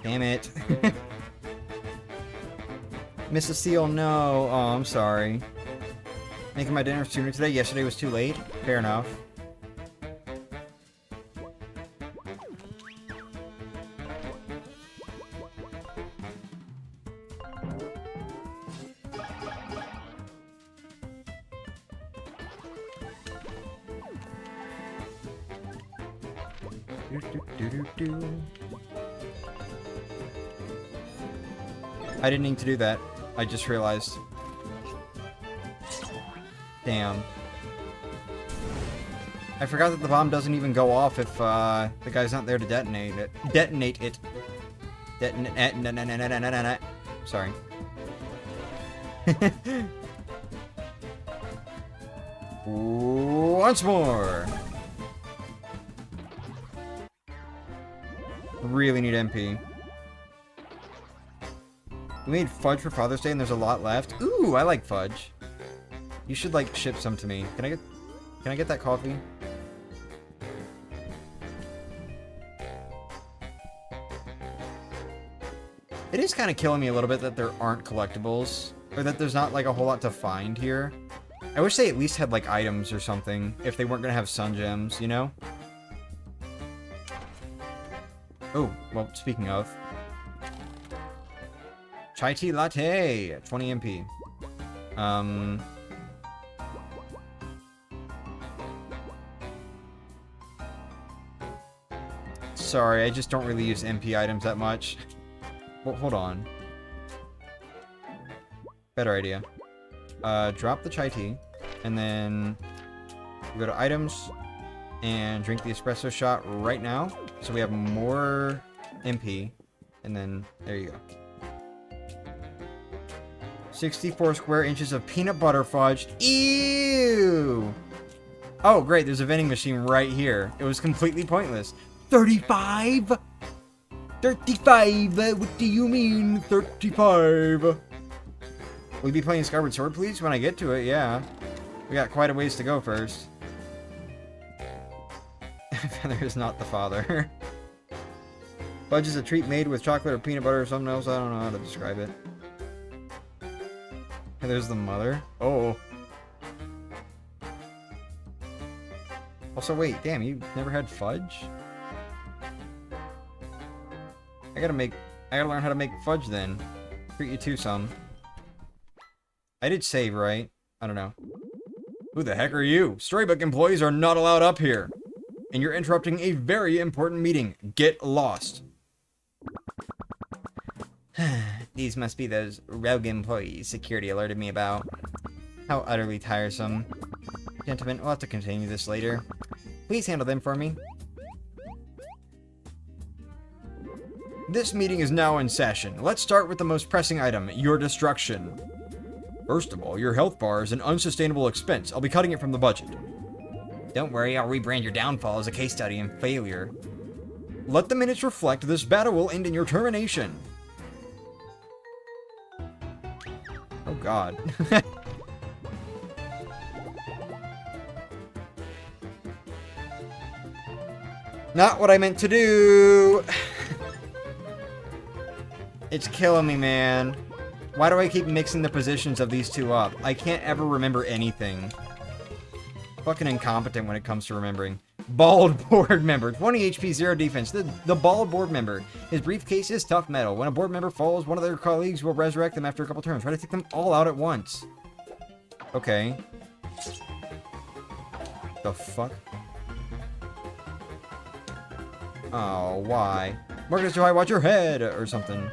Speaker 1: Damn it. Mrs. Seal, no. Oh, I'm sorry. Making my dinner sooner today. Yesterday was too late. Fair enough. I didn't need to do that. I just realized. Damn. I forgot that the bomb doesn't even go off if the guy's not there to detonate it. Detonate it. Sorry. Once more. Really need MP. We made fudge for Father's Day and there's a lot left. Ooh, I like fudge. You should, like, ship some to me. Can I get that coffee? It is kind of killing me a little bit that there aren't collectibles. Or that there's not, like, a whole lot to find here. I wish they at least had, like, items or something. If they weren't going to have sun gems, you know? Oh, well, speaking of. Chai tea latte, 20 MP. Sorry, I just don't really use MP items that much. Well, hold on. Better idea. Drop the chai tea, and then go to items, and drink the espresso shot right now. So we have more MP, and then there you go. 64 square inches of peanut butter fudge. Ew! Oh, great, there's a vending machine right here. It was completely pointless. 35? 35? What do you mean, 35? Will you be playing Skyward Sword, please? When I get to it, yeah. We got quite a ways to go first. Feather is not the father. Fudge is a treat made with chocolate or peanut butter or something else. I don't know how to describe it. There's the mother. Oh. Also, wait, damn, you never had fudge? I gotta learn how to make fudge then. Treat you to some. I did save, right? I don't know. Who the heck are you? Storybook employees are not allowed up here. And you're interrupting a very important meeting. Get lost. These must be those rogue employees security alerted me about. How utterly tiresome. Gentlemen, we'll have to continue this later. Please handle them for me. This meeting is now in session. Let's start with the most pressing item, your destruction. First of all, your health bar is an unsustainable expense. I'll be cutting it from the budget. Don't worry, I'll rebrand your downfall as a case study in failure. Let the minutes reflect this battle will end in your termination. Oh god. Not what I meant to do! It's killing me, man. Why do I keep mixing the positions of these two up? I can't ever remember anything. Fucking incompetent when it comes to remembering. Bald board member. 20 HP, 0 defense. The bald board member. His briefcase is tough metal. When a board member falls, one of their colleagues will resurrect them after a couple turns. Try to take them all out at once. Okay. The fuck? Oh, why? Marcus, do I watch your head? Or something.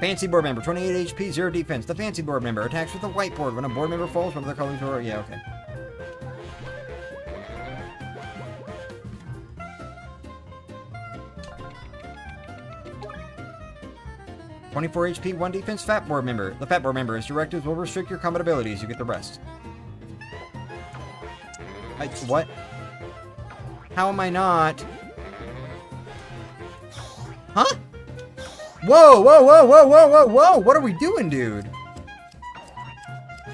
Speaker 1: Fancy board member, 28 HP, 0 defense. The fancy board member attacks with a whiteboard. When a board member falls, one of their colleagues will... Yeah, okay. ...24 HP, 1 defense, fat board member. The fat board member, his directives will restrict your combat abilities. You get the rest. What? How am I not? Huh? Whoa, whoa, whoa, whoa, whoa, whoa, whoa! What are we doing, dude?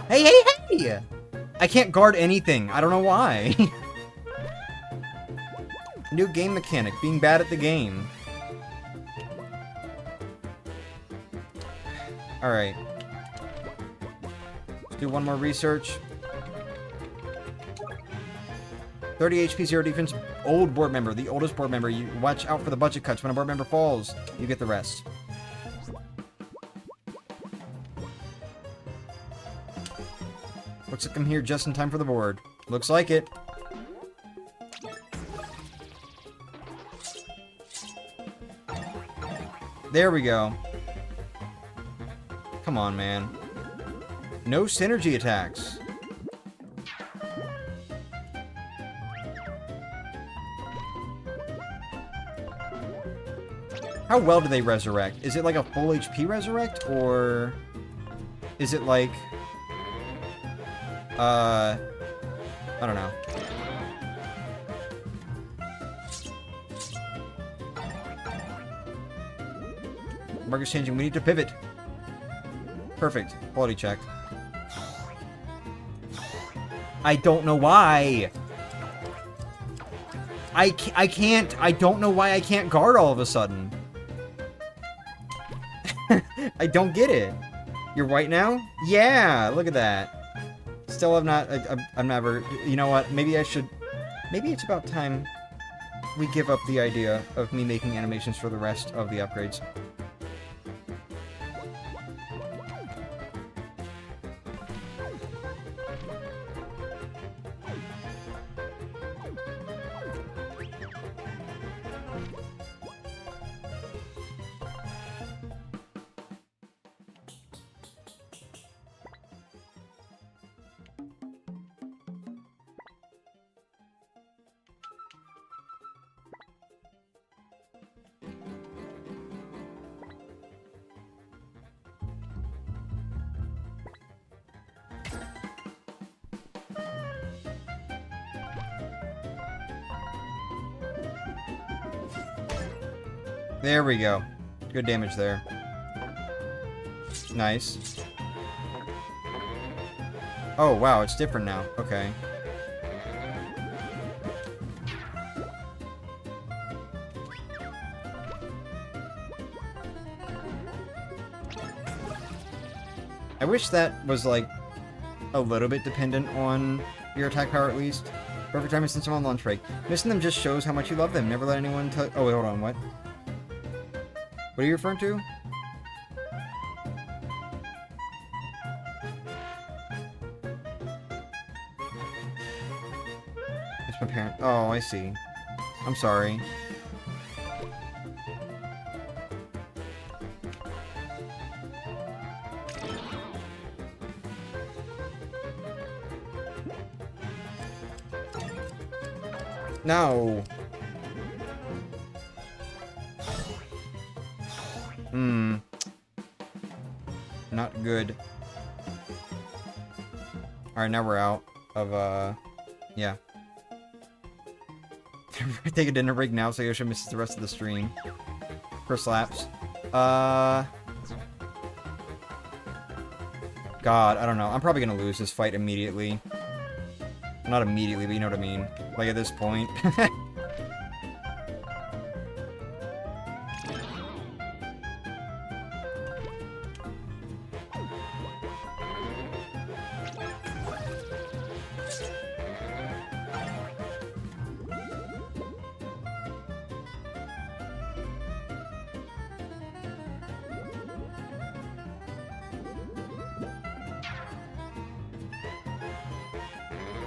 Speaker 1: Hey, hey, hey! I can't guard anything. I don't know why. New game mechanic, being bad at the game. Alright. Let's do one more research. 30 HP, 0 defense, old board member, the oldest board member. You watch out for the budget cuts. When a board member falls, you get the rest. Looks like I'm here just in time for the board. Looks like it. There we go. Come on, man. No synergy attacks. How well do they resurrect? Is it like a full HP resurrect, or is it like, I don't know. Market's changing. We need to pivot. Perfect. Quality check. I don't know why. I can't. I don't know why I can't guard all of a sudden. I don't get it. You're white now? Yeah, look at that. Still have not, I'm never, you know what, maybe I should, maybe it's about time we give up the idea of me making animations for the rest of the upgrades. There we go. Good damage there. Nice. Oh, wow, it's different now. Okay. I wish that was, like, a little bit dependent on your attack power, at least. Perfect timing since I'm on lunch break. Missing them just shows how much you love them. Never let anyone tell... Oh, wait, hold on, what? What are you referring to? It's my parent. Oh, I see. I'm sorry. No. Not good. Alright, now we're out of, yeah. Take a dinner break now so Yosha misses the rest of the stream. For slaps. God, I don't know. I'm probably gonna lose this fight immediately. Not immediately, but you know what I mean. Like, at this point.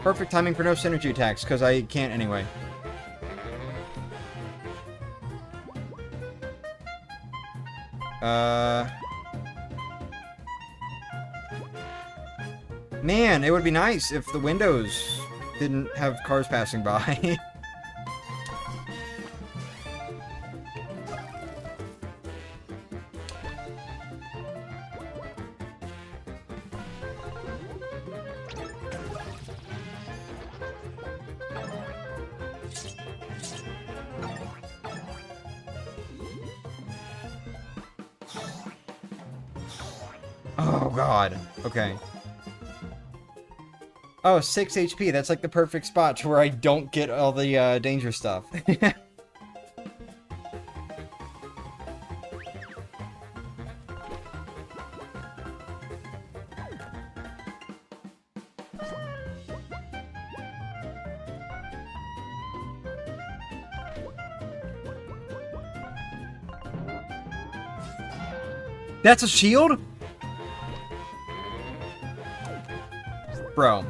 Speaker 1: Perfect timing for no synergy attacks, because I can't anyway. Man, it would be nice if the windows didn't have cars passing by. Oh, God. Okay. Oh, 6 HP. That's like the perfect spot to where I don't get all the danger stuff. That's a shield? Bro.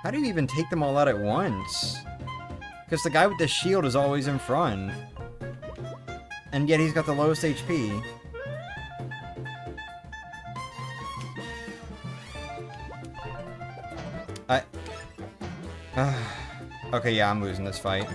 Speaker 1: How do you even take them all out at once? Because the guy with the shield is always in front. And yet he's got the lowest HP. Okay, yeah, I'm losing this fight.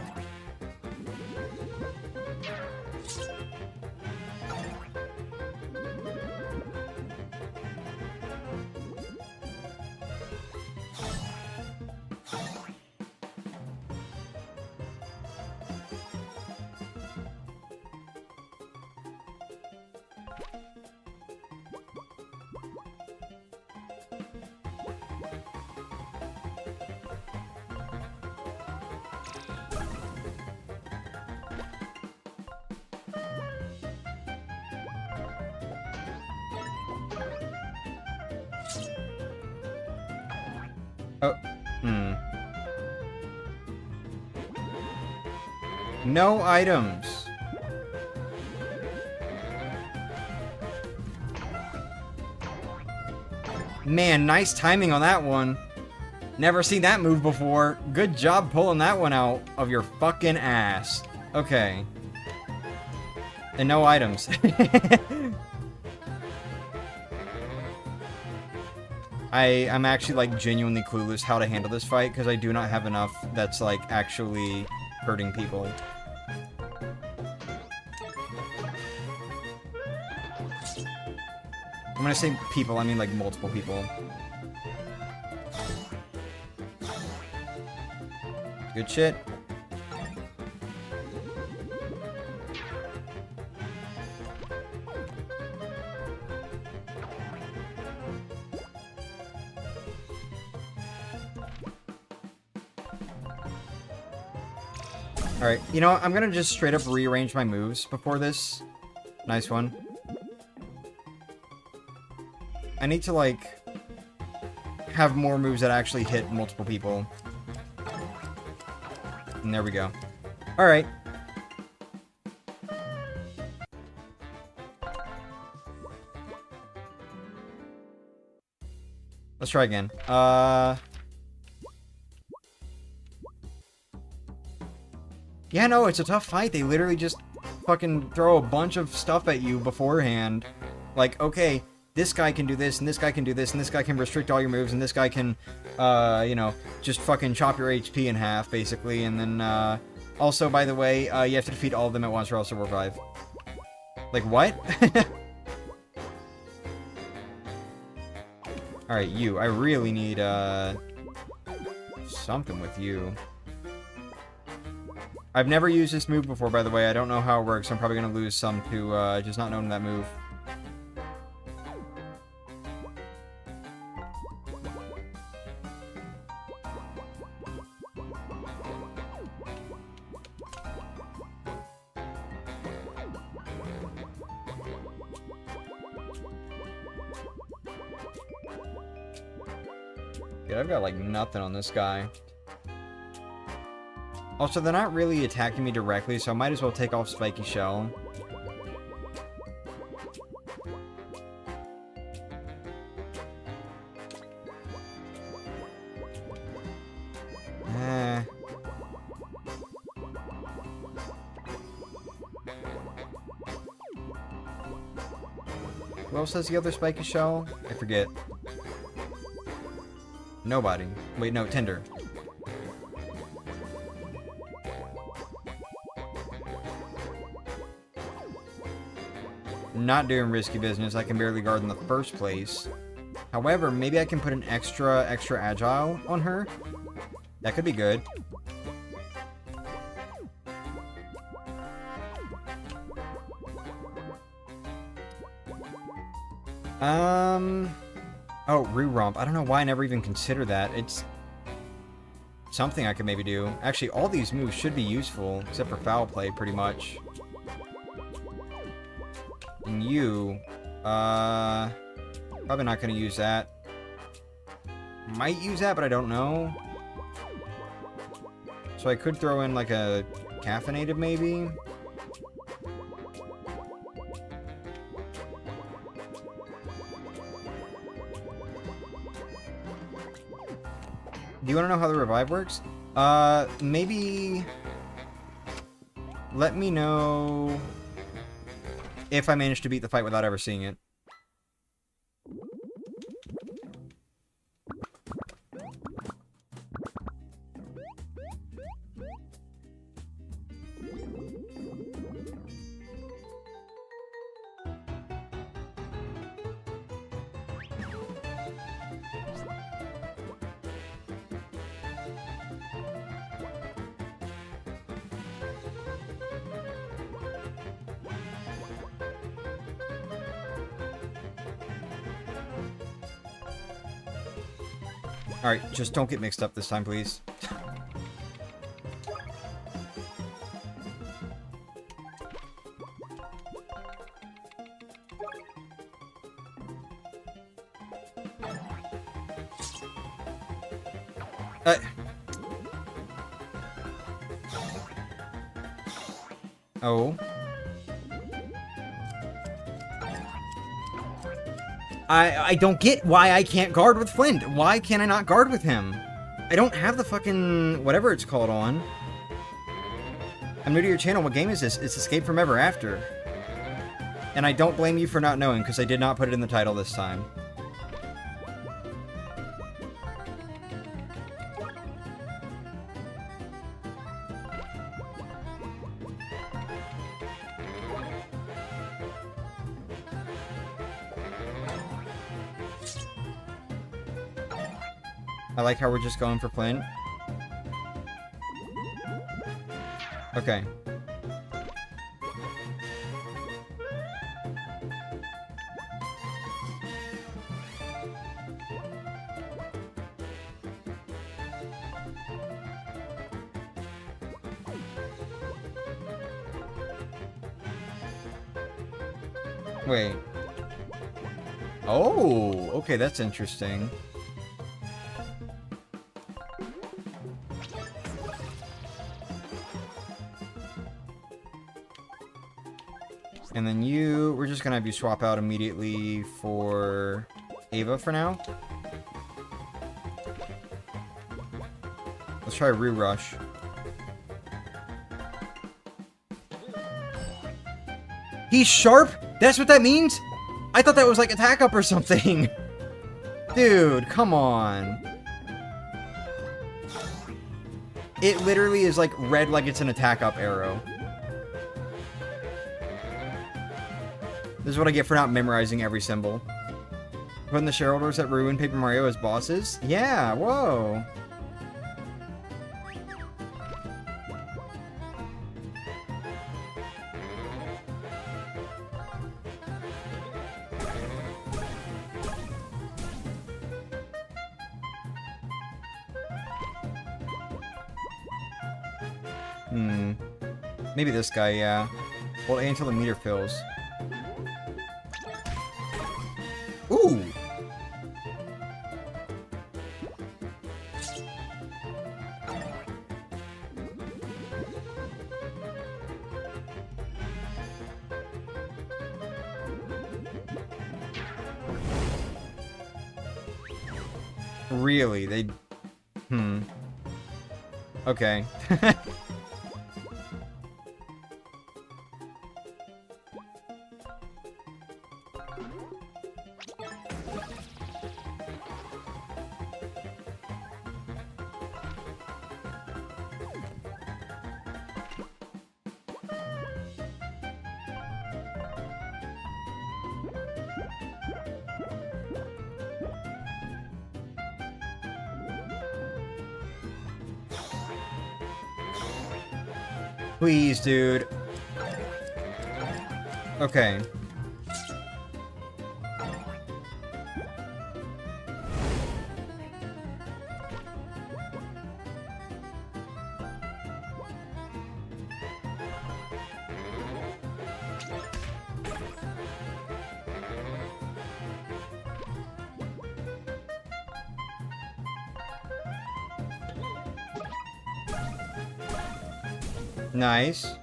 Speaker 1: Oh, No items. Man, nice timing on that one. Never seen that move before. Good job pulling that one out of your fucking ass. Okay. And no items. I'm actually, like, genuinely clueless how to handle this fight, because I do not have enough that's, like, actually hurting people. When I say people, I mean, like, multiple people. Good shit. Alright, you know, I'm gonna just straight up rearrange my moves before this. Nice one. I need to, like, have more moves that actually hit multiple people. And there we go. Alright. Let's try again. Yeah, no, it's a tough fight. They literally just fucking throw a bunch of stuff at you beforehand. Like, okay, this guy can do this, and this guy can do this, and this guy can restrict all your moves, and this guy can, you know, just fucking chop your HP in half, basically. And then, also, by the way, you have to defeat all of them at once or else they'll revive. Like, what? Alright, you. I really need, something with you. I've never used this move before, by the way. I don't know how it works. I'm probably going to lose some to just not knowing that move. Dude, I've got, like, nothing on this guy. Also, they're not really attacking me directly, so I might as well take off Spiky Shell. Who else has the other Spiky Shell? I forget. Nobody. Wait, no, Tinder. Not doing risky business. I can barely guard in the first place. However, maybe I can put an extra agile on her. That could be good. Oh, Roo-Romp. I don't know why I never even considered that. It's something I could maybe do. Actually, all these moves should be useful, except for Foul Play, pretty much. And you, probably not going to use that. Might use that, but I don't know. So I could throw in, like, a caffeinated, maybe? Do you want to know how the revive works? Maybe... Let me know if I manage to beat the fight without ever seeing it. Alright, just don't get mixed up this time, please. Oh. I don't get why I can't guard with Flynn. Why can I not guard with him? I don't have the fucking whatever it's called on. I'm new to your channel. What game is this? It's Escape from Ever After. And I don't blame you for not knowing, because I did not put it in the title this time. I like how we're just going for Flynn. Okay. Wait. Oh, okay, that's interesting. And then we're just gonna have you swap out immediately for Ava for now. Let's try Rush. He's sharp? That's what that means? I thought that was like attack up or something. Dude, come on. It literally is like red like it's an attack up arrow. This is what I get for not memorizing every symbol. Putting the shareholders that ruin Paper Mario as bosses? Yeah, whoa. Maybe this guy, yeah. Hold A until the meter fills. Ooh! Really? They... Okay. Please, dude. Okay. Nice.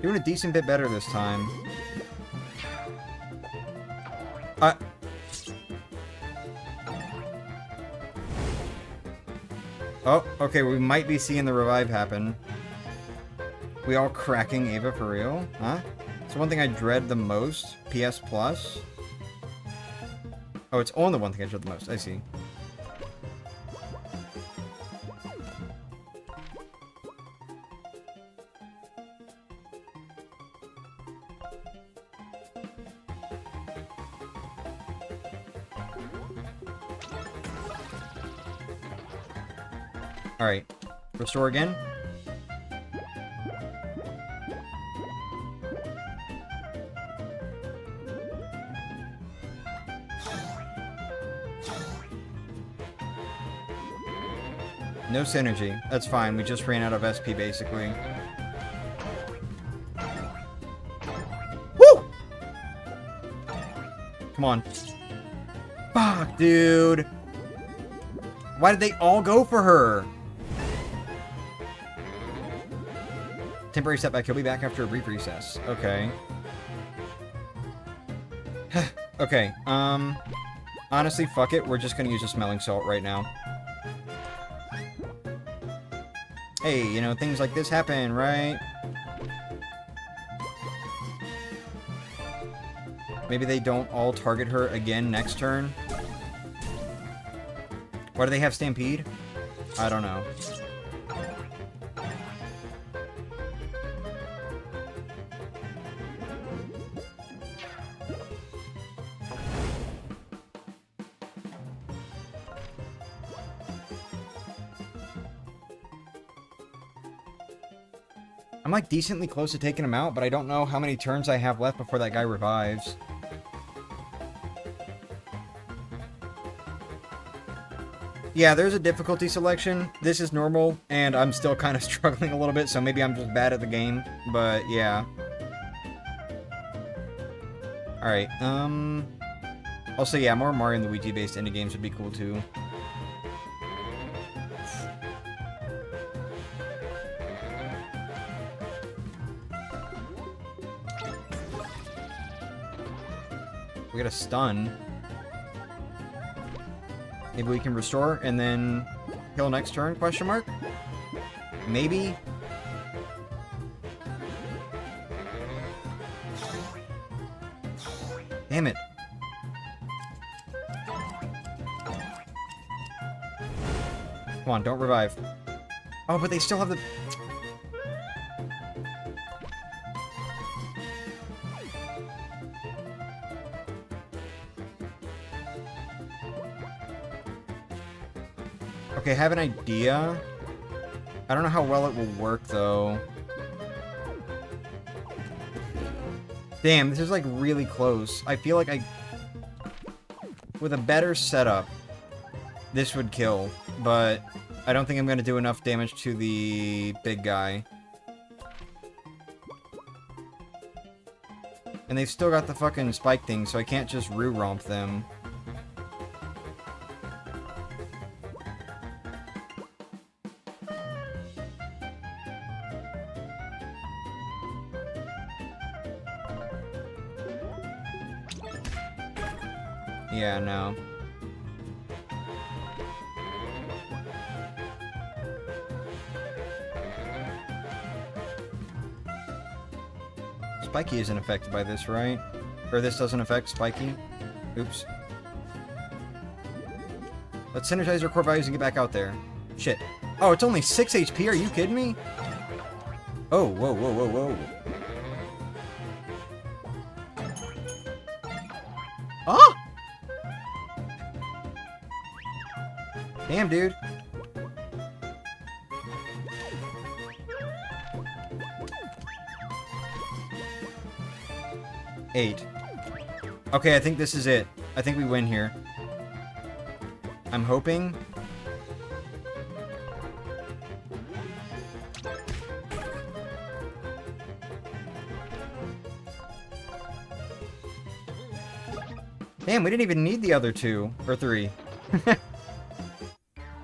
Speaker 1: Doing a decent bit better this time. Oh, okay, we might be seeing the revive happen. We all cracking Ava for real? Huh? It's the one thing I dread the most. PS Plus? Oh, it's only the one thing I dread the most. I see. Alright. Restore again. No synergy. That's fine. We just ran out of SP, basically. Woo! Come on. Fuck, dude. Why did they all go for her? Temporary setback. He'll be back after a brief recess. Okay. Okay. Honestly, fuck it. We're just gonna use a smelling salt right now. Hey, you know, things like this happen, right? Maybe they don't all target her again next turn. Why do they have Stampede? I don't know. I'm like decently close to taking him out, but I don't know how many turns I have left before that guy revives. Yeah, there's a difficulty selection. This is normal, and I'm still kind of struggling a little bit, so maybe I'm just bad at the game, but yeah. Alright, also, yeah, more Mario and Luigi-based indie games would be cool, too. We got a stun. Maybe we can restore and then kill next turn, question mark? Maybe? Damn it. Come on, don't revive. Oh, but they still have the... Okay, I have an idea. I don't know how well it will work, though. Damn, this is, like, really close. I feel like with a better setup, this would kill. But I don't think I'm going to do enough damage to the big guy. And they've still got the fucking spike thing, so I can't just Roo-romp them. Yeah, no. Spiky isn't affected by this, right? Or this doesn't affect Spiky? Oops. Let's synergize our core values and get back out there. Shit. Oh, it's only 6 HP? Are you kidding me? Oh, whoa, whoa, whoa, whoa. Ah! Damn, dude. Eight. Okay, I think this is it. I think we win here. I'm hoping. Damn, we didn't even need the other two. Or three.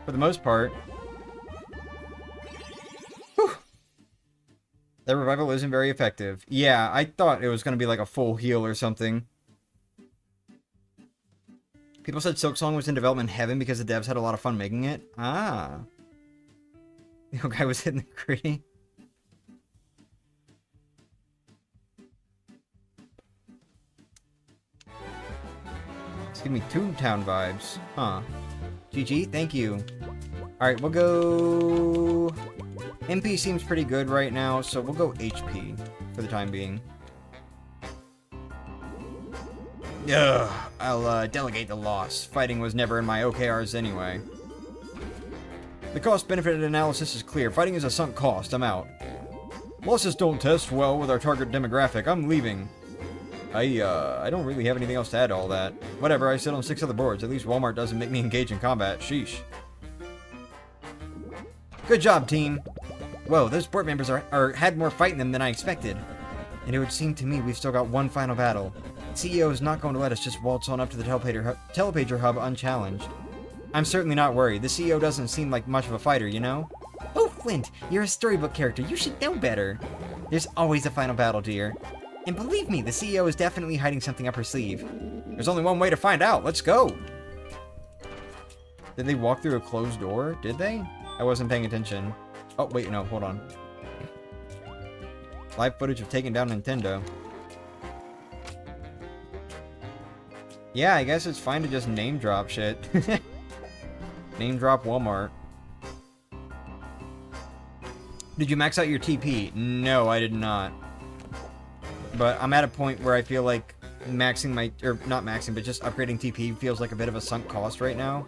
Speaker 1: For the most part. Whew. That revival isn't very effective. Yeah, I thought it was going to be like a full heal or something. People said Silksong was in development heaven because the devs had a lot of fun making it. Ah. The old guy was hitting the gritty. It's giving me Toontown vibes. Huh. GG, thank you. Alright, we'll go... MP seems pretty good right now, so we'll go HP for the time being. Ugh, I'll delegate the loss. Fighting was never in my OKRs anyway. The cost-benefit analysis is clear. Fighting is a sunk cost. I'm out. Losses don't test well with our target demographic. I'm leaving. I don't really have anything else to add to all that. Whatever, I sit on 6 other boards. At least Walmart doesn't make me engage in combat. Sheesh. Good job, team. Whoa, those board members had more fight in them than I expected. And it would seem to me we've still got one final battle. The CEO is not going to let us just waltz on up to the telepager hub unchallenged. I'm certainly not worried. The CEO doesn't seem like much of a fighter, you know? Oh, Flint, you're a storybook character. You should know better. There's always a final battle, dear. And believe me, the CEO is definitely hiding something up her sleeve. There's only one way to find out. Let's go. Did they walk through a closed door? Did they? I wasn't paying attention. Oh, wait, no, hold on. Live footage of taking down Nintendo. Yeah, I guess it's fine to just name drop shit. Name drop Walmart. Did you max out your TP? No, I did not. But I'm at a point where I feel like maxing my... Or, not maxing, but just upgrading TP feels like a bit of a sunk cost right now.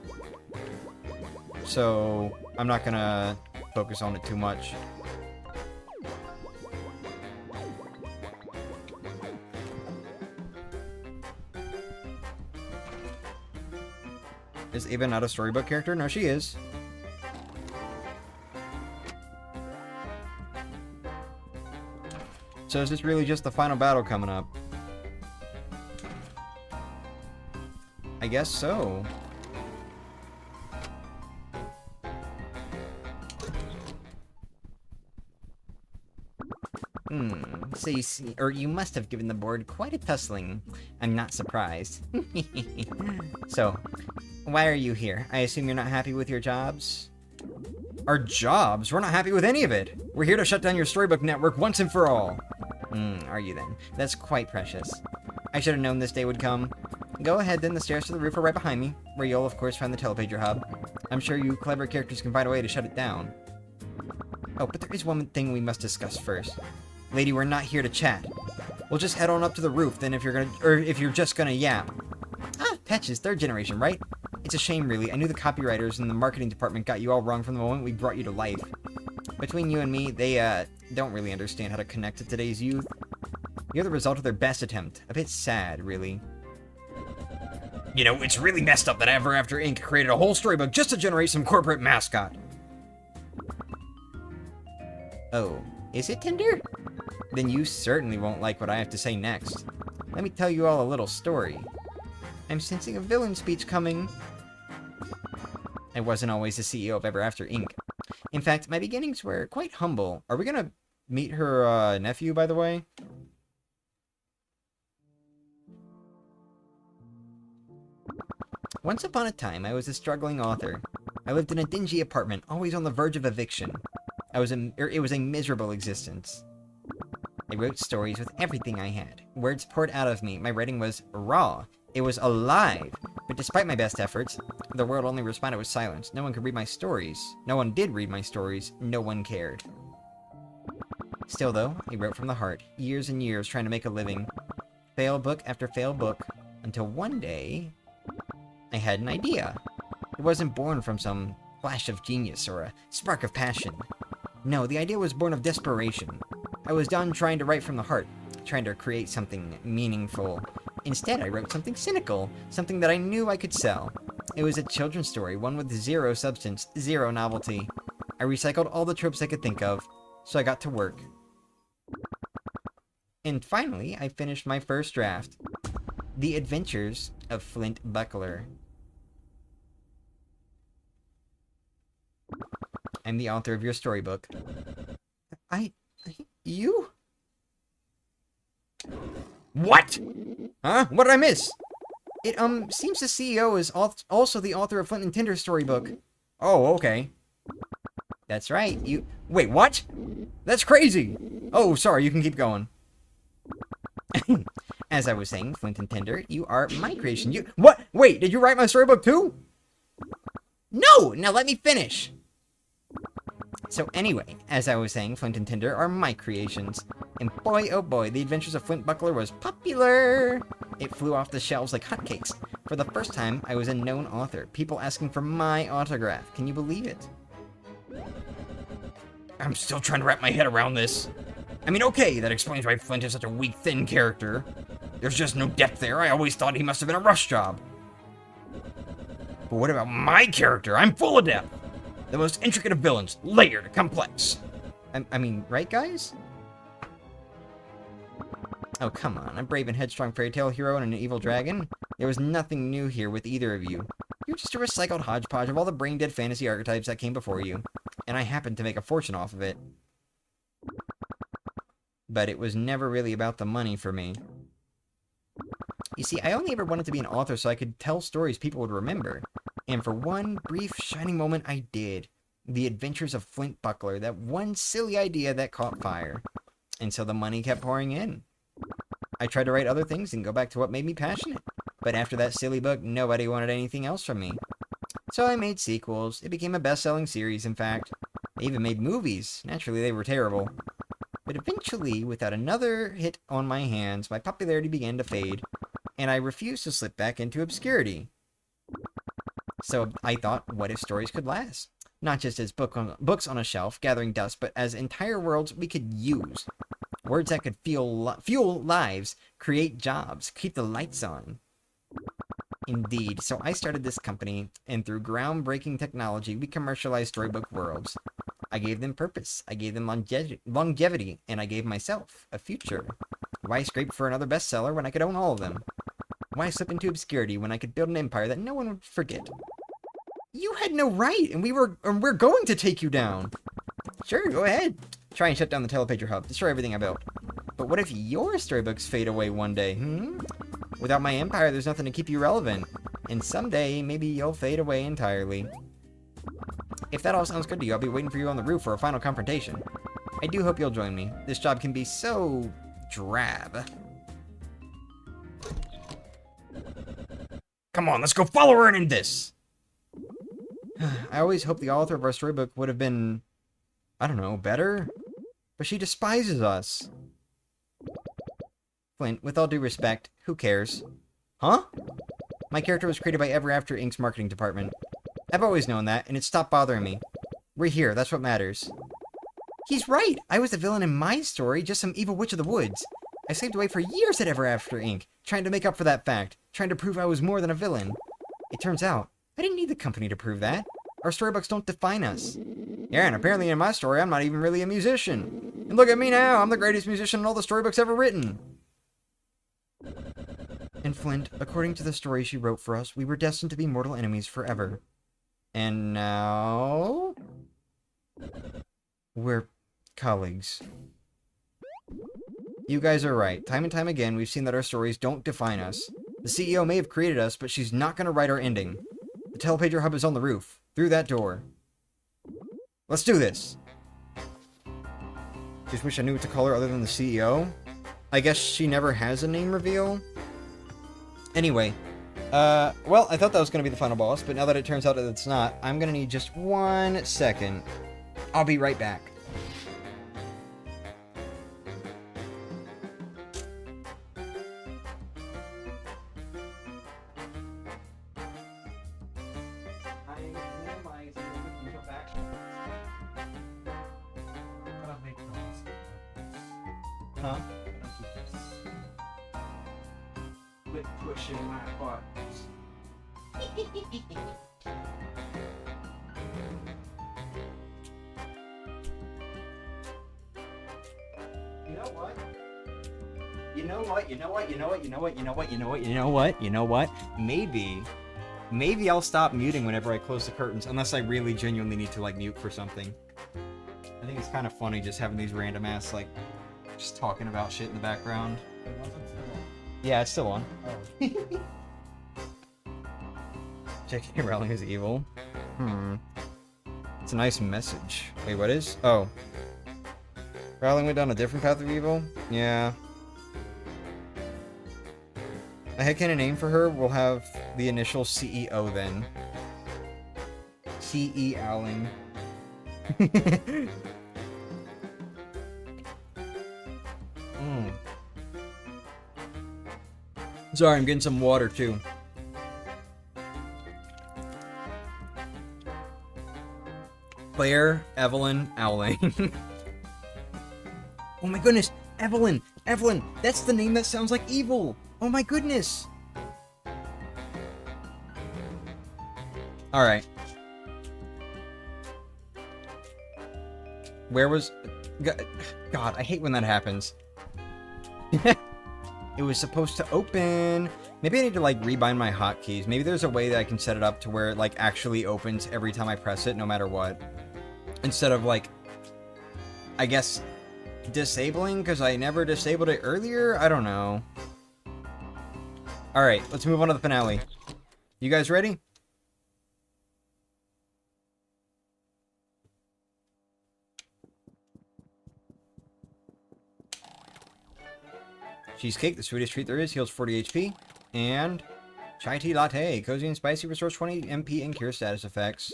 Speaker 1: So, I'm not gonna focus on it too much. Is Ava not a storybook character? No, she is. So is this really just the final battle coming up? I guess so. So you see, or you must have given the board quite a tussling. I'm not surprised. So, why are you here? I assume you're not happy with your jobs? Our jobs? We're not happy with any of it. We're here to shut down your storybook network once and for all. Are you then? That's quite precious. I should have known this day would come. Go ahead then, the stairs to the roof are right behind me, where you'll of course find the telepager hub. I'm sure you clever characters can find a way to shut it down. Oh, but there is one thing we must discuss first. Lady, we're not here to chat. We'll just head on up to the roof then if you're just gonna yap. Ah, Patches, 3rd generation, right? It's a shame really. I knew the copywriters in the marketing department got you all wrong from the moment we brought you to life. Between you and me, they don't really understand how to connect to today's youth. You're the result of their best attempt. A bit sad, really. You know, it's really messed up that Ever After Inc. created a whole storybook just to generate some corporate mascot. Oh, is it Tinder? Then you certainly won't like what I have to say next. Let me tell you all a little story. I'm sensing a villain speech coming. I wasn't always the CEO of Ever After Inc. In fact, my beginnings were quite humble. Are we gonna meet her nephew, by the way? Once upon a time, I was a struggling author. I lived in a dingy apartment, always on the verge of eviction. It was a miserable existence. I wrote stories with everything I had. Words poured out of me. My writing was raw. It was alive. But despite my best efforts, the world only responded with silence. No one could read my stories. No one did read my stories. No one cared. Still though, I wrote from the heart. Years and years trying to make a living. Failed book after failed book. Until one day, I had an idea. It wasn't born from some flash of genius or a spark of passion. No, the idea was born of desperation. I was done trying to write from the heart, trying to create something meaningful. Instead, I wrote something cynical, something that I knew I could sell. It was a children's story, one with zero substance, zero novelty. I recycled all the tropes I could think of, so I got to work. And finally, I finished my first draft. The Adventures of Flynn Buckler. I'm the author of your storybook. You? What? Huh? What did I miss? It, seems the CEO is also the author of Flint and Tinder's storybook. Oh, okay. That's right, Wait, what? That's crazy! Oh, sorry, you can keep going. As I was saying, Flint and Tinder, you are my creation. What? Wait, did you write my storybook too? No! Now let me finish! So anyway, as I was saying, Flint and Tinder are my creations. And boy, oh boy, The Adventures of Flint Buckler was popular! It flew off the shelves like hotcakes. For the first time, I was a known author. People asking for my autograph. Can you believe it? I'm still trying to wrap my head around this. I mean, okay, that explains why Flint is such a weak, thin character. There's just no depth there. I always thought he must have been a rush job. But what about my character? I'm full of depth. The most intricate of villains, layered, complex. I mean, right, guys? Oh, come on. A brave and headstrong fairy tale hero and an evil dragon? There was nothing new here with either of you. You're just a recycled hodgepodge of all the brain-dead fantasy archetypes that came before you. And I happened to make a fortune off of it. But it was never really about the money for me. You see, I only ever wanted to be an author so I could tell stories people would remember. And for one brief, shining moment, I did. The Adventures of Flint Buckler, that one silly idea that caught fire. And so the money kept pouring in. I tried to write other things and go back to what made me passionate. But after that silly book, nobody wanted anything else from me. So I made sequels. It became a best-selling series, in fact. I even made movies. Naturally, they were terrible. But eventually, without another hit on my hands, my popularity began to fade. And I refused to slip back into obscurity. So I thought, what if stories could last? Not just as books on a shelf, gathering dust, but as entire worlds we could use. Words that could fuel lives, create jobs, keep the lights on. Indeed. So I started this company, and through groundbreaking technology, we commercialized storybook worlds. I gave them purpose, I gave them longevity, and I gave myself a future. Why scrape for another bestseller when I could own all of them? Why slip into obscurity when I could build an empire that no one would forget? You had no right, and we're going to take you down. Sure, go ahead. Try and shut down the telepager hub, destroy everything I built. But what if your storybooks fade away one day, Without my empire, there's nothing to keep you relevant. And someday, maybe you'll fade away entirely. If that all sounds good to you, I'll be waiting for you on the roof for a final confrontation. I do hope you'll join me. This job can be so drab. Come on, let's go follow her in this! I always hoped the author of our storybook would have been, I don't know, better? But she despises us. Flint, with all due respect, who cares? Huh? My character was created by Ever After Inc.'s marketing department. I've always known that, and it stopped bothering me. We're here, that's what matters. He's right! I was the villain in my story, just some evil witch of the woods. I slaved away for years at Ever After Inc., trying to make up for that fact, trying to prove I was more than a villain. It turns out, I didn't need the company to prove that. Our storybooks don't define us. Yeah, and apparently in my story, I'm not even really a musician. And look at me now, I'm the greatest musician in all the storybooks ever written. And Flint, according to the story she wrote for us, we were destined to be mortal enemies forever. And now... we're colleagues. You guys are right. Time and time again, we've seen that our stories don't define us. The CEO may have created us, but she's not going to write our ending. The telepager hub is on the roof. Through that door. Let's do this. Just wish I knew what to call her other than the CEO. I guess she never has a name reveal. Anyway. Well, I thought that was going to be the final boss, but now that it turns out that it's not, I'm going to need just 1 second. I'll be right back. Huh? Quit pushing my buttons. You know what? You know what? You know what? You know what? You know what? You know what? You know what? You know what? You know what? Maybe I'll stop muting whenever I close the curtains, unless I really genuinely need to like mute for something. I think it's kind of funny just having these random ass like just talking about shit in the background. Yeah, it's still on. Oh. J.K. Rowling is evil. It's a nice message. Wait, what is? Oh. Rowling went down a different path of evil? Yeah. A headcanon name for her will have the initial CEO then. C.E. Rowling. Sorry, I'm getting some water too. Claire Evelyn Owling. Oh my goodness, Evelyn! Evelyn! That's the name that sounds like evil! Oh my goodness! Alright. Where was... God, I hate when that happens. It was supposed to open. Maybe I need to like rebind my hotkeys. Maybe there's a way that I can set it up to where it like actually opens every time I press it, no matter what. Instead of like, I guess, disabling because I never disabled it earlier? I don't know. Alright, let's move on to the finale. You guys ready? Cheesecake, the sweetest treat there is, heals 40 HP. And chai tea latte, cozy and spicy, restores 20 MP and cure status effects.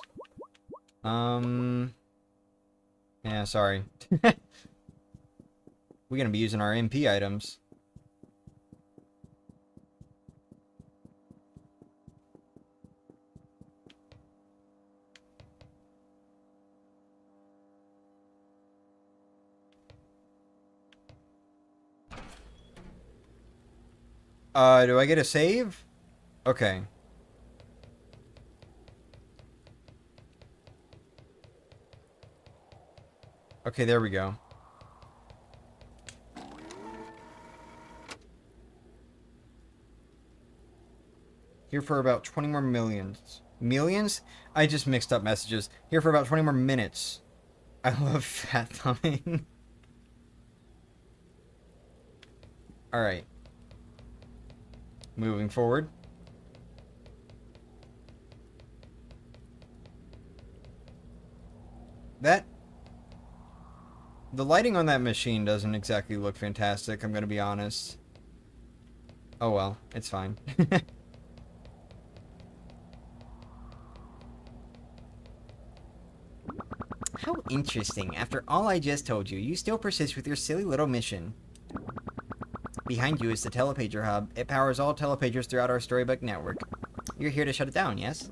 Speaker 1: Yeah, sorry. We're gonna be using our MP items. Do I get a save? Okay. Okay, there we go. Here for about 20 more millions. Millions? I just mixed up messages. Here for about 20 more minutes. I love fat thumbing. Alright. Moving forward. The lighting on that machine doesn't exactly look fantastic, I'm gonna be honest. Oh well, it's fine. How interesting. After all I just told you, you still persist with your silly little mission. Behind you is the telepager hub. It powers all telepagers throughout our storybook network. You're here to shut it down, yes?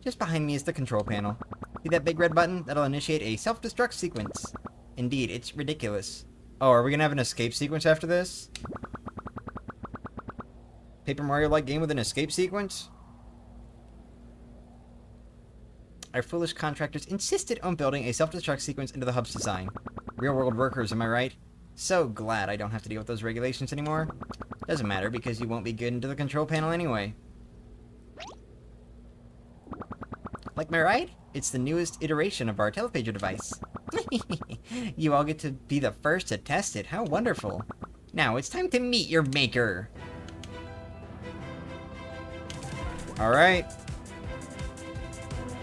Speaker 1: Just behind me is the control panel. See that big red button? That'll initiate a self-destruct sequence. Indeed, it's ridiculous. Oh, are we gonna have an escape sequence after this? Paper Mario-like game with an escape sequence? Our foolish contractors insisted on building a self-destruct sequence into the hub's design. Real-world workers, am I right? So glad I don't have to deal with those regulations anymore. Doesn't matter, because you won't be good into the control panel anyway. Like my right? It's the newest iteration of our telepager device. You all get to be the first to test it. How wonderful. Now, it's time to meet your maker. Alright.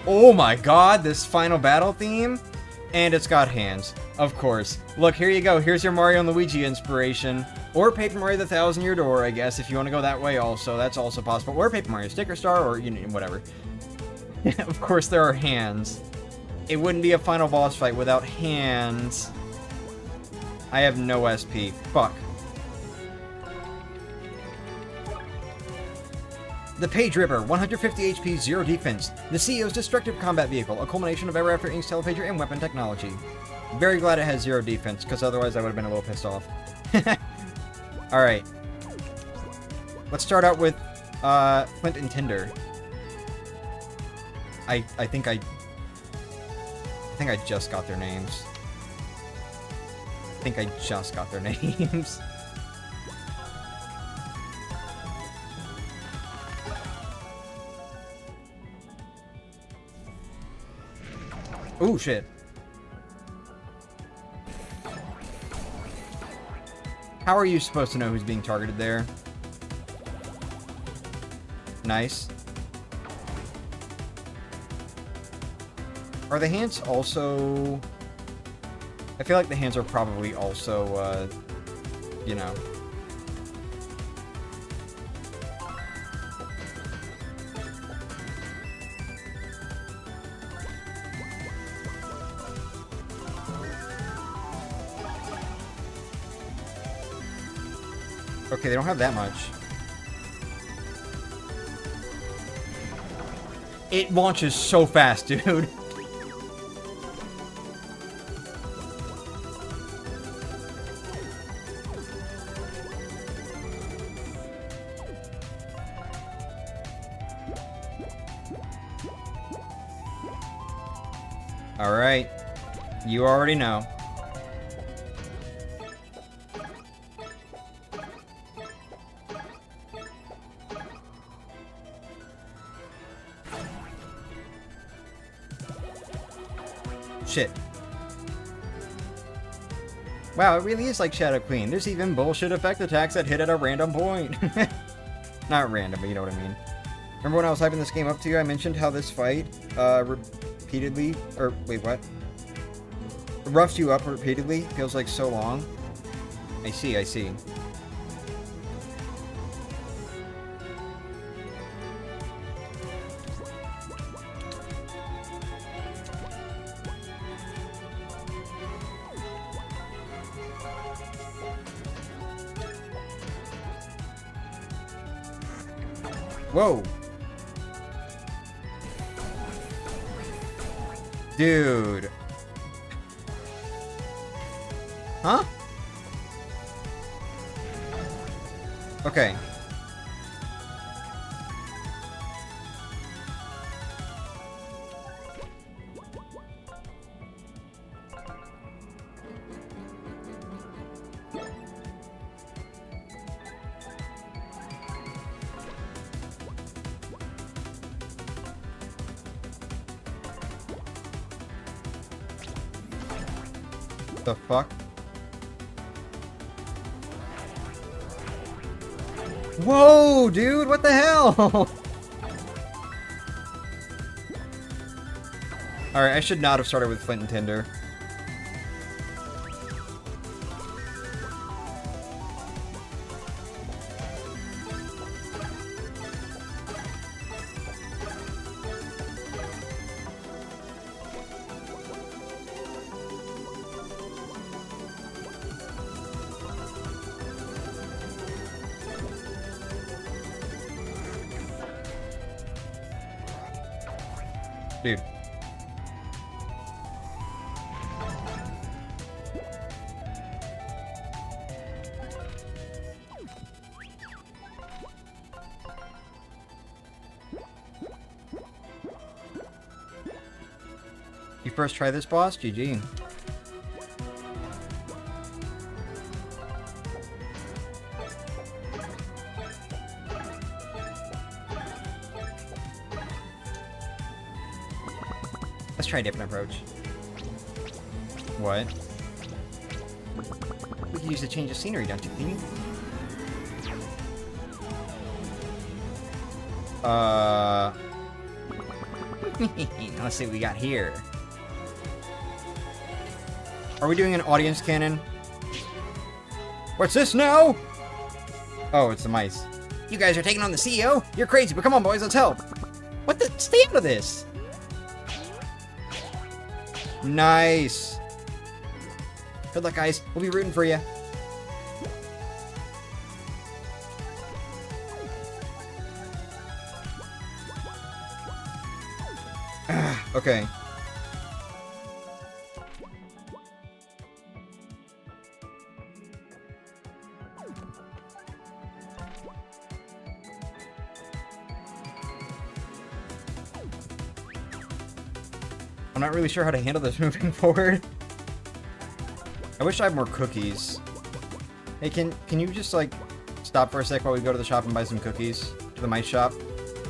Speaker 1: Oh my god, this final battle theme? And it's got hands. Of course. Look, here you go. Here's your Mario and Luigi inspiration. Or Paper Mario the Thousand Year Door, I guess, if you want to go that way also. That's also possible. Or Paper Mario Sticker Star, or, you know, whatever. Of course, there are hands. It wouldn't be a final boss fight without hands. I have no SP. Fuck. The Page Ripper, 150 HP, 0 defense. The CEO's destructive combat vehicle, a culmination of Ever After Inc.'s telepager and weapon technology. Very glad it has 0 defense, because otherwise I would have been a little pissed off. Alright. Let's start out with Flint and Tinder. I think I just got their names. I think I just got their names. Ooh, shit. How are you supposed to know who's being targeted there? Nice. Are the hands also... I feel like the hands are probably also, you know... Okay, they don't have that much. It launches so fast, dude. Alright. You already know. Shit. Wow, it really is like Shadow Queen. There's even bullshit effect attacks that hit at a random point. Not random, but you know what I mean. Remember when I was hyping this game up to you, I mentioned how this fight, repeatedly, or, wait, what? Roughs you up repeatedly, feels like so long. I see, I see. Whoa. Dude. Huh? Okay. The fuck? Whoa, dude, what the hell? Alright, I should not have started with Flint and Tinder. Dude. You first try this boss? GG. Let's try a different approach. What? We could use the change of scenery, don't you think? Let's see what we got here. Are we doing an audience cannon? What's this now? Oh, it's the mice. You guys are taking on the CEO? You're crazy, but come on, boys, let's help. What the? Stay out of this. Nice. Good luck, guys. We'll be rooting for you. Okay. I'm not really sure how to handle this moving forward. I wish I had more cookies. Hey, can you just, like, stop for a sec while we go to the shop and buy some cookies? To the mice shop?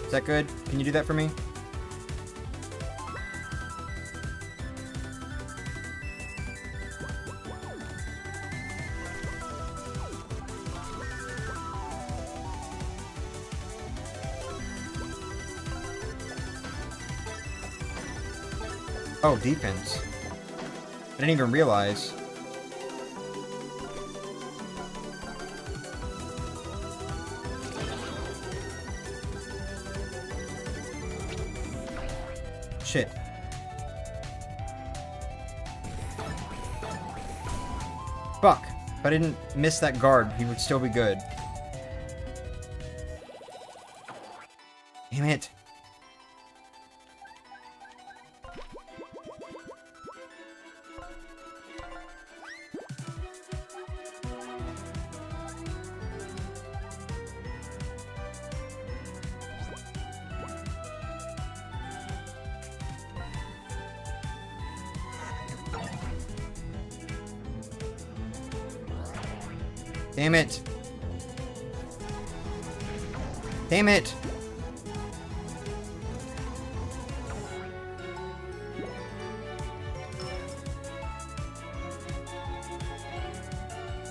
Speaker 1: Is that good? Can you do that for me? Oh, defense. I didn't even realize. Shit. Fuck. If I didn't miss that guard, he would still be good. Damn it. Damn it. Damn it.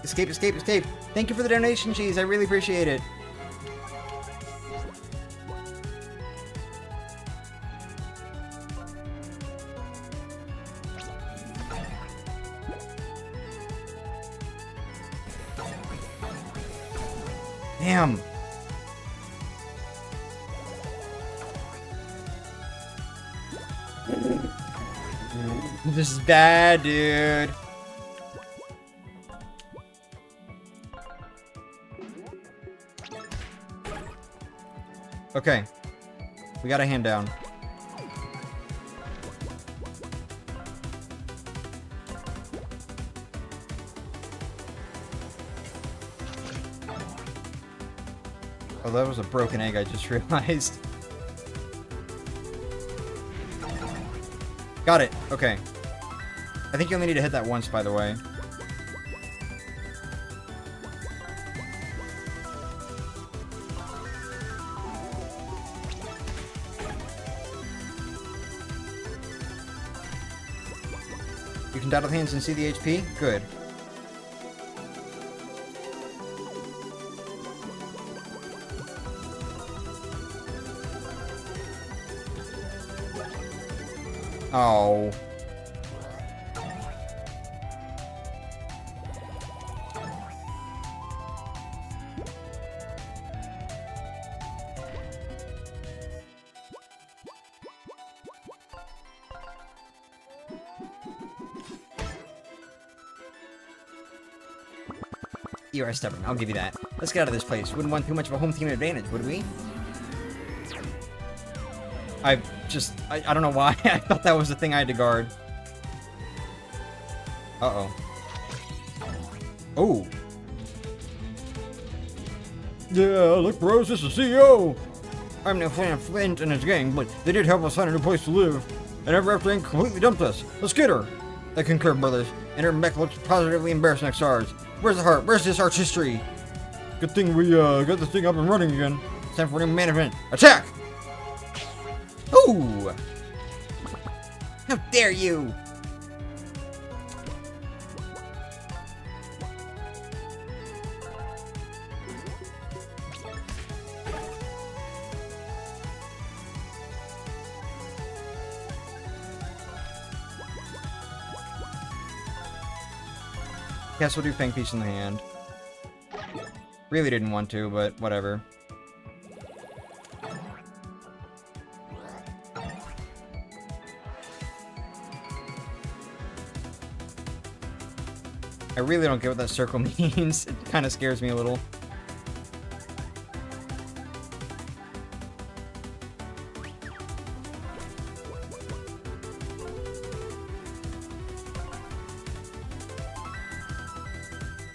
Speaker 1: Escape, escape, escape. Thank you for the donation, cheese. I really appreciate it. Damn. This is bad, dude. Okay. We got a hand down. Oh, that was a broken egg, I just realized. Got it. Okay. I think you only need to hit that once, by the way. You can dot with hands and see the HP? Good. Oh. You are stubborn, I'll give you that. Let's get out of this place. Wouldn't want too much of a home team advantage, would we? I don't know why. I thought that was the thing I had to guard. Uh-oh. Oh.
Speaker 2: Yeah, look, bros, this is CEO.
Speaker 1: I'm no fan of Flint and his gang, but
Speaker 2: They did help us find a new place to live, and ever after they completely dumped us. Let's get her.
Speaker 1: I concur, brothers. And her mech looks positively embarrassed next to ours. Where's the heart? Where's this arch history?
Speaker 2: Good thing we got this thing up and running again.
Speaker 1: It's time for new management. Attack! Ooh! How dare you! Guess we'll do Fang Piece in the hand. Really didn't want to, but whatever. I really don't get what that circle means. It kind of scares me a little.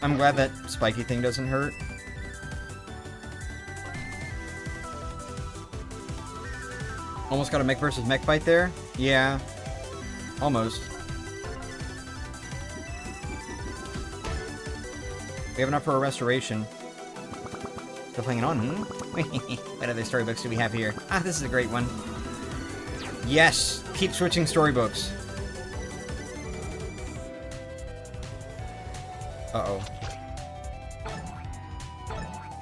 Speaker 1: I'm glad that spiky thing doesn't hurt. Almost got a mech versus mech fight there. Yeah. Almost. We have enough for a restoration. Still hanging on, hmm? What other storybooks do we have here? Ah, this is a great one. Yes! Keep switching storybooks. Uh-oh.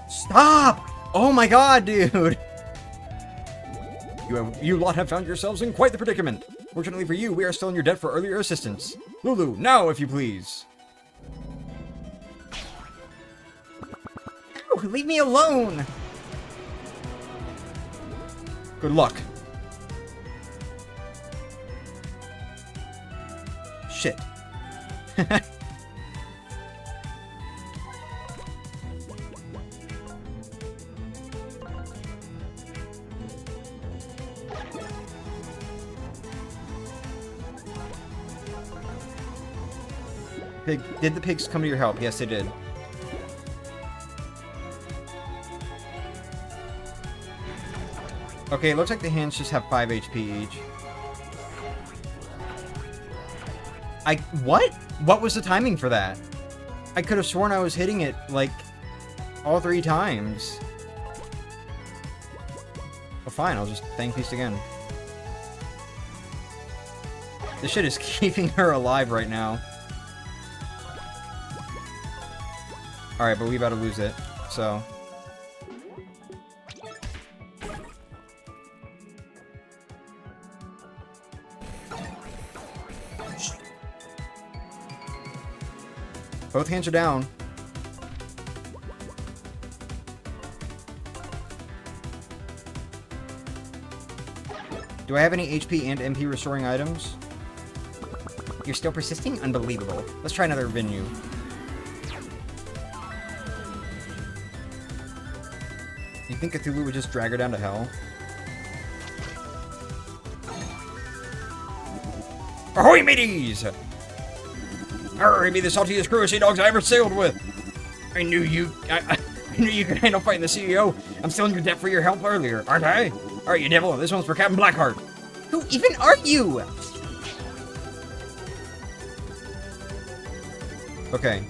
Speaker 1: Stop! Oh my god, dude!
Speaker 2: You lot have found yourselves in quite the predicament. Fortunately for you, we are still in your debt for earlier assistance. Lulu, now if you please.
Speaker 1: Oh, leave me alone!
Speaker 2: Good luck.
Speaker 1: Shit. Did the pigs come to your help? Yes, they did. Okay, it looks like the hands just have 5 HP each. What? What was the timing for that? I could have sworn I was hitting it, like, all 3 times. Well, fine, I'll just Fang Feast again. This shit is keeping her alive right now. Alright, but we about to lose it, so... Both hands are down. Do I have any HP and MP restoring items? You're still persisting? Unbelievable. Let's try another venue. You think Cthulhu would just drag her down to hell?
Speaker 2: Ahoy, mateys! Arr, be the saltiest crew of sea dogs I ever sailed with. I knew you could handle fighting the CEO. I'm still in your debt for your help earlier, aren't I? Alright, you devil, this one's for Captain Blackheart.
Speaker 1: Who even are you? Okay.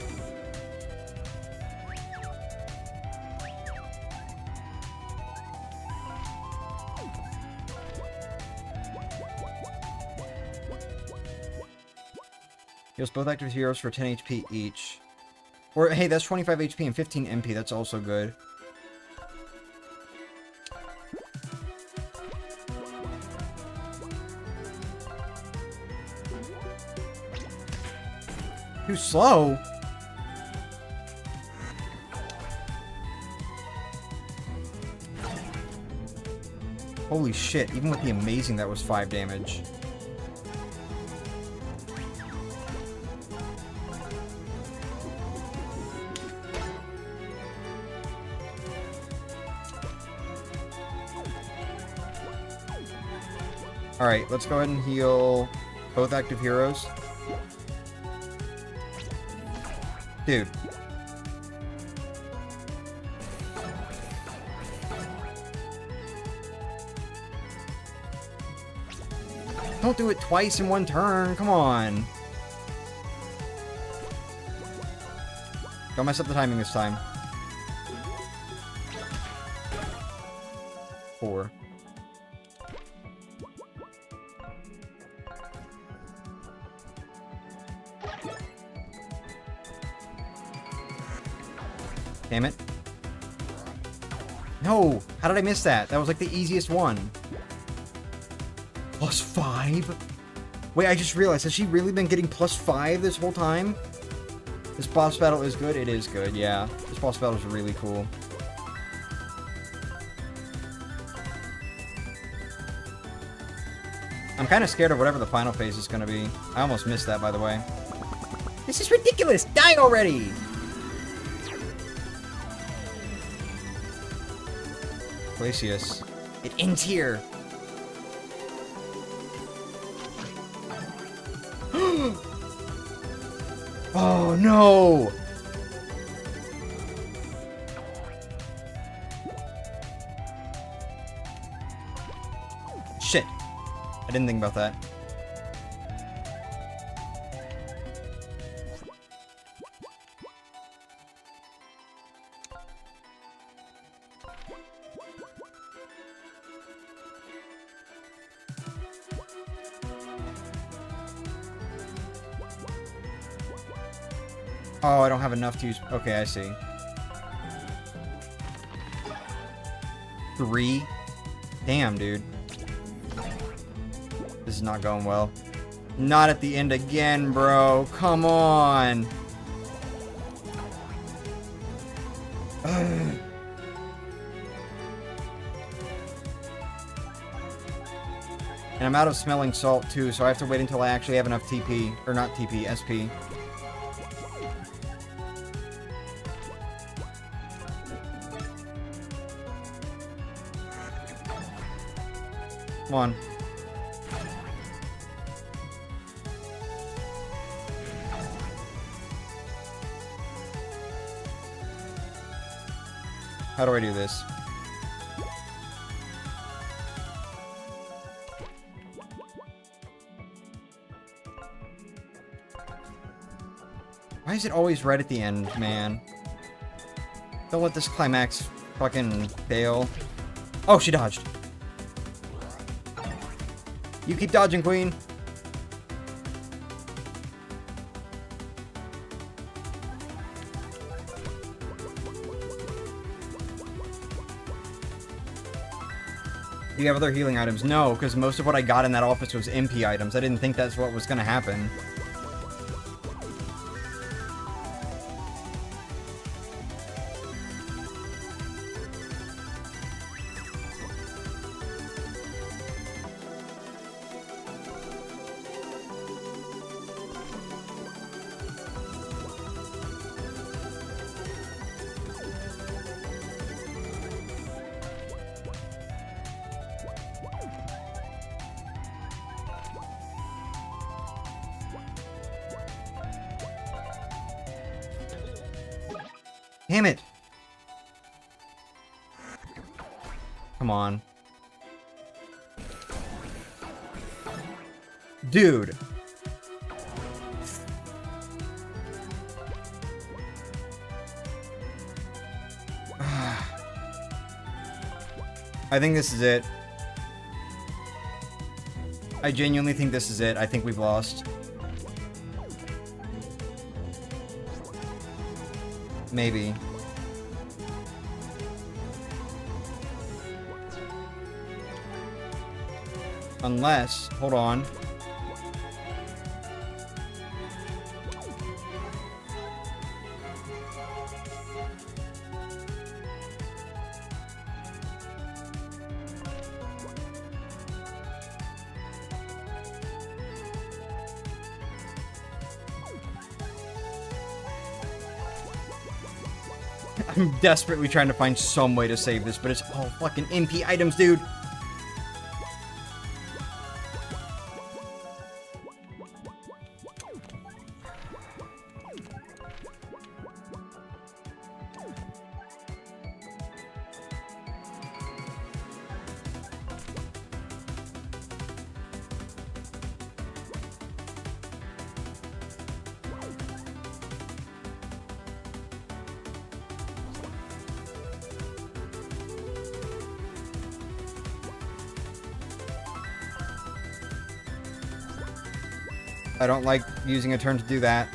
Speaker 1: Heals both active heroes for 10 HP each. Or, hey, that's 25 HP and 15 MP. That's also good. Too slow? Holy shit, even with the amazing, that was 5 damage. Alright, let's go ahead and heal both active heroes. Dude. Don't do it twice in one turn. Come on. Don't mess up the timing this time. 4. Damn it. No! How did I miss that? That was like the easiest one. +5? Wait, I just realized, has she really been getting +5 this whole time? This boss battle is good? It is good, yeah. This boss battle is really cool. I'm kind of scared of whatever the final phase is going to be. I almost missed that, by the way. This is ridiculous! Die already! Glacius. It ends here. Oh no! Shit. I didn't think about that. Oh, I don't have enough to use... Okay, I see. 3? Damn, dude. This is not going well. Not at the end again, bro. Come on. Ugh. And I'm out of smelling salt, too, so I have to wait until I actually have enough TP. Or not TP, SP. Come on. How do I do this? Why is it always right at the end, man? Don't let this climax fucking fail. Oh, she dodged. You keep dodging, Queen. Do you have other healing items? No, because most of what I got in that office was MP items. I didn't think that's what was going to happen. Damn it! Come on. Dude! I think this is it. I genuinely think this is it. I think we've lost. Maybe. Unless, hold on. I'm desperately trying to find some way to save this, but it's all fucking MP items, dude. I don't like using a turn to do that.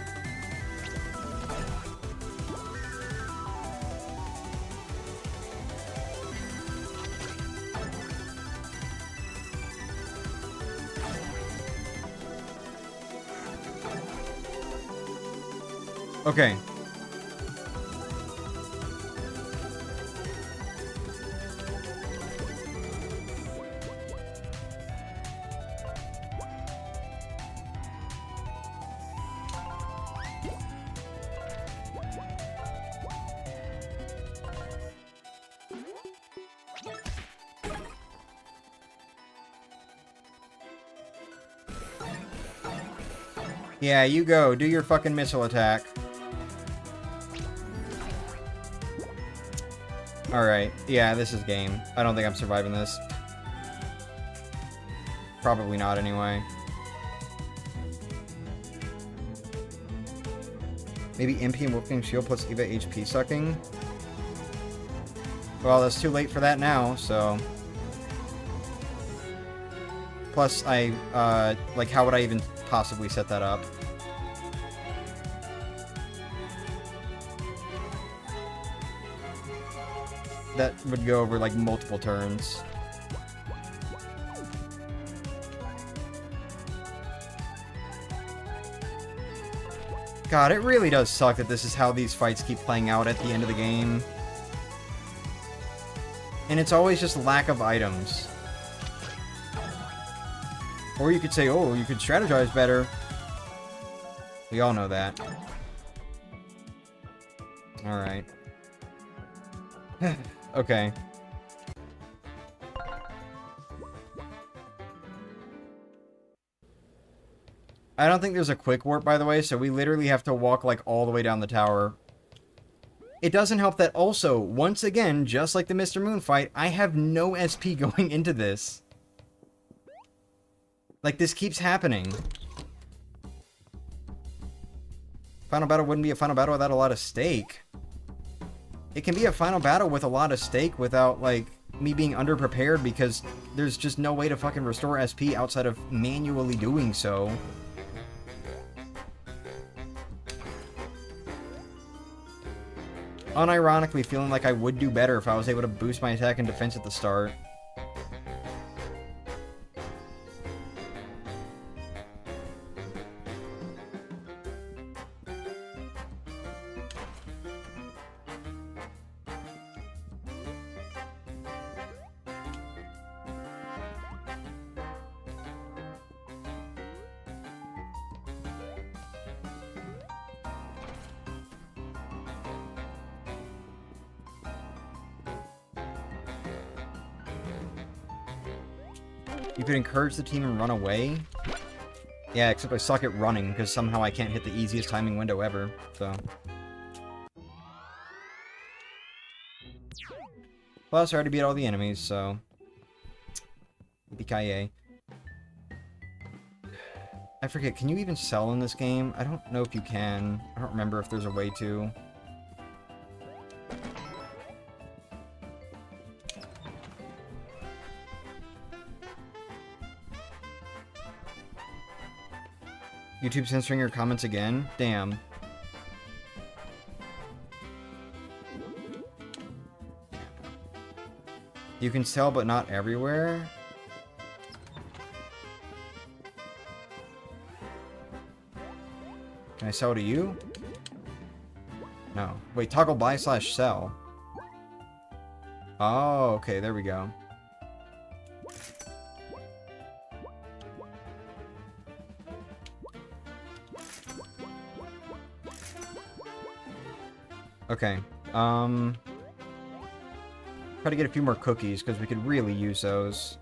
Speaker 1: Okay. Yeah, you go. Do your fucking missile attack. Alright. Yeah, this is game. I don't think I'm surviving this. Probably not, anyway. Maybe MP and Wolfgang Shield plus Eva HP sucking? Well, that's too late for that now, so... Plus, like, how would I even possibly set that up? That would go over, like, multiple turns. God, it really does suck that this is how these fights keep playing out at the end of the game. And it's always just lack of items. Or you could say, oh, you could strategize better. We all know that. Alright. Okay. I don't think there's a quick warp, by the way, so we literally have to walk, like, all the way down the tower. It doesn't help that also, once again, just like the Mr. Moon fight, I have no SP going into this. Like, this keeps happening. Final battle wouldn't be a final battle without a lot of stake. It can be a final battle with a lot of stake without, like, me being underprepared because there's just no way to fucking restore SP outside of manually doing so. Unironically feeling like I would do better if I was able to boost my attack and defense at the start. You could encourage the team and run away? Yeah, except I suck at running, because somehow I can't hit the easiest timing window ever, so... Plus, I already beat all the enemies, so... Yippee-ki-yay. I forget, can you even sell in this game? I don't know if you can. I don't remember if there's a way to. YouTube censoring your comments again? Damn. You can sell, but not everywhere? Can I sell to you? No. Wait, toggle buy / sell. Oh, okay, there we go. Okay, try to get a few more cookies, because we could really use those.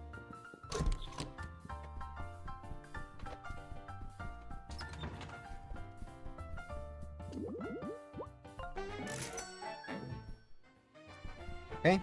Speaker 1: Okay.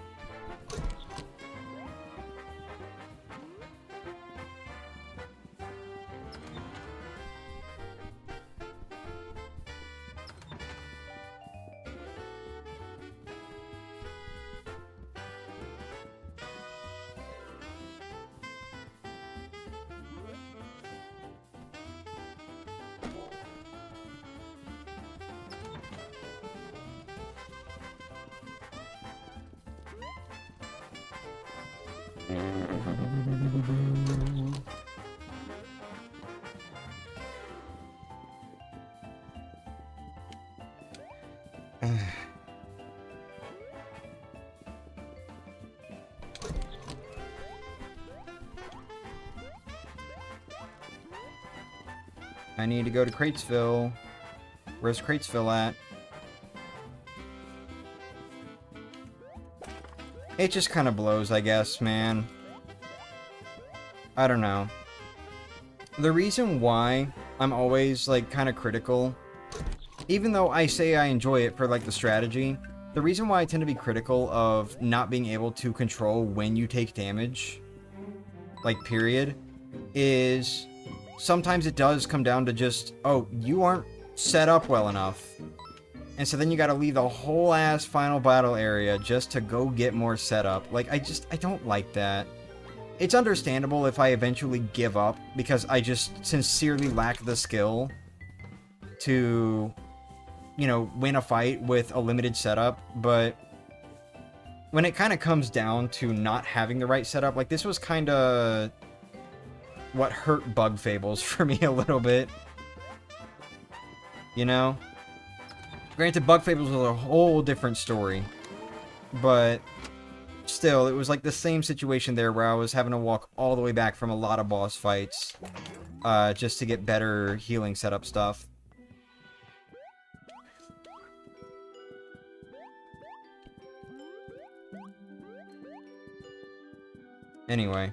Speaker 1: I need to go to Cratesville. Where's Cratesville at? It just kind of blows, I guess, man. I don't know. The reason why I'm always, like, kind of critical, even though I say I enjoy it for, like, the strategy, the reason why I tend to be critical of not being able to control when you take damage, like, period, is sometimes it does come down to just, oh, you aren't set up well enough. And so then you gotta leave the whole ass final battle area just to go get more setup. Like, I don't like that. It's understandable if I eventually give up, because I just sincerely lack the skill to, you know, win a fight with a limited setup, but when it kind of comes down to not having the right setup, like, this was kind of what hurt Bug Fables for me a little bit. You know? Granted, Bug Fables was a whole different story, but still, it was like the same situation there where I was having to walk all the way back from a lot of boss fights just to get better healing setup stuff. Anyway,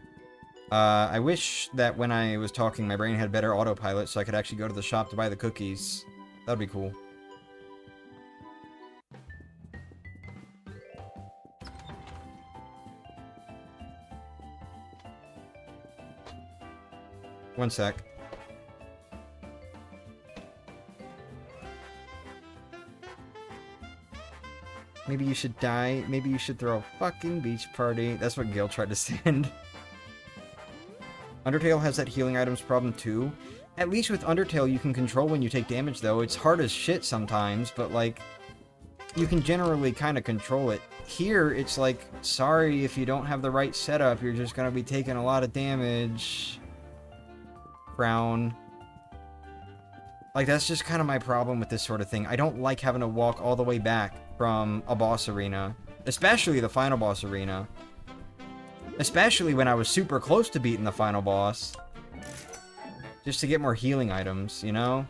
Speaker 1: I wish that when I was talking, my brain had better autopilot so I could actually go to the shop to buy the cookies. That'd be cool. One sec. Maybe you should die. Maybe you should throw a fucking beach party. That's what Gil tried to send. Undertale has that healing items problem too. At least with Undertale you can control when you take damage though. It's hard as shit sometimes, but like, you can generally kind of control it. Here, it's like, sorry, if you don't have the right setup, you're just gonna be taking a lot of damage. Frown. Like, that's just kind of my problem with this sort of thing. I don't like having to walk all the way back from a boss arena. Especially the final boss arena. Especially when I was super close to beating the final boss. Just to get more healing items, you know?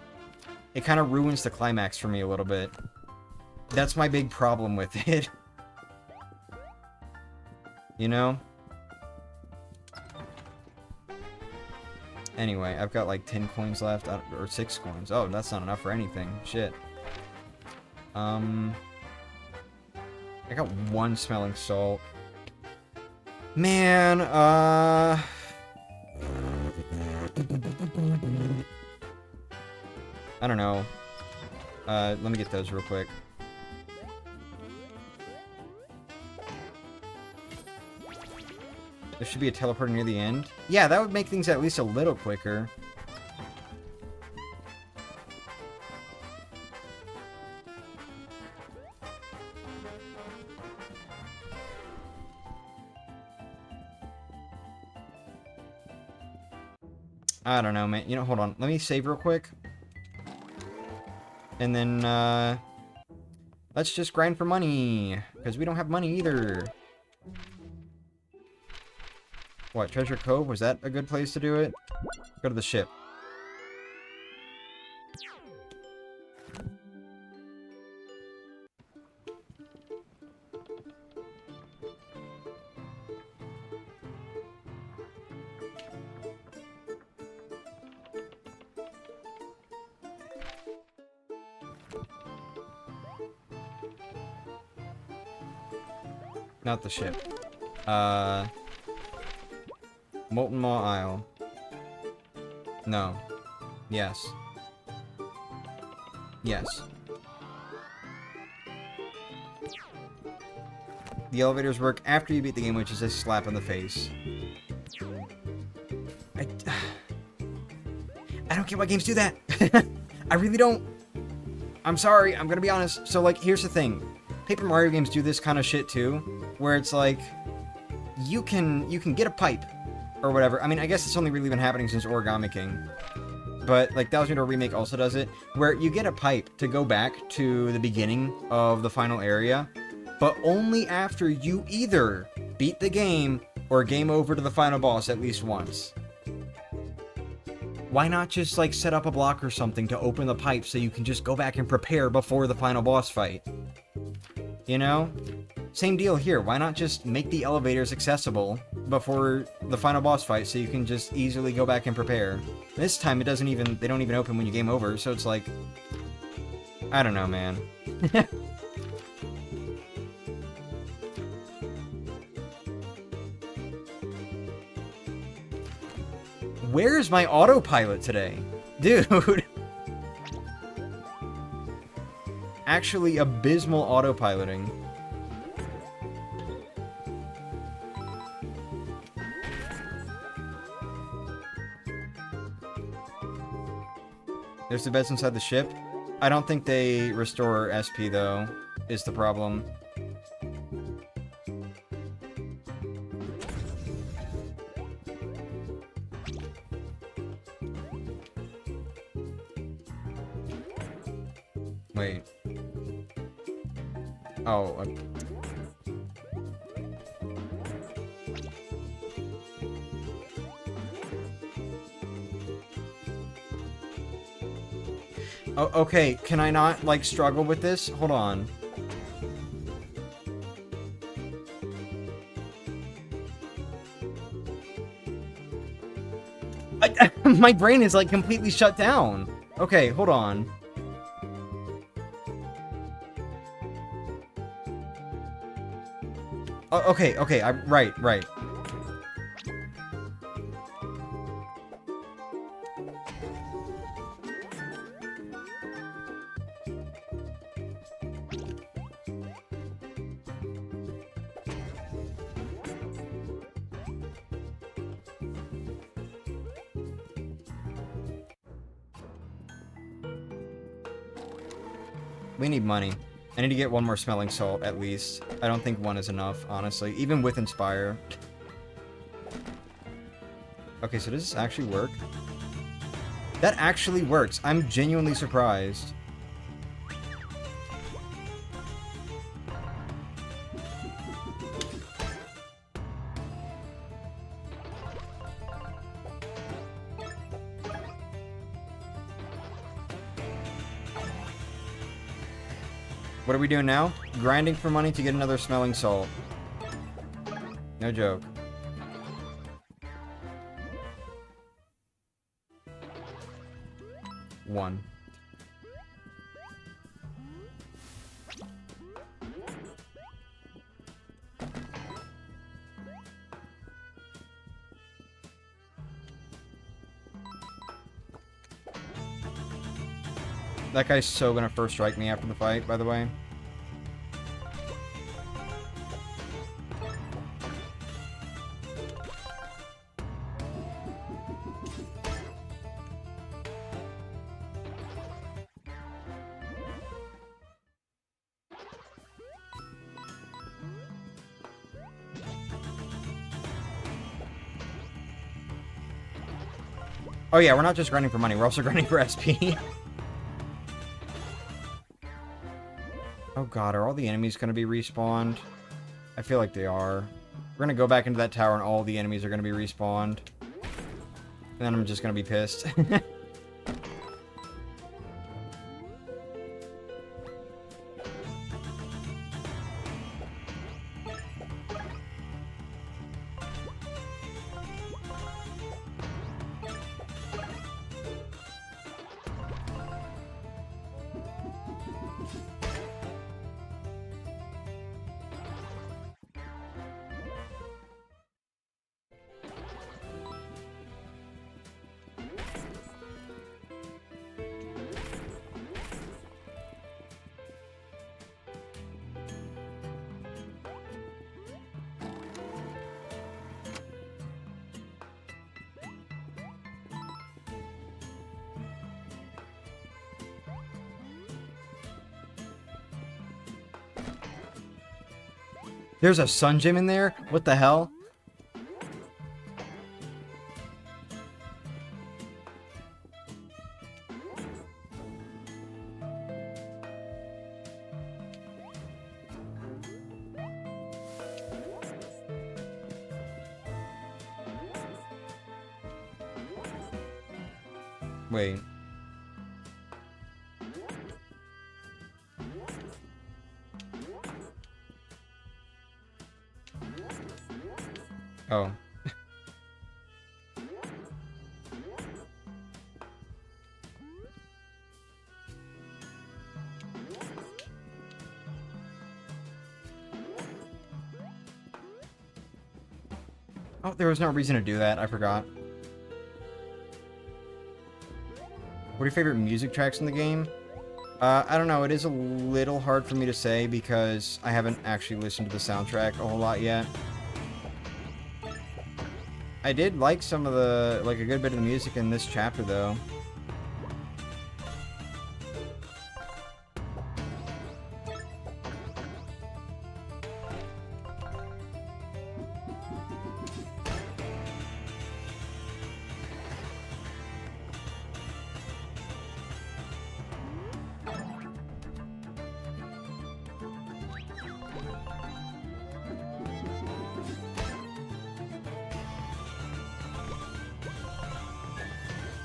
Speaker 1: It kind of ruins the climax for me a little bit. That's my big problem with it. You know? Anyway, I've got like 10 coins left, or 6 coins. Oh, that's not enough for anything. Shit. I got 1 smelling salt. Man, I don't know. Let me get those real quick. There should be a teleporter near the end. Yeah, that would make things at least a little quicker. I don't know, man. You know, hold on. Let me save real quick. And then, let's just grind for money. Because we don't have money either. What, Treasure Cove? Was that a good place to do it? Go to the ship. Not the ship. Molten Maw Isle. No. Yes. Yes. The elevators work after you beat the game, which is a slap in the face. I don't get why games do that. I really don't. I'm sorry, I'm gonna be honest. So, like, here's the thing. Paper Mario games do this kind of shit too, where it's like, you can get a pipe, or whatever. I mean, I guess it's only really been happening since Origami King. But, like, Thousand Year Door Remake also does it, where you get a pipe to go back to the beginning of the final area, but only after you either beat the game or game over to the final boss at least once. Why not just, like, set up a block or something to open the pipe so you can just go back and prepare before the final boss fight? You know? Same deal here. Why not just make the elevators accessible before the final boss fight so you can just easily go back and prepare? This time they don't even open when you game over, so it's like, I don't know, man. Where's my autopilot today? Dude. Actually abysmal autopiloting. There's the beds inside the ship. I don't think they restore SP though, is the problem. Wait. Oh, okay, can I not, like, struggle with this? Hold on. My brain is, like, completely shut down. Okay, hold on. Okay, right. We need money. I need to get one more smelling salt, at least. I don't think one is enough, honestly. Even with Inspire. Okay, so does this actually work? That actually works. I'm genuinely surprised. What are we doing now? Grinding for money to get another smelling salt. No joke. One. That guy's so gonna first strike me after the fight, by the way. Oh yeah, we're not just grinding for money, we're also grinding for SP. Oh god, are all the enemies going to be respawned? I feel like they are. We're going to go back into that tower and all the enemies are going to be respawned. And then I'm just going to be pissed. There's a sun gem in there? What the hell? Wait. Oh. Oh, there was no reason to do that. I forgot. What are your favorite music tracks in the game? I don't know. It is a little hard for me to say because I haven't actually listened to the soundtrack a whole lot yet. I did like some of the, like a good bit of the music in this chapter, though.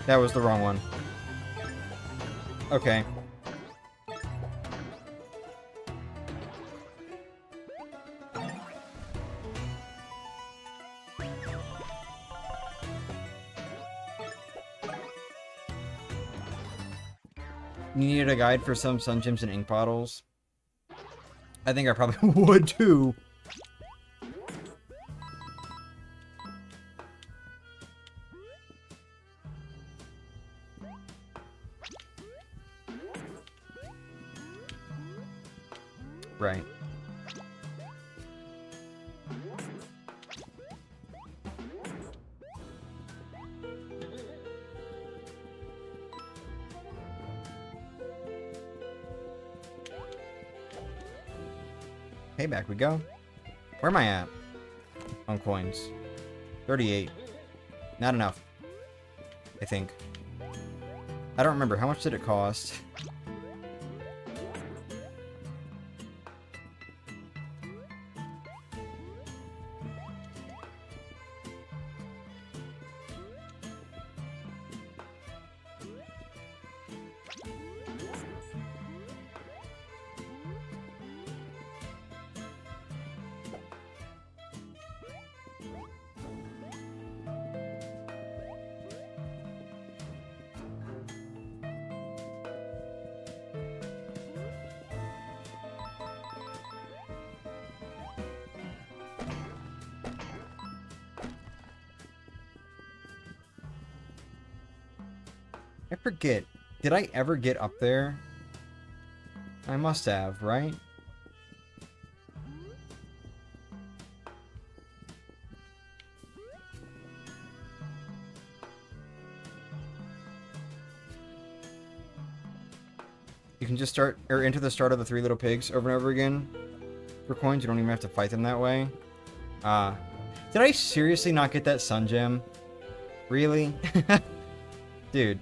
Speaker 1: That was the wrong one. Okay. You needed a guide for some sun gems and ink bottles? I think I probably would too. Right. Hey, back we go. Where am I at? On coins. 38. Not enough. I think. I don't remember. How much did it cost? I forget. Did I ever get up there? I must have, right? You can just start, or enter the start of the Three Little Pigs over and over again for coins. You don't even have to fight them that way. Did I seriously not get that sun gem? Really? Dude.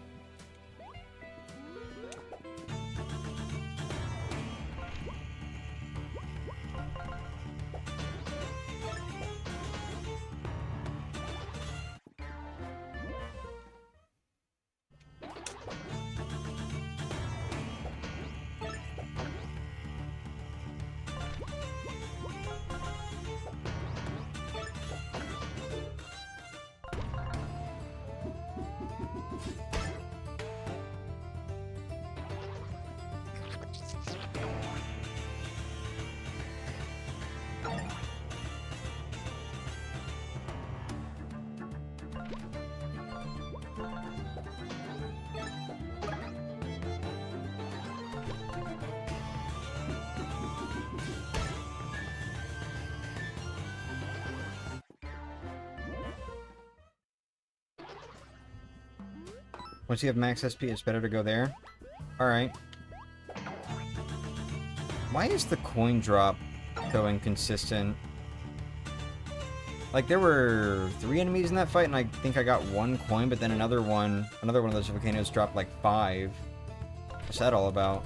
Speaker 1: Once you have max SP, it's better to go there. Alright. Why is the coin drop so inconsistent? Like, there were 3 enemies in that fight, and I think I got 1 coin, but then another one of those volcanoes dropped like 5. What's that all about?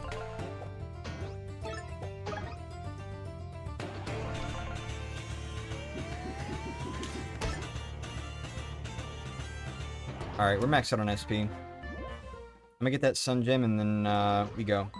Speaker 1: Alright, we're maxed out on SP. I'm gonna get that sun gem, and then we go.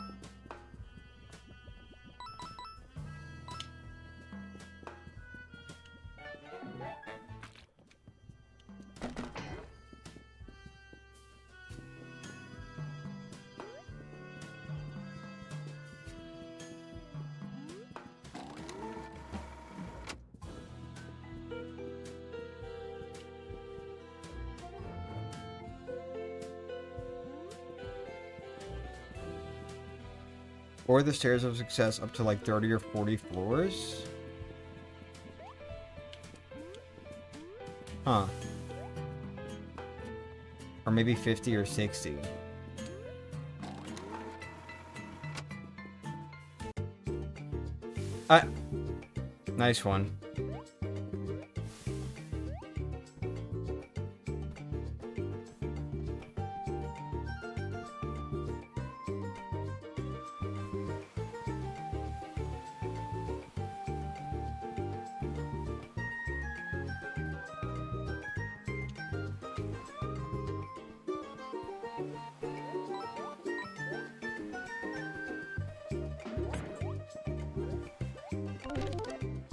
Speaker 1: Or the stairs of success up to like 30 or 40 floors? Huh. Or maybe 50 or 60. Nice one.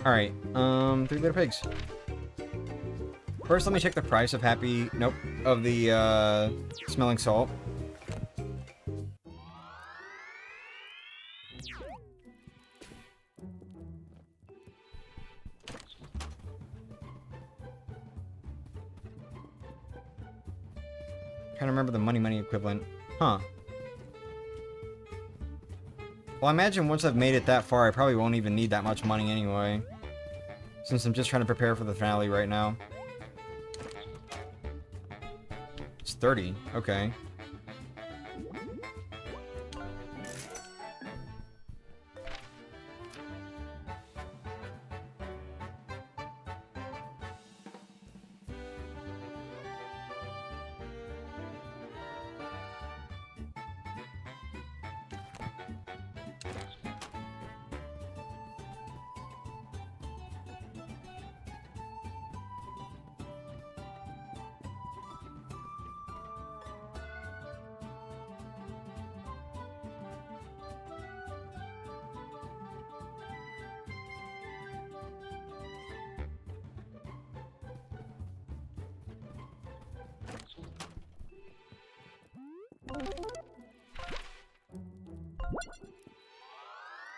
Speaker 1: Alright, 3 little pigs. First, let me check the price of of the, smelling salt. Trying to remember the money equivalent. Huh. Well, I imagine once I've made it that far, I probably won't even need that much money anyway. Since I'm just trying to prepare for the finale right now. It's 30. Okay.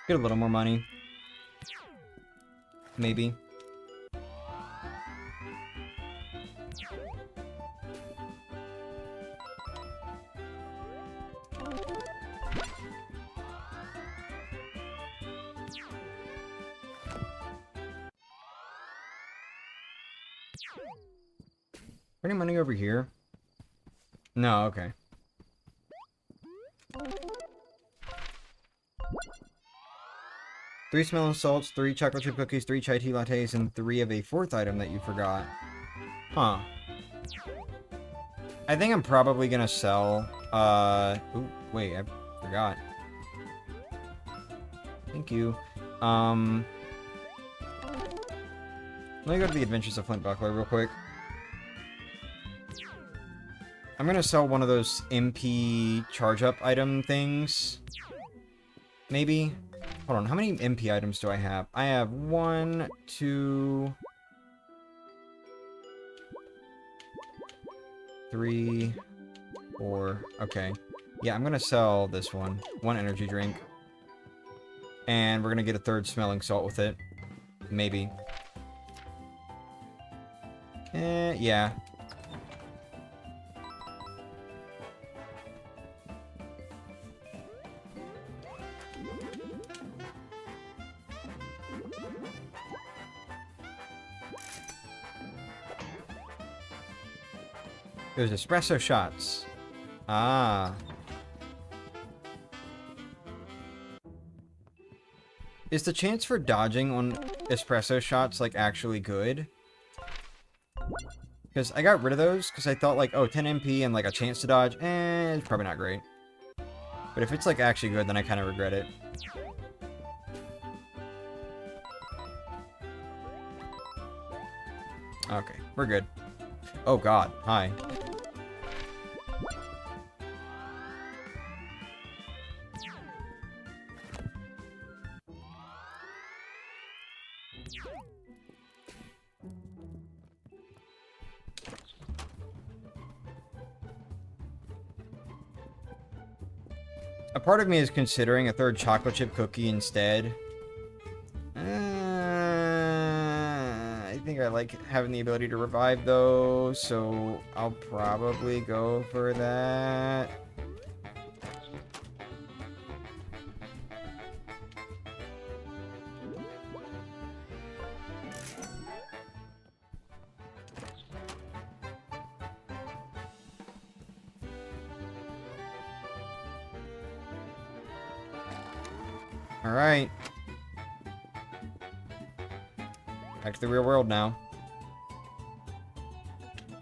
Speaker 1: Get a little more money. Maybe. Any money over here? No, okay. Three smelling salts, 3 chocolate chip cookies, 3 chai tea lattes, and 3 of a 4th item that you forgot. Huh. I think I'm probably gonna sell, ooh, wait, I forgot. Thank you. Let me go to the Adventures of Flynn Buckler real quick. I'm gonna sell one of those MP charge-up item things. Maybe? Hold on, how many MP items do I have? I have 1, 2... 3, 4, okay. Yeah, I'm gonna sell this one. 1 energy drink. And we're gonna get a 3rd smelling salt with it. Maybe. Yeah. There's espresso shots. Ah. Is the chance for dodging on espresso shots, like, actually good? Because I got rid of those, because I thought, like, oh, 10 MP and, like, a chance to dodge, it's probably not great. But if it's, like, actually good, then I kind of regret it. Okay, we're good. Oh god, hi. A part of me is considering a 3rd chocolate chip cookie instead. I think I like having the ability to revive though, so I'll probably go for that. Alright. Back to the real world now.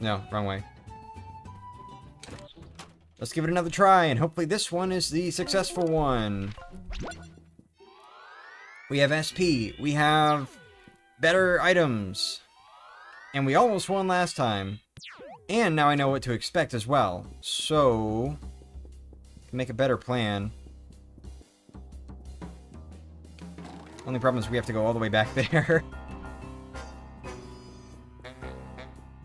Speaker 1: No, wrong way. Let's give it another try, and hopefully this one is the successful one. We have SP. We have better items. And we almost won last time. And now I know what to expect as well. So, make a better plan. Only problem is we have to go all the way back there.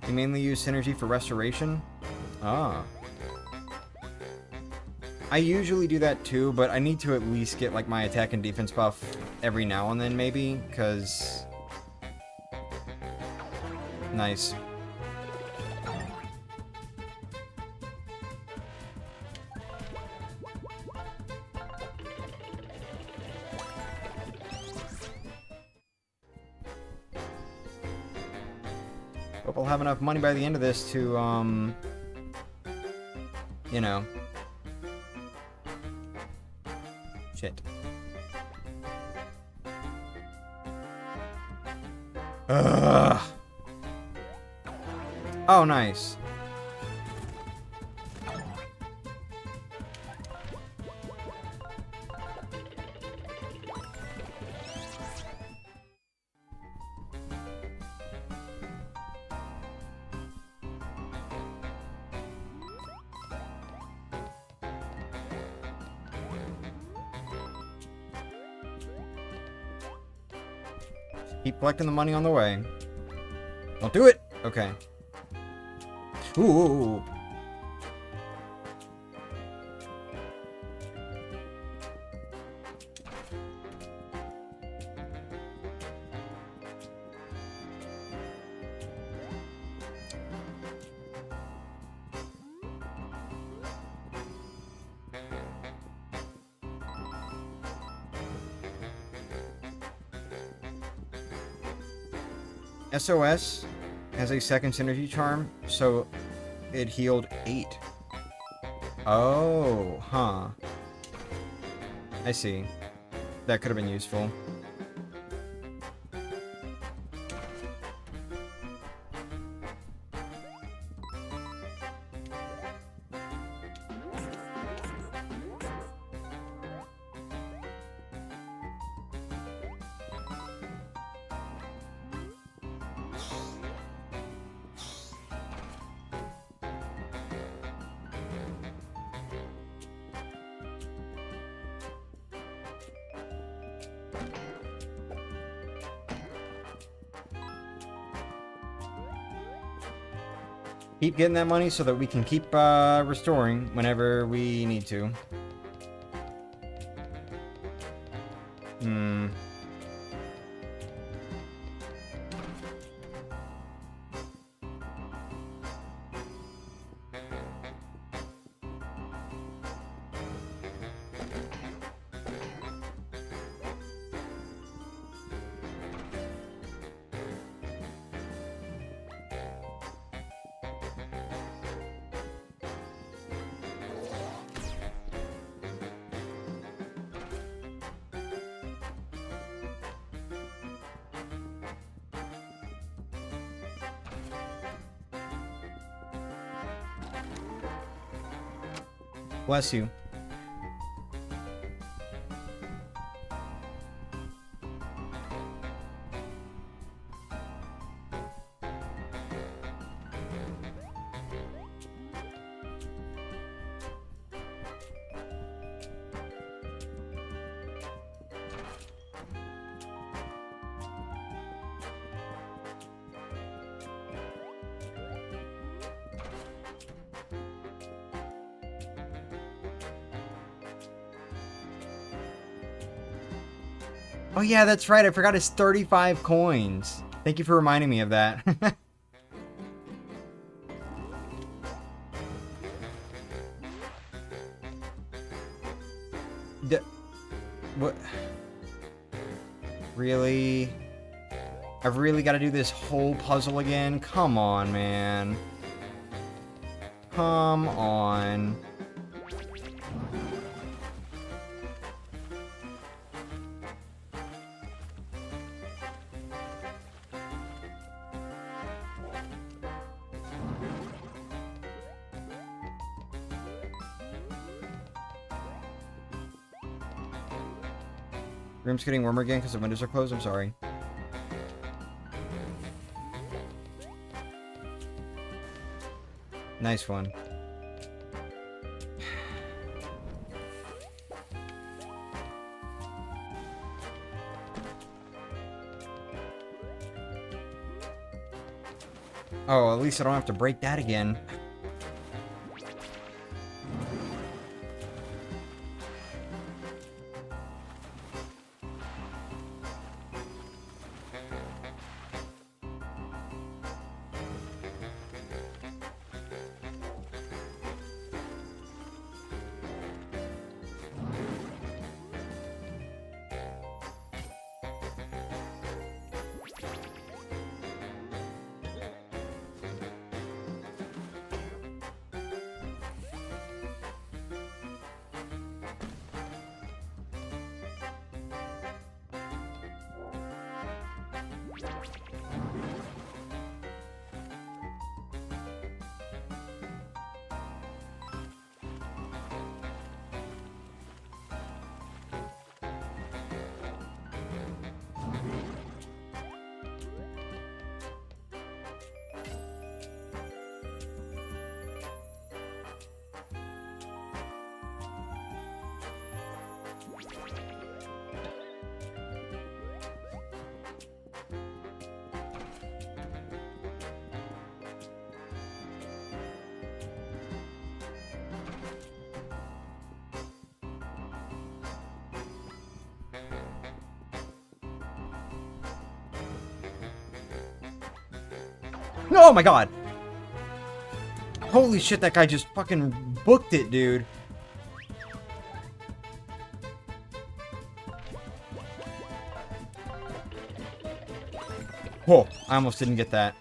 Speaker 1: We mainly use synergy for restoration. Ah. I usually do that too, but I need to at least get like my attack and defense buff every now and then maybe, because... Nice. Hope I'll have enough money by the end of this to, you know. Shit. Ugh. Oh, nice. Keep collecting the money on the way. Don't do it! Okay. Ooh. SOS has a second synergy charm, so it healed 8. Oh, huh. I see. That could have been useful. Keep getting that money so that we can keep restoring whenever we need to. Hmm. Bless you. Oh yeah, that's right. I forgot it's 35 coins. Thank you for reminding me of that. What? Really? I've really got to do this whole puzzle again? Come on, man. Come on. Room's getting warmer again because the windows are closed. I'm sorry. Nice one. Oh, at least I don't have to break that again. Oh my god! Holy shit, that guy just fucking booked it, dude. Whoa, I almost didn't get that.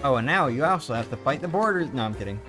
Speaker 1: Oh, and now you also have to fight the borders. No, I'm kidding.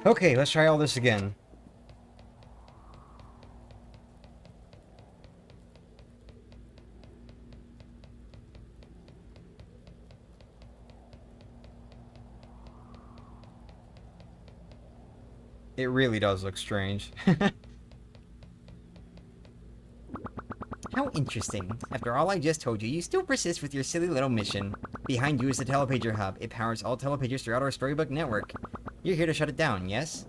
Speaker 1: Okay, let's try all this again. It really does look strange.
Speaker 3: How interesting. After all I just told you, you still persist with your silly little mission. Behind you is the telepager hub. It powers all telepagers throughout our storybook network. You're here to shut it down, yes?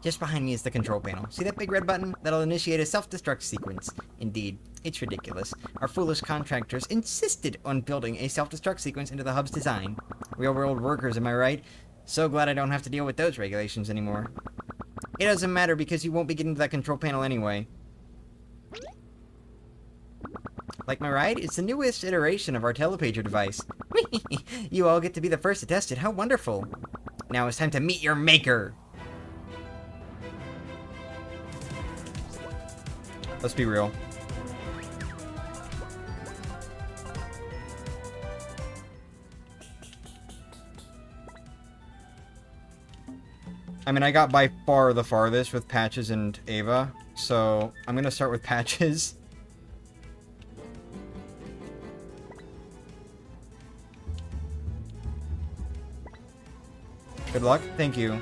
Speaker 3: Just behind me is the control panel. See that big red button? That'll initiate a self-destruct sequence. Indeed, it's ridiculous. Our foolish contractors insisted on building a self-destruct sequence into the hub's design. Real-world workers, am I right? So glad I don't have to deal with those regulations anymore. It doesn't matter because you won't be getting to that control panel anyway. Like my ride? It's the newest iteration of our telepager device. You all get to be the first to test it. How wonderful. Now it's time to meet your maker.
Speaker 1: Let's be real. I mean, I got by far the farthest with Patches and Ava, so I'm gonna start with Patches. Good luck. Thank you.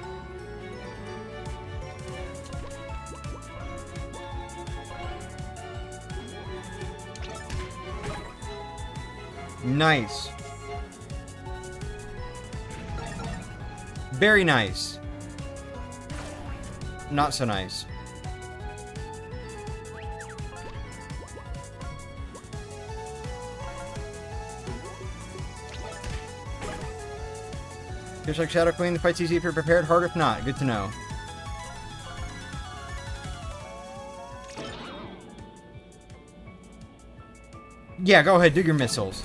Speaker 1: Nice. Very nice. Not so nice. Just like Shadow Queen, the fight's easy if you're prepared, hard if not. Good to know. Yeah, go ahead, do your missiles.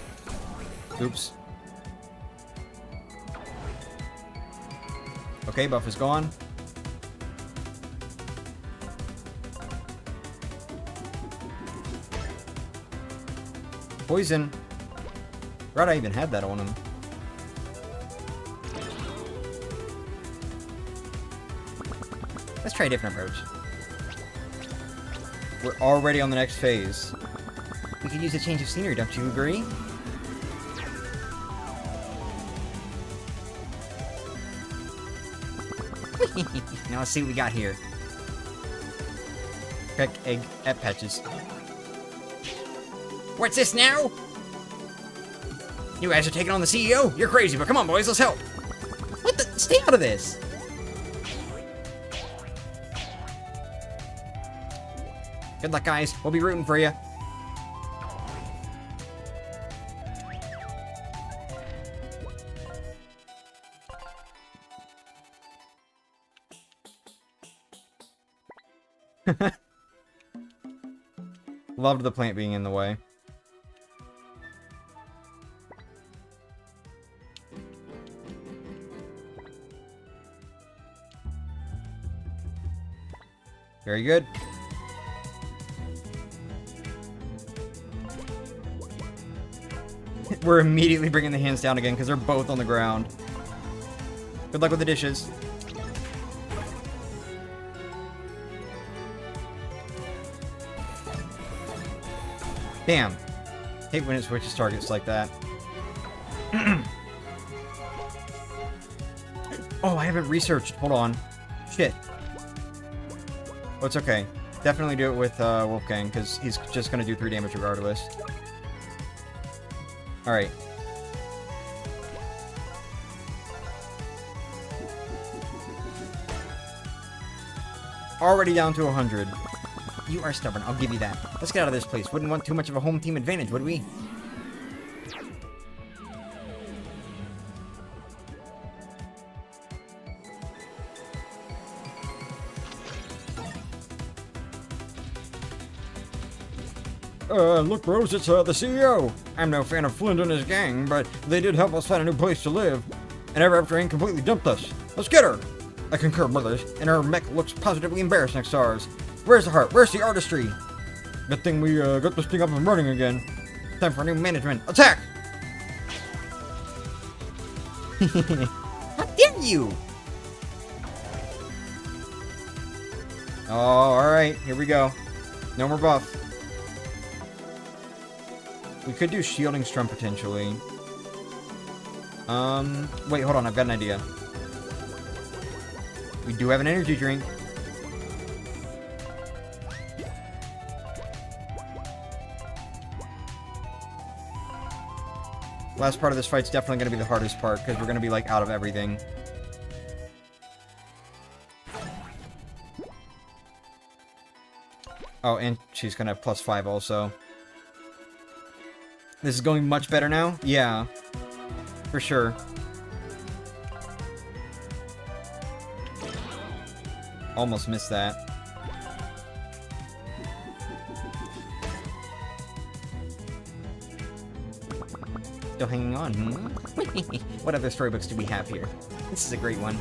Speaker 1: Oops. Okay, buff is gone. Poison. Right, I even had that on him.
Speaker 3: Let's try a different approach.
Speaker 1: We're already on the next phase.
Speaker 3: We could use a change of scenery, don't you agree? Now let's see what we got here.
Speaker 1: Peck egg at Patches.
Speaker 3: What's this now? You guys are taking on the CEO? You're crazy, but come on, boys, let's help. What the? Stay out of this.
Speaker 1: Good luck, guys. We'll be rooting for you. Loved the plant being in the way. Very good. We're immediately bringing the hands down again because they're both on the ground. Good luck with the dishes. Damn. Hate when it switches targets like that. Oh, I haven't researched. Hold on. Shit. Oh, it's okay. Definitely do it with Wolfgang, because he's just going to do 3 damage regardless. Alright. Already down to 100.
Speaker 3: You are stubborn, I'll give you that. Let's get out of this place. Wouldn't want too much of a home team advantage, would we?
Speaker 2: Look, bros, it's, the CEO. I'm no fan of Flynn and his gang, but they did help us find a new place to live. And ever after Aang completely dumped us. Let's get her! I concur, brothers, and her mech looks positively embarrassed next to ours. Where's the heart? Where's the artistry? Good thing we, got this thing up and running again. Time for new management. Attack!
Speaker 3: How dare you!
Speaker 1: Oh, alright. Here we go. No more buff. We could do Shielding Strum potentially. Wait, hold on. I've got an idea. We do have an energy drink. Last part of this fight's definitely going to be the hardest part, because we're going to be, like, out of everything. Oh, and she's going to have +5 also. This is going much better now? Yeah. For sure. Almost missed that. Still hanging on, hmm? What other storybooks do we have here? This is a great one.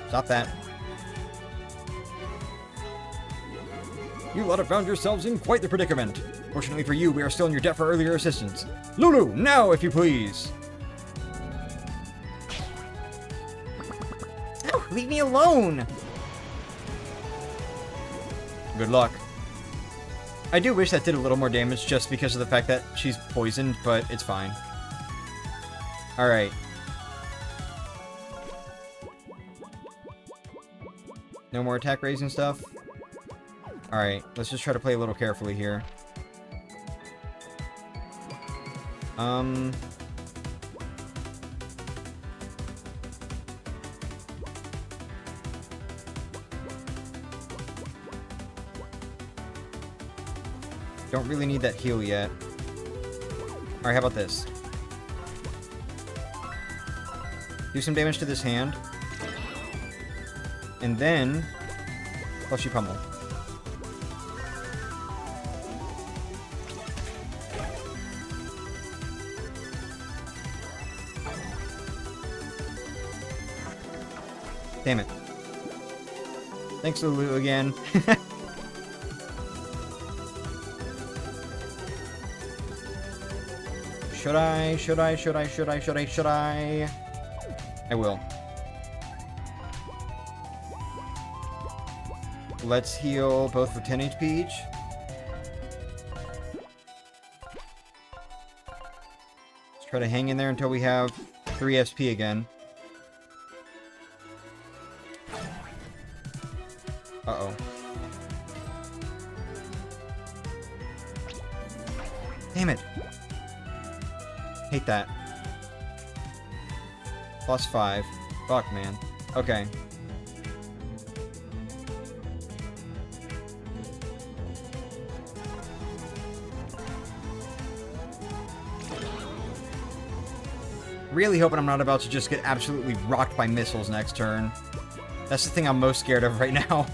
Speaker 1: Stop that.
Speaker 2: You lot have found yourselves in quite the predicament. Fortunately for you, we are still in your debt for earlier assistance. Lulu, now, if you please.
Speaker 3: Oh, leave me alone!
Speaker 1: Good luck. I do wish that did a little more damage just because of the fact that she's poisoned, but it's fine. Alright. No more attack raising stuff? Alright, let's just try to play a little carefully here. Don't really need that heal yet. Alright, how about this? Do some damage to this hand. And then... Fleshy Pummel. Damn it. Thanks, Lulu, again. Should I? I will. Let's heal both for 10 HP each. Let's try to hang in there until we have 3 SP again. Uh-oh. Damn it. Hate that. +5. Fuck, man. Okay. Really hoping I'm not about to just get absolutely rocked by missiles next turn. That's the thing I'm most scared of right now.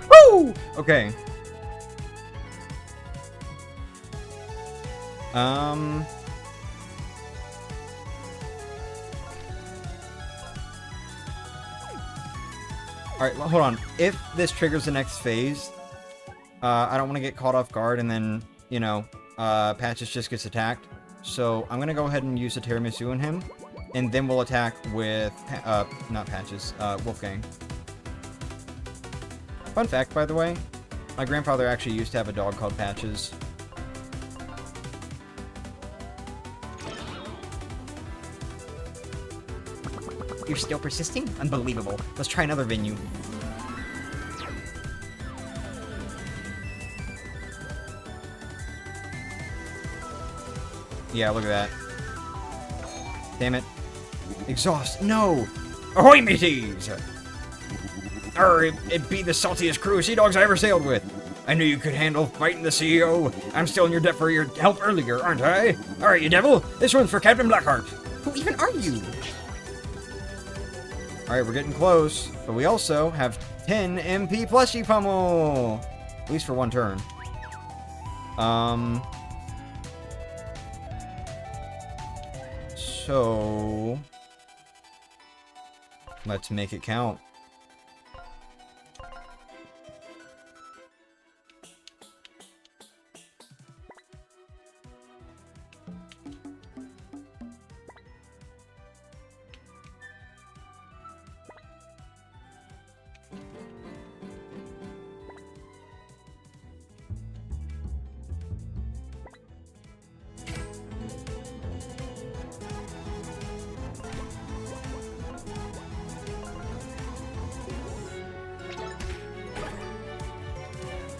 Speaker 1: Woo! Okay. Alright, well, hold on. If this triggers the next phase, I don't want to get caught off guard and then, you know, Patches just gets attacked. So I'm going to go ahead and use a Tiramisu on him, and then we'll attack with, not Patches, Wolfgang. Fun fact, by the way, my grandfather actually used to have a dog called Patches.
Speaker 3: You're still persisting? Unbelievable. Let's try another venue.
Speaker 1: Yeah, look at that. Damn it. Exhaust. No!
Speaker 2: Ahoy, mateys! It be the saltiest crew of sea dogs I ever sailed with. I knew you could handle fighting the CEO. I'm still in your debt for your help earlier, aren't I? Alright, you devil. This one's for Captain Blackheart.
Speaker 3: Who even are you?
Speaker 1: Alright, we're getting close. But we also have 10 MP Fleshy Pummel! At least for one turn. So... let's make it count.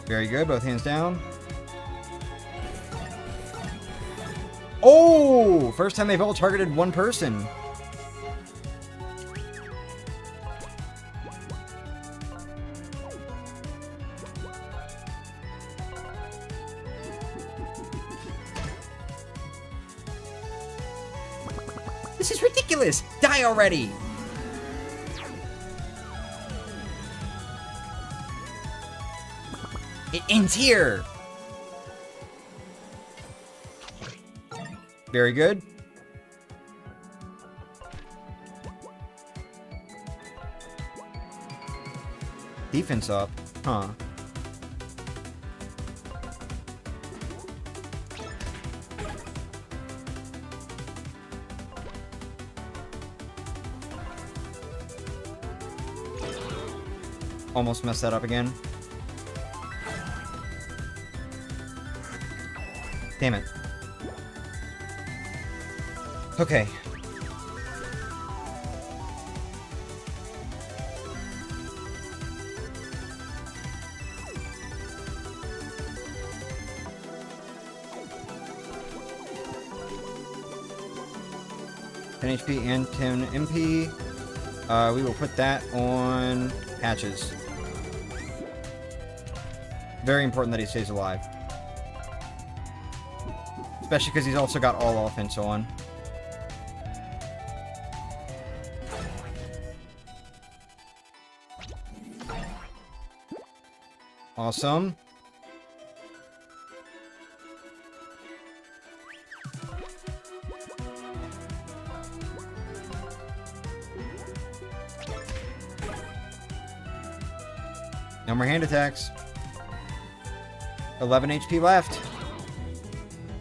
Speaker 1: Very good, both hands down. Oh! First time they've all targeted one person.
Speaker 3: This is ridiculous! Die already! It ends here!
Speaker 1: Very good. Defense up. Huh. Almost messed that up again. Damn it. Okay. Ten HP and 10 MP. We will put that on Hatches. Very important that he stays alive. Especially because he's also got all offense on. Awesome. No more hand attacks. 11 HP left.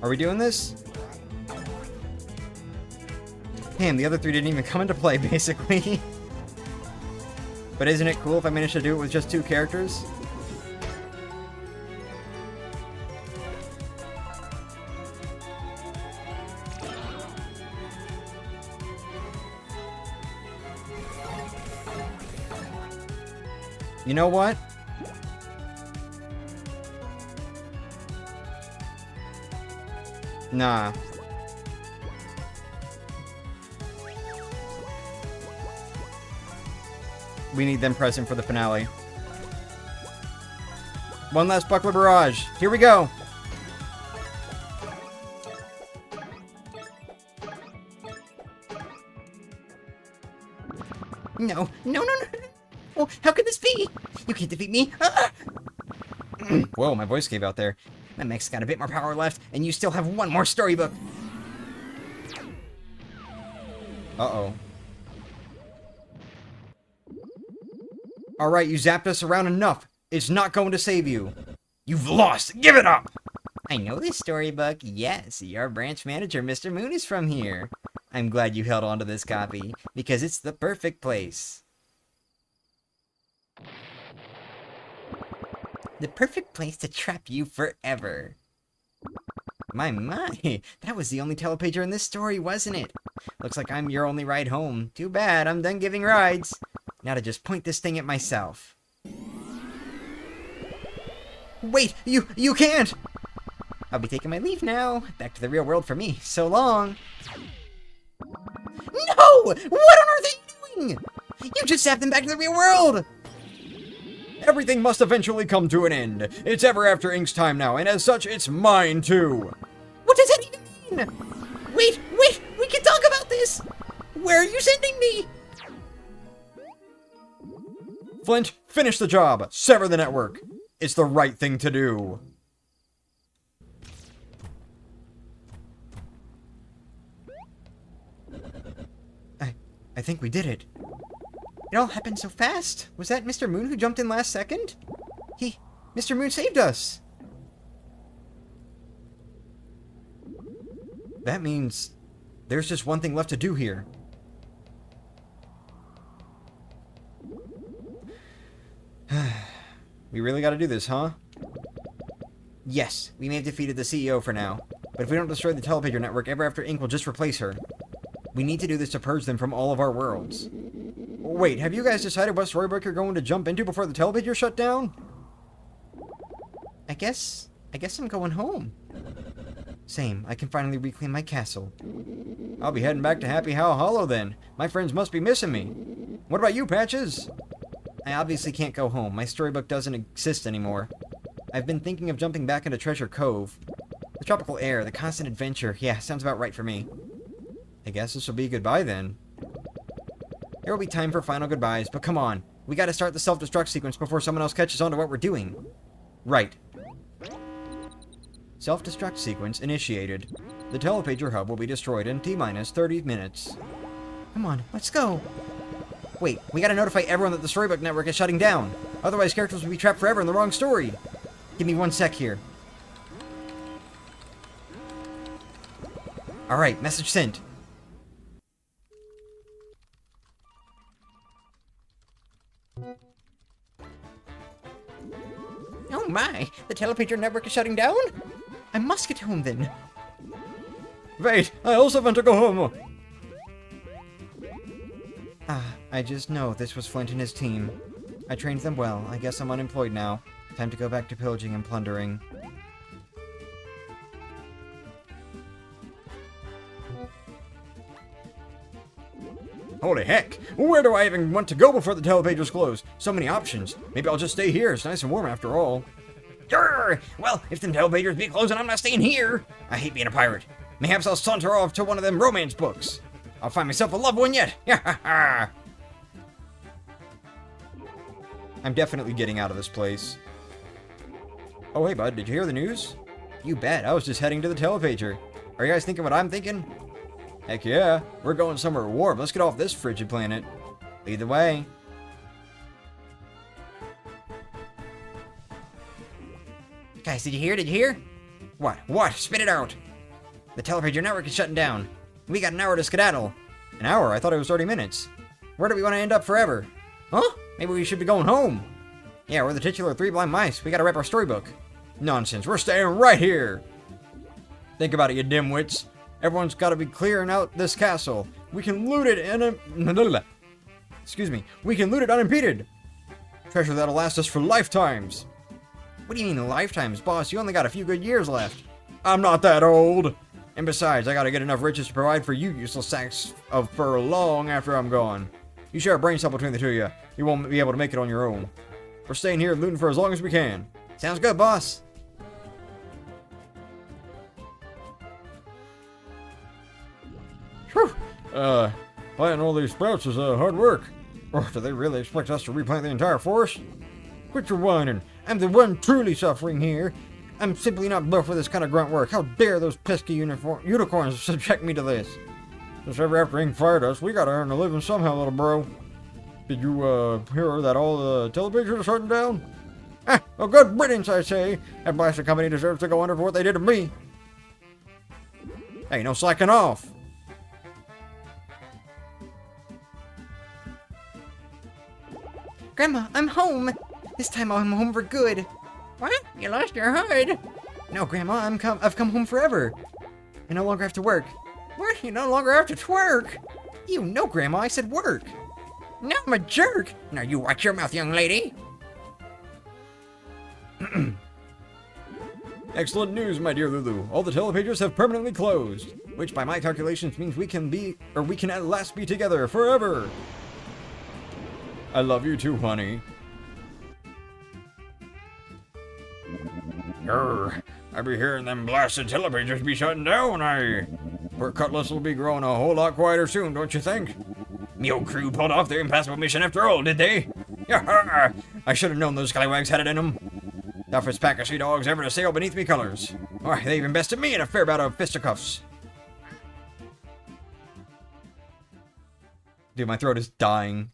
Speaker 1: Are we doing this? Damn, the other three didn't even come into play, basically. But isn't it cool if I manage to do it with just 2 characters? You know what? Nah. We need them present for the finale. One last Buckler Barrage. Here we go.
Speaker 3: No, no, no, no, no. Oh, how could this be? You can't defeat me. Ah!
Speaker 1: Whoa, my voice gave out there.
Speaker 3: My mech's got a bit more power left, and you still have one more storybook.
Speaker 1: Uh-oh. Alright, you zapped us around enough. It's not going to save you. You've lost. Give it up!
Speaker 3: I know this storybook. Yes, your branch manager, Mr. Moon, is from here. I'm glad you held on to this copy, because it's the perfect place. The perfect place to trap you forever. My, that was the only telepager in this story, wasn't it? Looks like I'm your only ride home. Too bad, I'm done giving rides. Now to just point this thing at myself. Wait, you can't! I'll be taking my leave now. Back to the real world for me. So long. No! What on earth are you doing? You just zapped them back to the real world!
Speaker 1: Everything must eventually come to an end. It's Ever After Inc.'s time now, and as such, it's mine too.
Speaker 3: What does that even mean? Wait, we can talk about this! Where are you sending me?
Speaker 1: Flint, finish the job. Sever the network. It's the right thing to do. I think we did it. It all happened so fast. Was that Mr. Moon who jumped in last second? Mr. Moon saved us. That means there's just one thing left to do here. We really gotta do this, huh? Yes, we may have defeated the CEO for now, but if we don't destroy the telepager network, Ever After Inc. will just replace her. We need to do this to purge them from all of our worlds. Wait, have you guys decided what storybook you're going to jump into before the telepager shut down? I guess I'm going home. Same, I can finally reclaim my castle. I'll be heading back to Happy How Hollow then. My friends must be missing me. What about you, Patches? I obviously can't go home. My storybook doesn't exist anymore. I've been thinking of jumping back into Treasure Cove. The tropical air, the constant adventure. Yeah, sounds about right for me. I guess this will be goodbye then. There will be time for final goodbyes, but come on. We gotta start the self-destruct sequence before someone else catches on to what we're doing. Right. Self-destruct sequence initiated. The telepager hub will be destroyed in T-minus 30 minutes. Come on, let's go. Wait, we gotta notify everyone that the storybook network is shutting down. Otherwise, characters will be trapped forever in the wrong story. Give me 1 sec here. Alright, message sent. Oh my, the telepager network is shutting down? I must get home then.
Speaker 2: Wait, I also want to go home.
Speaker 1: I just know this was Flint and his team. I trained them well. I guess I'm unemployed now. Time to go back to pillaging and plundering.
Speaker 2: Holy heck! Where do I even want to go before the telepager's closed? So many options. Maybe I'll just stay here. It's nice and warm after all.
Speaker 3: Grr! Well, if the telepagers be closing, I'm not staying here. I hate being a pirate.
Speaker 2: Mayhaps I'll saunter off to one of them romance books. I'll find myself a loved one yet.
Speaker 1: I'm definitely getting out of this place. Oh, hey, bud, did you hear the news? You bet, I was just heading to the telepager. Are you guys thinking what I'm thinking?
Speaker 2: Heck yeah, we're going somewhere warm. Let's get off this frigid planet.
Speaker 1: Lead the way.
Speaker 3: Guys, did you hear? Did you hear?
Speaker 1: What? Spit it out. The telepager network is shutting down. We got an hour to skedaddle. An hour? I thought it was 30 minutes. Where do we want to end up forever? Huh? Maybe we should be going home. Yeah, we're the titular Three Blind Mice. We gotta wrap our storybook.
Speaker 2: Nonsense, we're staying right here. Think about it, you dimwits. Everyone's gotta be clearing out this castle. We can loot it we can loot it unimpeded. Treasure that'll last us for lifetimes.
Speaker 1: What do you mean lifetimes, boss? You only got a few good years left.
Speaker 2: I'm not that old. And besides, I gotta get enough riches to provide for you useless sacks of fur long after I'm gone. You share a brain cell between the two of you. You won't be able to make it on your own. We're staying here looting for as long as we can.
Speaker 1: Sounds good, boss.
Speaker 2: Whew. Planting all these sprouts is hard work. Or do they really expect us to replant the entire forest? Quit your whining. I'm the one truly suffering here. I'm simply not built for this kind of grunt work. How dare those pesky unicorns subject me to this? Since Ever After Inc. fired us, we gotta earn a living somehow, little bro. Did you, hear that all the telepagers are shutting down? Well, good riddance, I say. That blasted company deserves to go under for what they did to me. Hey, no slacking off.
Speaker 1: Grandma, I'm home. This time I'm home for good.
Speaker 3: What? You lost your hood?
Speaker 1: No, Grandma, I've come home forever. I no longer have to work.
Speaker 3: What? You no longer have to twerk.
Speaker 1: You know, Grandma, I said work.
Speaker 3: No, I'm a jerk. Now you watch your mouth, young lady.
Speaker 2: Excellent news, my dear Lulu. All the telepagers have permanently closed, which by my calculations means we can at last be together forever. I love you too, honey. Grr, I be hearing them blasted telepagers be shutting down. Poor Cutlass will be growing a whole lot quieter soon, don't you think? Me old crew pulled off their impossible mission after all, did they? I should have known those scallywags had it in them. Toughest pack of sea dogs ever to sail beneath me colors. Why, they even bested me in a fair bout of fisticuffs.
Speaker 1: Dude, my throat is dying.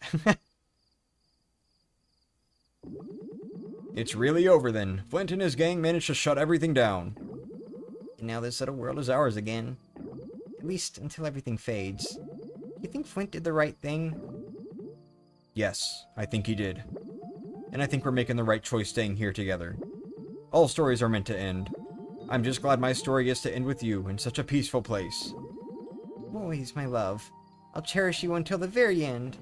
Speaker 2: It's really over then. Flint and his gang managed to shut everything down.
Speaker 3: And now this little world is ours again. At least until everything fades. You think Flint did the right thing?
Speaker 2: Yes, I think he did. And I think we're making the right choice staying here together. All stories are meant to end. I'm just glad my story gets to end with you in such a peaceful place.
Speaker 3: Always, my love. I'll cherish you until the very end.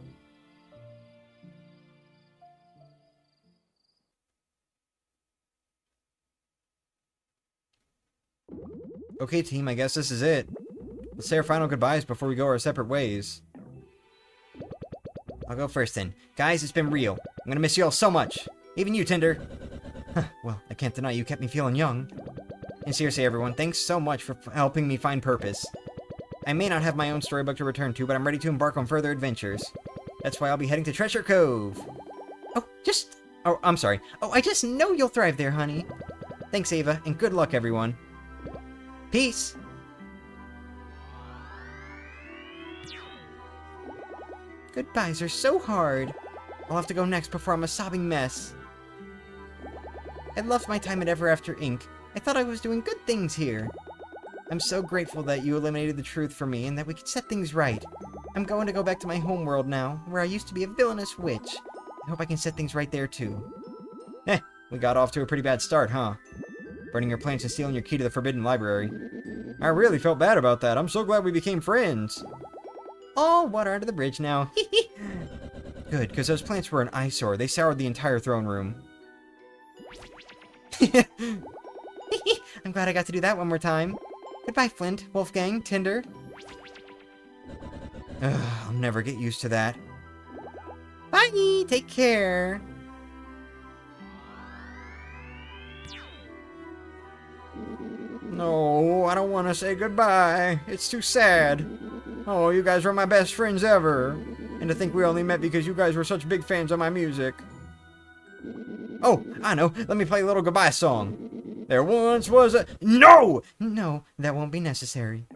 Speaker 1: Okay, team, I guess this is it. Let's say our final goodbyes before we go our separate ways.
Speaker 3: I'll go first then. Guys, it's been real. I'm gonna miss you all so much. Even you, Tinder.
Speaker 1: Well, I can't deny you kept me feeling young.
Speaker 3: And seriously, everyone, thanks so much for helping me find purpose. I may not have my own storybook to return to, but I'm ready to embark on further adventures. That's why I'll be heading to Treasure Cove. Oh, I'm sorry. Oh, I just know you'll thrive there, honey. Thanks, Ava, and good luck, everyone. Peace. Goodbyes are so hard. I'll have to go next before I'm a sobbing mess. I loved my time at Ever After Inc. I thought I was doing good things here. I'm so grateful that you eliminated the truth for me and that we could set things right. I'm going to go back to my homeworld now, where I used to be a villainous witch. I hope I can set things right there too.
Speaker 1: We got off to a pretty bad start, huh? Burning your plants and stealing your key to the Forbidden Library. I really felt bad about that. I'm so glad we became friends.
Speaker 3: All water under the bridge now.
Speaker 1: Good, because those plants were an eyesore. They soured the entire throne room.
Speaker 3: I'm glad I got to do that one more time. Goodbye, Flint, Wolfgang, Tinder.
Speaker 1: I'll never get used to that.
Speaker 3: Bye! Take care!
Speaker 1: No, I don't want to say goodbye. It's too sad. Oh, you guys were my best friends ever. And to think we only met because you guys were such big fans of my music. Oh, I know. Let me play a little goodbye song. There once was a... No!
Speaker 3: No, that won't be necessary.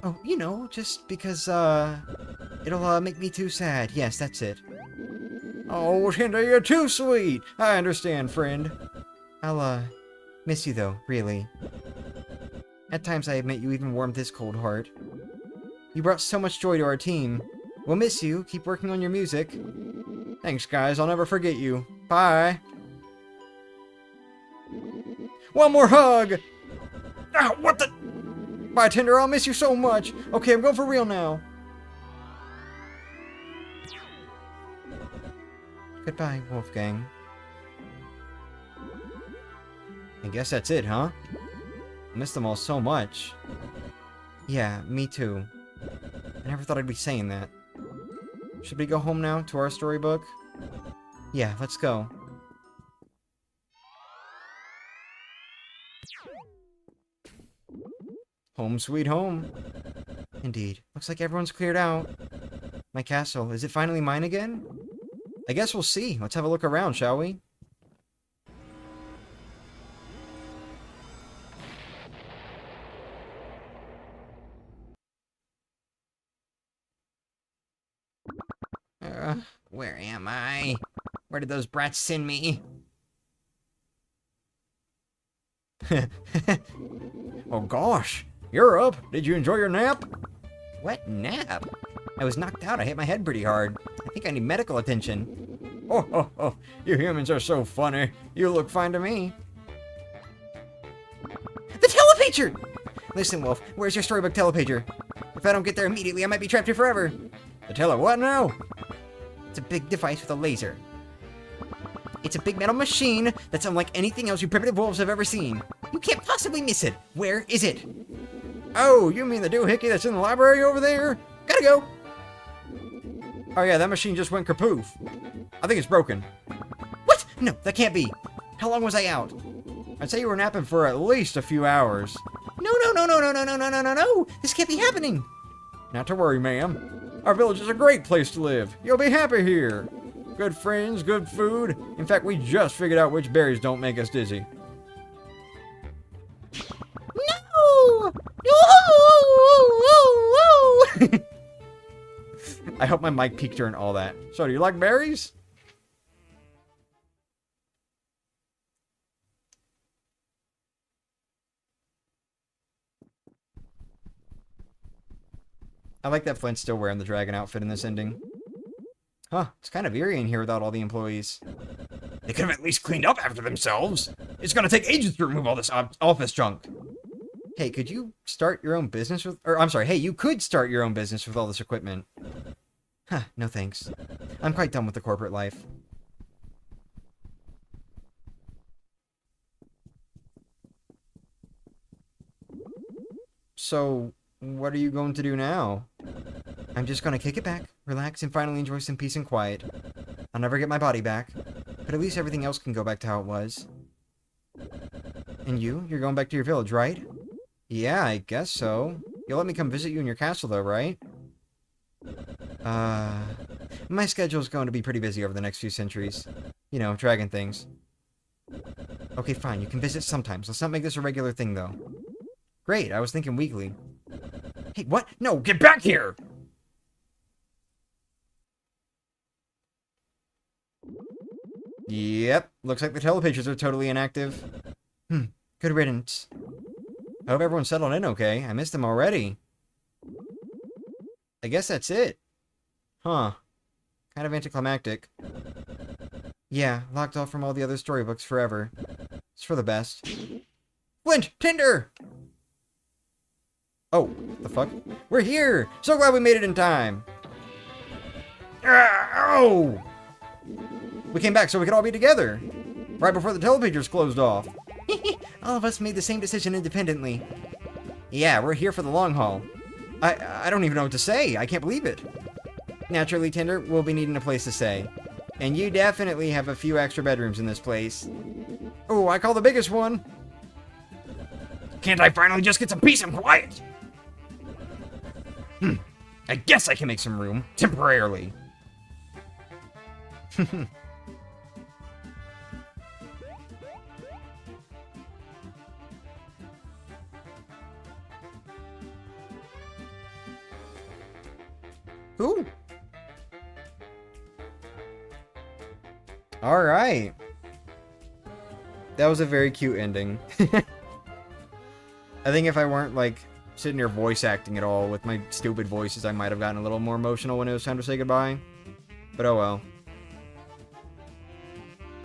Speaker 3: Oh, you know, just because, it'll, make me too sad. Yes, that's it.
Speaker 1: Oh, Tinder, you're too sweet. I understand, friend.
Speaker 3: I'll, miss you, though, really. At times, I admit you even warmed this cold heart. You brought so much joy to our team. We'll miss you. Keep working on your music.
Speaker 1: Thanks, guys. I'll never forget you. Bye. One more hug! Ah, what the... Bye, Tinder. I'll miss you so much. Okay, I'm going for real now.
Speaker 3: Goodbye, Wolfgang.
Speaker 1: I guess that's it, huh? I missed them all so much.
Speaker 3: Yeah, me too.
Speaker 1: I never thought I'd be saying that. Should we go home now to our storybook?
Speaker 3: Yeah, let's go.
Speaker 1: Home sweet home.
Speaker 3: Indeed. Looks like everyone's cleared out. My castle, is it finally mine again?
Speaker 1: I guess we'll see. Let's have a look around, shall we?
Speaker 3: Where am I? Where did those brats send me?
Speaker 1: Oh gosh, you're up. Did you enjoy your nap?
Speaker 3: What nap? I was knocked out. I hit my head pretty hard. I think I need medical attention.
Speaker 1: Oh, you humans are so funny. You look fine to me.
Speaker 3: The telepager! Listen, Wolf, where's your storybook telepager? If I don't get there immediately, I might be trapped here forever.
Speaker 1: The what now?
Speaker 3: It's a big device with a laser. It's a big metal machine that's unlike anything else you primitive wolves have ever seen. You can't possibly miss it. Where is it?
Speaker 1: Oh, you mean the doohickey that's in the library over there?
Speaker 3: Gotta go.
Speaker 1: Oh yeah, that machine just went kapoof. I think it's broken.
Speaker 3: What? No, that can't be. How long was I out?
Speaker 1: I'd say you were napping for at least a few hours.
Speaker 3: No. This can't be happening.
Speaker 1: Not to worry, ma'am. Our village is a great place to live. You'll be happy here. Good friends, good food. In fact, we just figured out which berries don't make us dizzy.
Speaker 3: No!
Speaker 1: I hope my mic peaked during all that. So, do you like berries? I like that Flynn's still wearing the dragon outfit in this ending. Huh, it's kind of eerie in here without all the employees.
Speaker 2: They could have at least cleaned up after themselves. It's gonna take ages to remove all this office junk.
Speaker 1: Hey, could you start your own business with... Or, I'm sorry, hey, you could start your own business with all this equipment. Huh, no thanks. I'm quite done with the corporate life. So, what are you going to do now? I'm just gonna kick it back, relax, and finally enjoy some peace and quiet. I'll never get my body back, but at least everything else can go back to how it was. And you're going back to your village, right? Yeah, I guess so. You'll let me come visit you in your castle, though, right? My schedule's going to be pretty busy over the next few centuries. You know, dragon things. Okay, fine, you can visit sometimes. Let's not make this a regular thing, though. Great, I was thinking weekly. Hey, what? No,
Speaker 2: Get back here!
Speaker 1: Yep, looks like the telepages are totally inactive. Good riddance. I hope everyone's settled in okay. I missed them already. I guess that's it. Huh. Kind of anticlimactic. Yeah, locked off from all the other storybooks forever. It's for the best. Flint! Tinder! Oh, the fuck? We're here! So glad we made it in time!
Speaker 2: Oh!
Speaker 1: We came back so we could all be together! Right before the telepagers closed off.
Speaker 3: All of us made the same decision independently.
Speaker 1: Yeah, we're here for the long haul. I don't even know what to say. I can't believe it. Naturally, Tinder, we'll be needing a place to stay. And you definitely have a few extra bedrooms in this place. Oh, I call the biggest one.
Speaker 2: Can't I finally just get some peace and quiet?
Speaker 1: I guess I can make some room. Temporarily. Ooh. Alright. That was a very cute ending. I think if I weren't, like, sitting here voice acting at all with my stupid voices, I might have gotten a little more emotional when it was time to say goodbye. But oh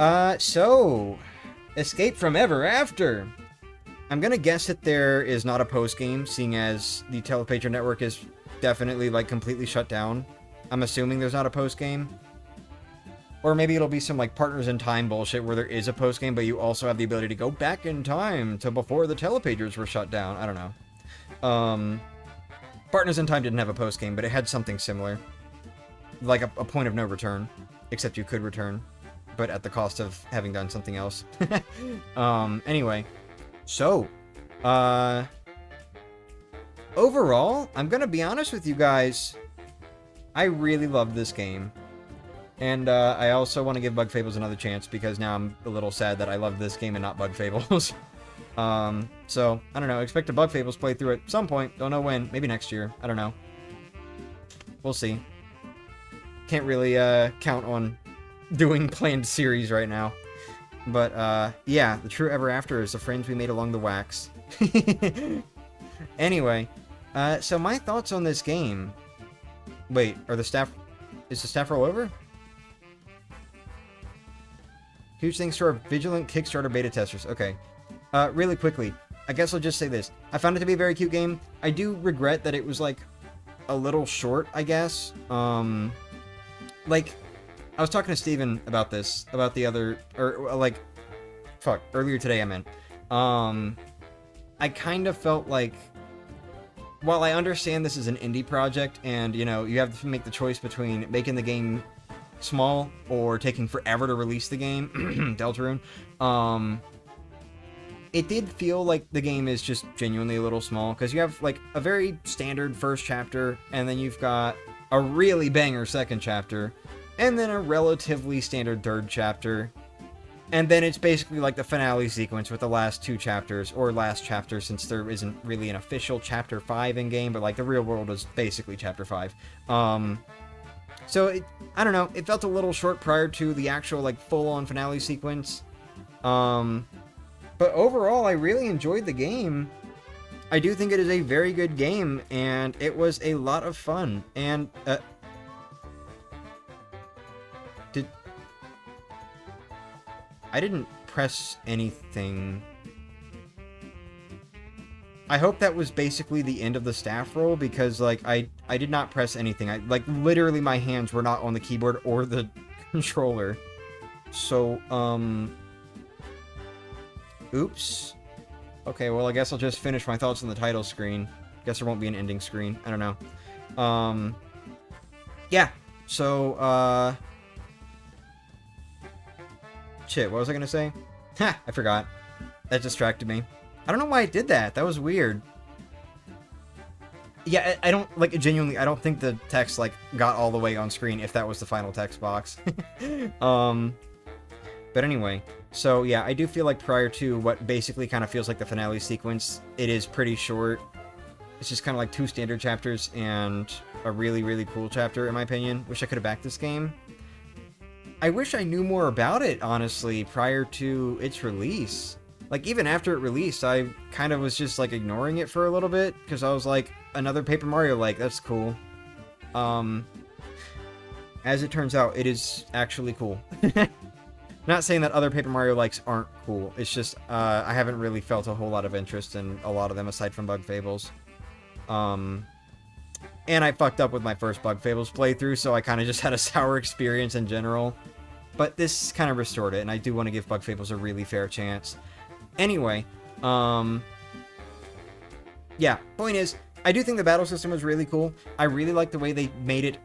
Speaker 1: well. So... Escape from Ever After! I'm gonna guess that there is not a post-game, seeing as the Telepatron network is definitely, like, completely shut down. I'm assuming there's not a post-game. Or maybe it'll be some, like, Partners in Time bullshit where there is a post-game, but you also have the ability to go back in time to before the Telepagers were shut down. I don't know. Partners in Time didn't have a post-game, but it had something similar. Like a point of no return. Except you could return, but at the cost of having done something else. Anyway. So, overall, I'm gonna be honest with you guys. I really love this game. And, I also want to give Bug Fables another chance, because now I'm a little sad that I love this game and not Bug Fables. So, I don't know, expect a Bug Fables playthrough at some point, don't know when, maybe next year, I don't know. We'll see. Can't really, count on doing planned series right now. But, yeah, the true Ever After is the friends we made along the wax. Anyway, so my thoughts on this game... Wait, are the staff... Is the staff roll over? Huge thanks to our vigilant Kickstarter beta testers. Okay. Really quickly, I guess I'll just say this. I found it to be a very cute game. I do regret that it was, like, a little short, I guess. Like, I was talking to Steven about this, about the other, or, like, fuck, earlier today I meant. I kind of felt like, while I understand this is an indie project, and, you know, you have to make the choice between making the game small or taking forever to release the game, Deltarune, it did feel like the game is just genuinely a little small, because you have, like, a very standard first chapter, and then you've got a really banger second chapter, and then a relatively standard third chapter, and then it's basically like the finale sequence with the last two chapters, or last chapter, since there isn't really an official chapter 5 in game, but, like, the real world is basically chapter 5. So, I don't know, it felt a little short prior to the actual, like, full-on finale sequence. But overall, I really enjoyed the game. I do think it is a very good game, and it was a lot of fun. And, I didn't press anything. I hope that was basically the end of the staff roll, because, like, I did not press anything. Like, literally my hands were not on the keyboard or the controller. So, oops. Okay, well, I guess I'll just finish my thoughts on the title screen. Guess there won't be an ending screen. I don't know. Yeah. So, shit, what was I gonna say? Ha! I forgot. That distracted me. I don't know why I did that. That was weird. Yeah, I don't, like, genuinely, I don't think the text, like, got all the way on screen if that was the final text box. But anyway, so yeah, I do feel like prior to what basically kind of feels like the finale sequence, it is pretty short. It's just kind of like 2 standard chapters and a really, really cool chapter, in my opinion. Wish I could have backed this game. I wish I knew more about it, honestly, prior to its release. Like, even after it released, I kind of was just, like, ignoring it for a little bit, because I was like, another Paper Mario, like, that's cool. As it turns out, it is actually cool. Not saying that other Paper Mario likes aren't cool. It's just, I haven't really felt a whole lot of interest in a lot of them aside from Bug Fables. And I fucked up with my first Bug Fables playthrough, so I kind of just had a sour experience in general. But this kind of restored it, and I do want to give Bug Fables a really fair chance. Anyway, yeah, point is, I do think the battle system was really cool. I really like the way they made it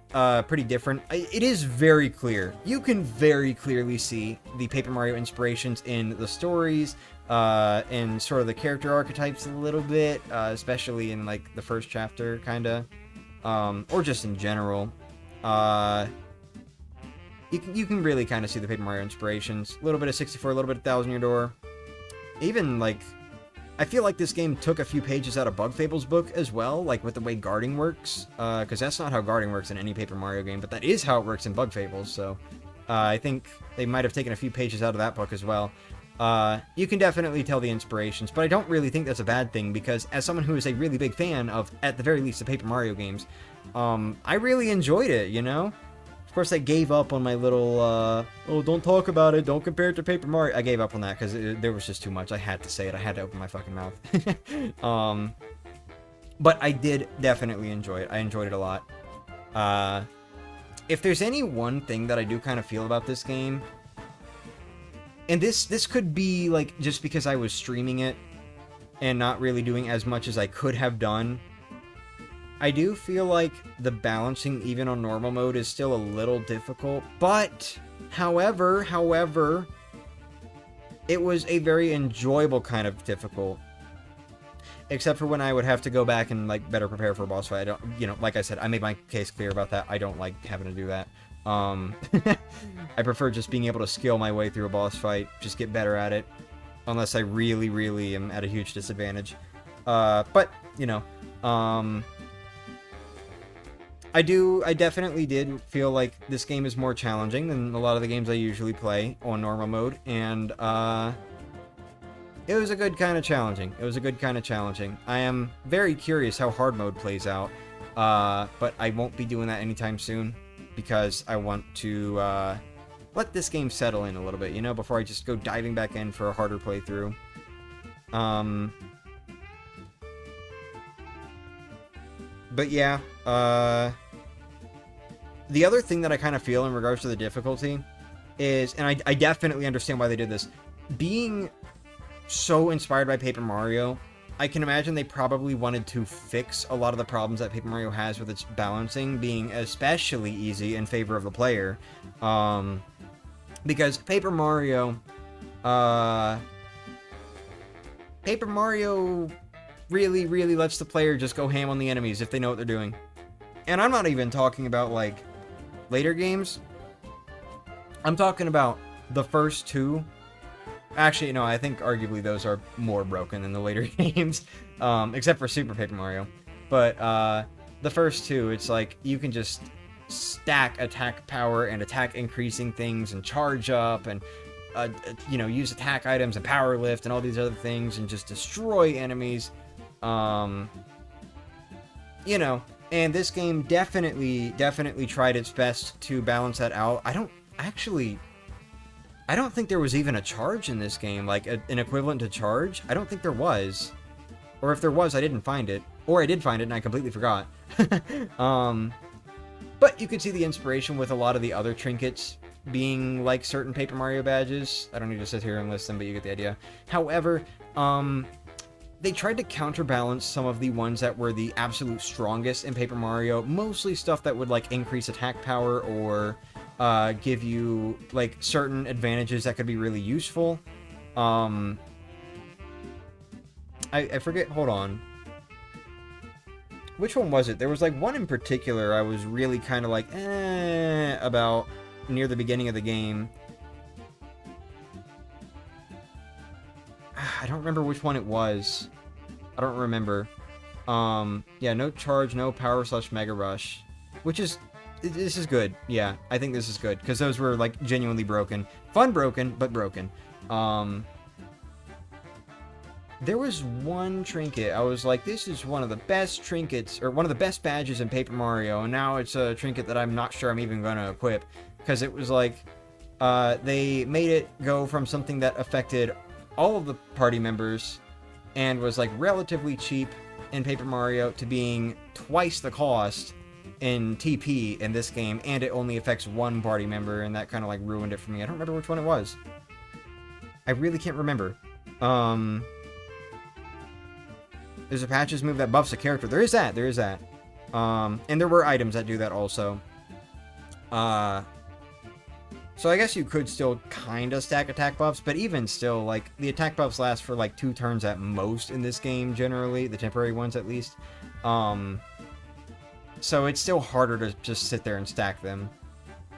Speaker 1: pretty different. It is very clear. You can very clearly see the Paper Mario inspirations in the stories, and sort of the character archetypes a little bit, especially in, like, the first chapter, kind of, or just in general. You can really kind of see the Paper Mario inspirations. A little bit of 64, a little bit of Thousand Year Door. Even, like, I feel like this game took a few pages out of Bug Fables' book as well, like with the way guarding works, because that's not how guarding works in any Paper Mario game, but that is how it works in Bug Fables, so I think they might have taken a few pages out of that book as well. You can definitely tell the inspirations, but I don't really think that's a bad thing, because as someone who is a really big fan of, at the very least, the Paper Mario games, I really enjoyed it, you know? Of course, I gave up on my little, oh, don't talk about it, don't compare it to Paper Mario. I gave up on that because there was just too much. I had to say it. I had to open my fucking mouth. But I did definitely enjoy it. I enjoyed it a lot. If there's any one thing that I do kind of feel about this game, and this could be, like, just because I was streaming it and not really doing as much as I could have done, I do feel like the balancing, even on normal mode, is still a little difficult, but, however, it was a very enjoyable kind of difficult. Except for when I would have to go back and, like, better prepare for a boss fight. I don't, you know, like I said, I made my case clear about that. I don't like having to do that. I prefer just being able to skill my way through a boss fight, just get better at it, unless I really, really am at a huge disadvantage. But, you know, I definitely did feel like this game is more challenging than a lot of the games I usually play on normal mode, and, it was a good kind of challenging. I am very curious how hard mode plays out, but I won't be doing that anytime soon, because I want to, let this game settle in a little bit, you know, before I just go diving back in for a harder playthrough. But yeah, the other thing that I kind of feel in regards to the difficulty is, and I definitely understand why they did this, being so inspired by Paper Mario, I can imagine they probably wanted to fix a lot of the problems that Paper Mario has with its balancing being especially easy in favor of the player. Because Paper Mario really, really lets the player just go ham on the enemies if they know what they're doing. And I'm not even talking about, like, later games. I'm talking about the first two. Actually, no, I think arguably those are more broken than the later games, except for Super Paper Mario. But the first two, it's like you can just stack attack power and attack increasing things and charge up and you know, use attack items and power lift and all these other things and just destroy enemies. You know, and this game definitely tried its best to balance that out. I don't think there was even a charge in this game, like an equivalent to charge. I don't think there was. Or if there was, I didn't find it. Or I did find it and I completely forgot. But you could see the inspiration with a lot of the other trinkets being like certain Paper Mario badges. I don't need to sit here and list them, but you get the idea. However, they tried to counterbalance some of the ones that were the absolute strongest in Paper Mario. Mostly stuff that would like increase attack power or give you like certain advantages that could be really useful. I forget, hold on. Which one was it? There was like one in particular I was really kind of like, about near the beginning of the game. I don't remember which one it was. I don't remember. Yeah, no charge, no power / mega rush. Which is, this is good. Yeah, I think this is good. Because those were like genuinely broken. Fun broken, but broken. There was one trinket, I was like, this is one of the best trinkets, or one of the best badges in Paper Mario, and now it's a trinket that I'm not sure I'm even going to equip, because it was like, they made it go from something that affected all of the party members, and was like relatively cheap in Paper Mario, to being twice the cost in TP in this game, and it only affects one party member, and that kind of like ruined it for me. I don't remember which one it was. I really can't remember. There's a patches move that buffs a character. There is that. And there were items that do that also. So I guess you could still kind of stack attack buffs, but even still, like, the attack buffs last for like 2 turns at most in this game, generally. The temporary ones, at least. So it's still harder to just sit there and stack them.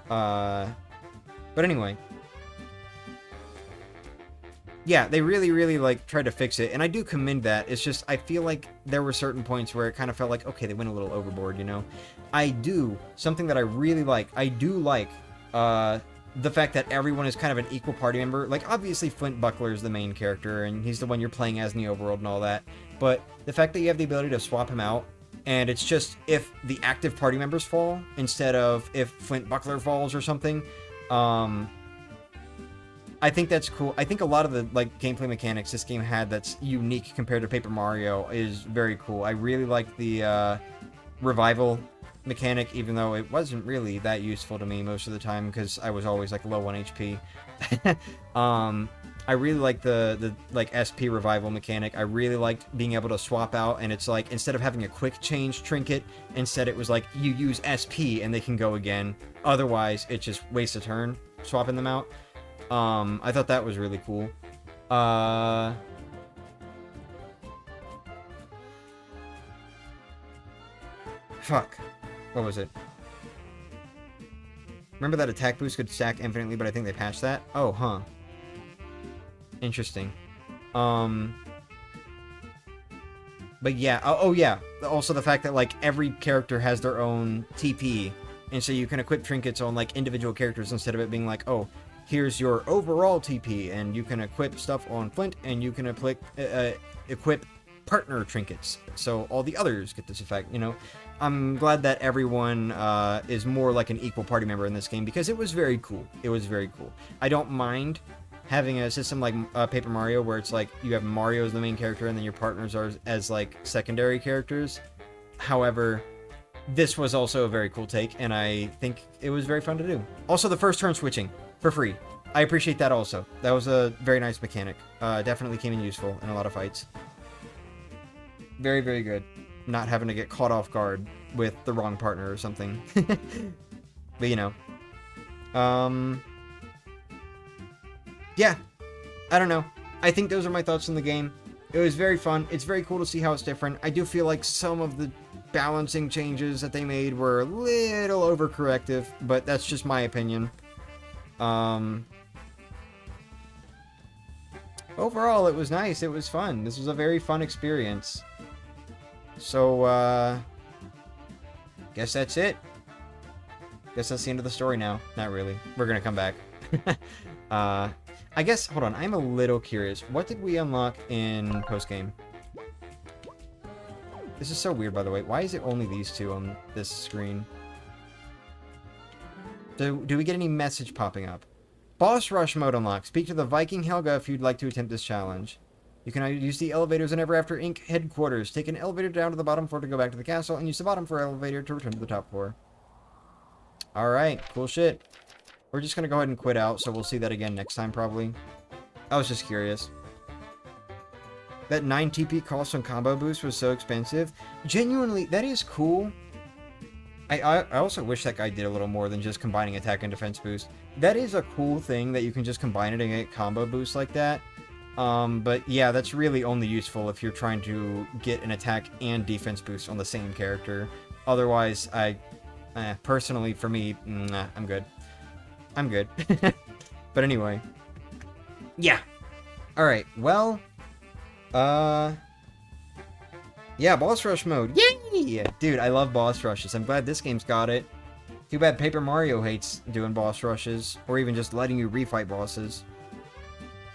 Speaker 1: But anyway. Yeah, they really, like, tried to fix it, and I do commend that. It's just, I feel like there were certain points where it kind of felt like, okay, they went a little overboard, you know? Something that I really like, the fact that everyone is kind of an equal party member. Like, obviously, Flynn Buckler is the main character, and he's the one you're playing as in the overworld and all that, but the fact that you have the ability to swap him out, and it's just if the active party members fall, instead of if Flint Buckler falls or something, I think that's cool. I think a lot of the like gameplay mechanics this game had that's unique compared to Paper Mario is very cool. I really like the revival mechanic, even though it wasn't really that useful to me most of the time because I was always like low on HP. I really like the like SP revival mechanic. I really liked being able to swap out, and it's like instead of having a quick change trinket, instead it was like you use SP and they can go again. Otherwise, it just wastes a turn swapping them out. I thought that was really cool. Fuck. What was it? Remember that attack boost could stack infinitely, but I think they patched that? Oh, huh. Interesting. But yeah, oh yeah. Also the fact that, like, every character has their own TP, and so you can equip trinkets on, like, individual characters instead of it being like, oh, here's your overall TP, and you can equip stuff on Flint, and you can equip partner trinkets, so all the others get this effect, you know? I'm glad that everyone is more like an equal party member in this game, because it was very cool. It was very cool. I don't mind having a system like Paper Mario, where it's like, you have Mario as the main character, and then your partners are as, like, secondary characters. However, this was also a very cool take, and I think it was very fun to do. Also, the first turn switching. For free. I appreciate that also. That was a very nice mechanic. Definitely came in useful in a lot of fights. Very, very good. Not having to get caught off guard with the wrong partner or something. But, you know. Yeah. I don't know. I think those are my thoughts on the game. It was very fun. It's very cool to see how it's different. I do feel like some of the balancing changes that they made were a little overcorrective, but that's just my opinion. Overall, it was nice. It was fun. This was a very fun experience. So, guess that's it. Guess that's the end of the story now. Not really. We're gonna come back. I guess, hold on, I'm a little curious. What did we unlock in post-game? This is so weird, by the way. Why is it only these two on this screen? Do we get any message popping up? Boss Rush mode unlocked. Speak to the Viking Helga if you'd like to attempt this challenge. You can use the elevators in Ever After Inc. headquarters. Take an elevator down to the bottom floor to go back to the castle, and use the bottom floor elevator to return to the top floor. Alright, cool shit. We're just gonna go ahead and quit out, so we'll see that again next time, probably. I was just curious. That 9 TP cost on combo boost was so expensive. Genuinely, that is cool. I also wish that guy did a little more than just combining attack and defense boost. That is a cool thing that you can just combine it and get combo boost like that. But yeah, that's really only useful if you're trying to get an attack and defense boost on the same character. Otherwise, personally, for me, nah, I'm good. I'm good. But anyway. Yeah. Alright, well... yeah, boss rush mode. Yay! Dude, I love boss rushes. I'm glad this game's got it. Too bad Paper Mario hates doing boss rushes, or even just letting you refight bosses.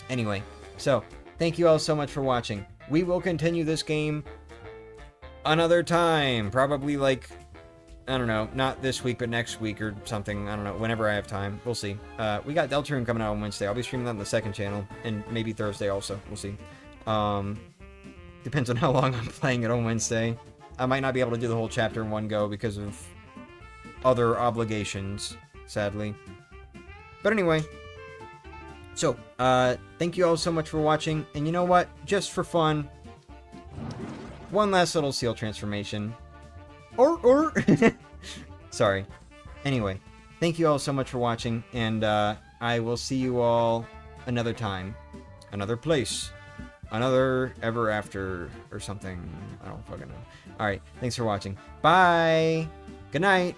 Speaker 1: Anyway, so, thank you all so much for watching. We will continue this game another time. Probably like, I don't know, not this week, but next week or something. I don't know, whenever I have time. We'll see. We got Deltarune coming out on Wednesday. I'll be streaming that on the second channel, and maybe Thursday also. We'll see. Depends on how long I'm playing it on Wednesday. I might not be able to do the whole chapter in one go because of other obligations, sadly. But anyway, so, thank you all so much for watching, and you know what? Just for fun, one last little seal transformation. Or, sorry. Anyway, thank you all so much for watching, and, I will see you all another time, another place. Another Ever After or something. I don't fucking know. Alright, thanks for watching. Bye! Good night!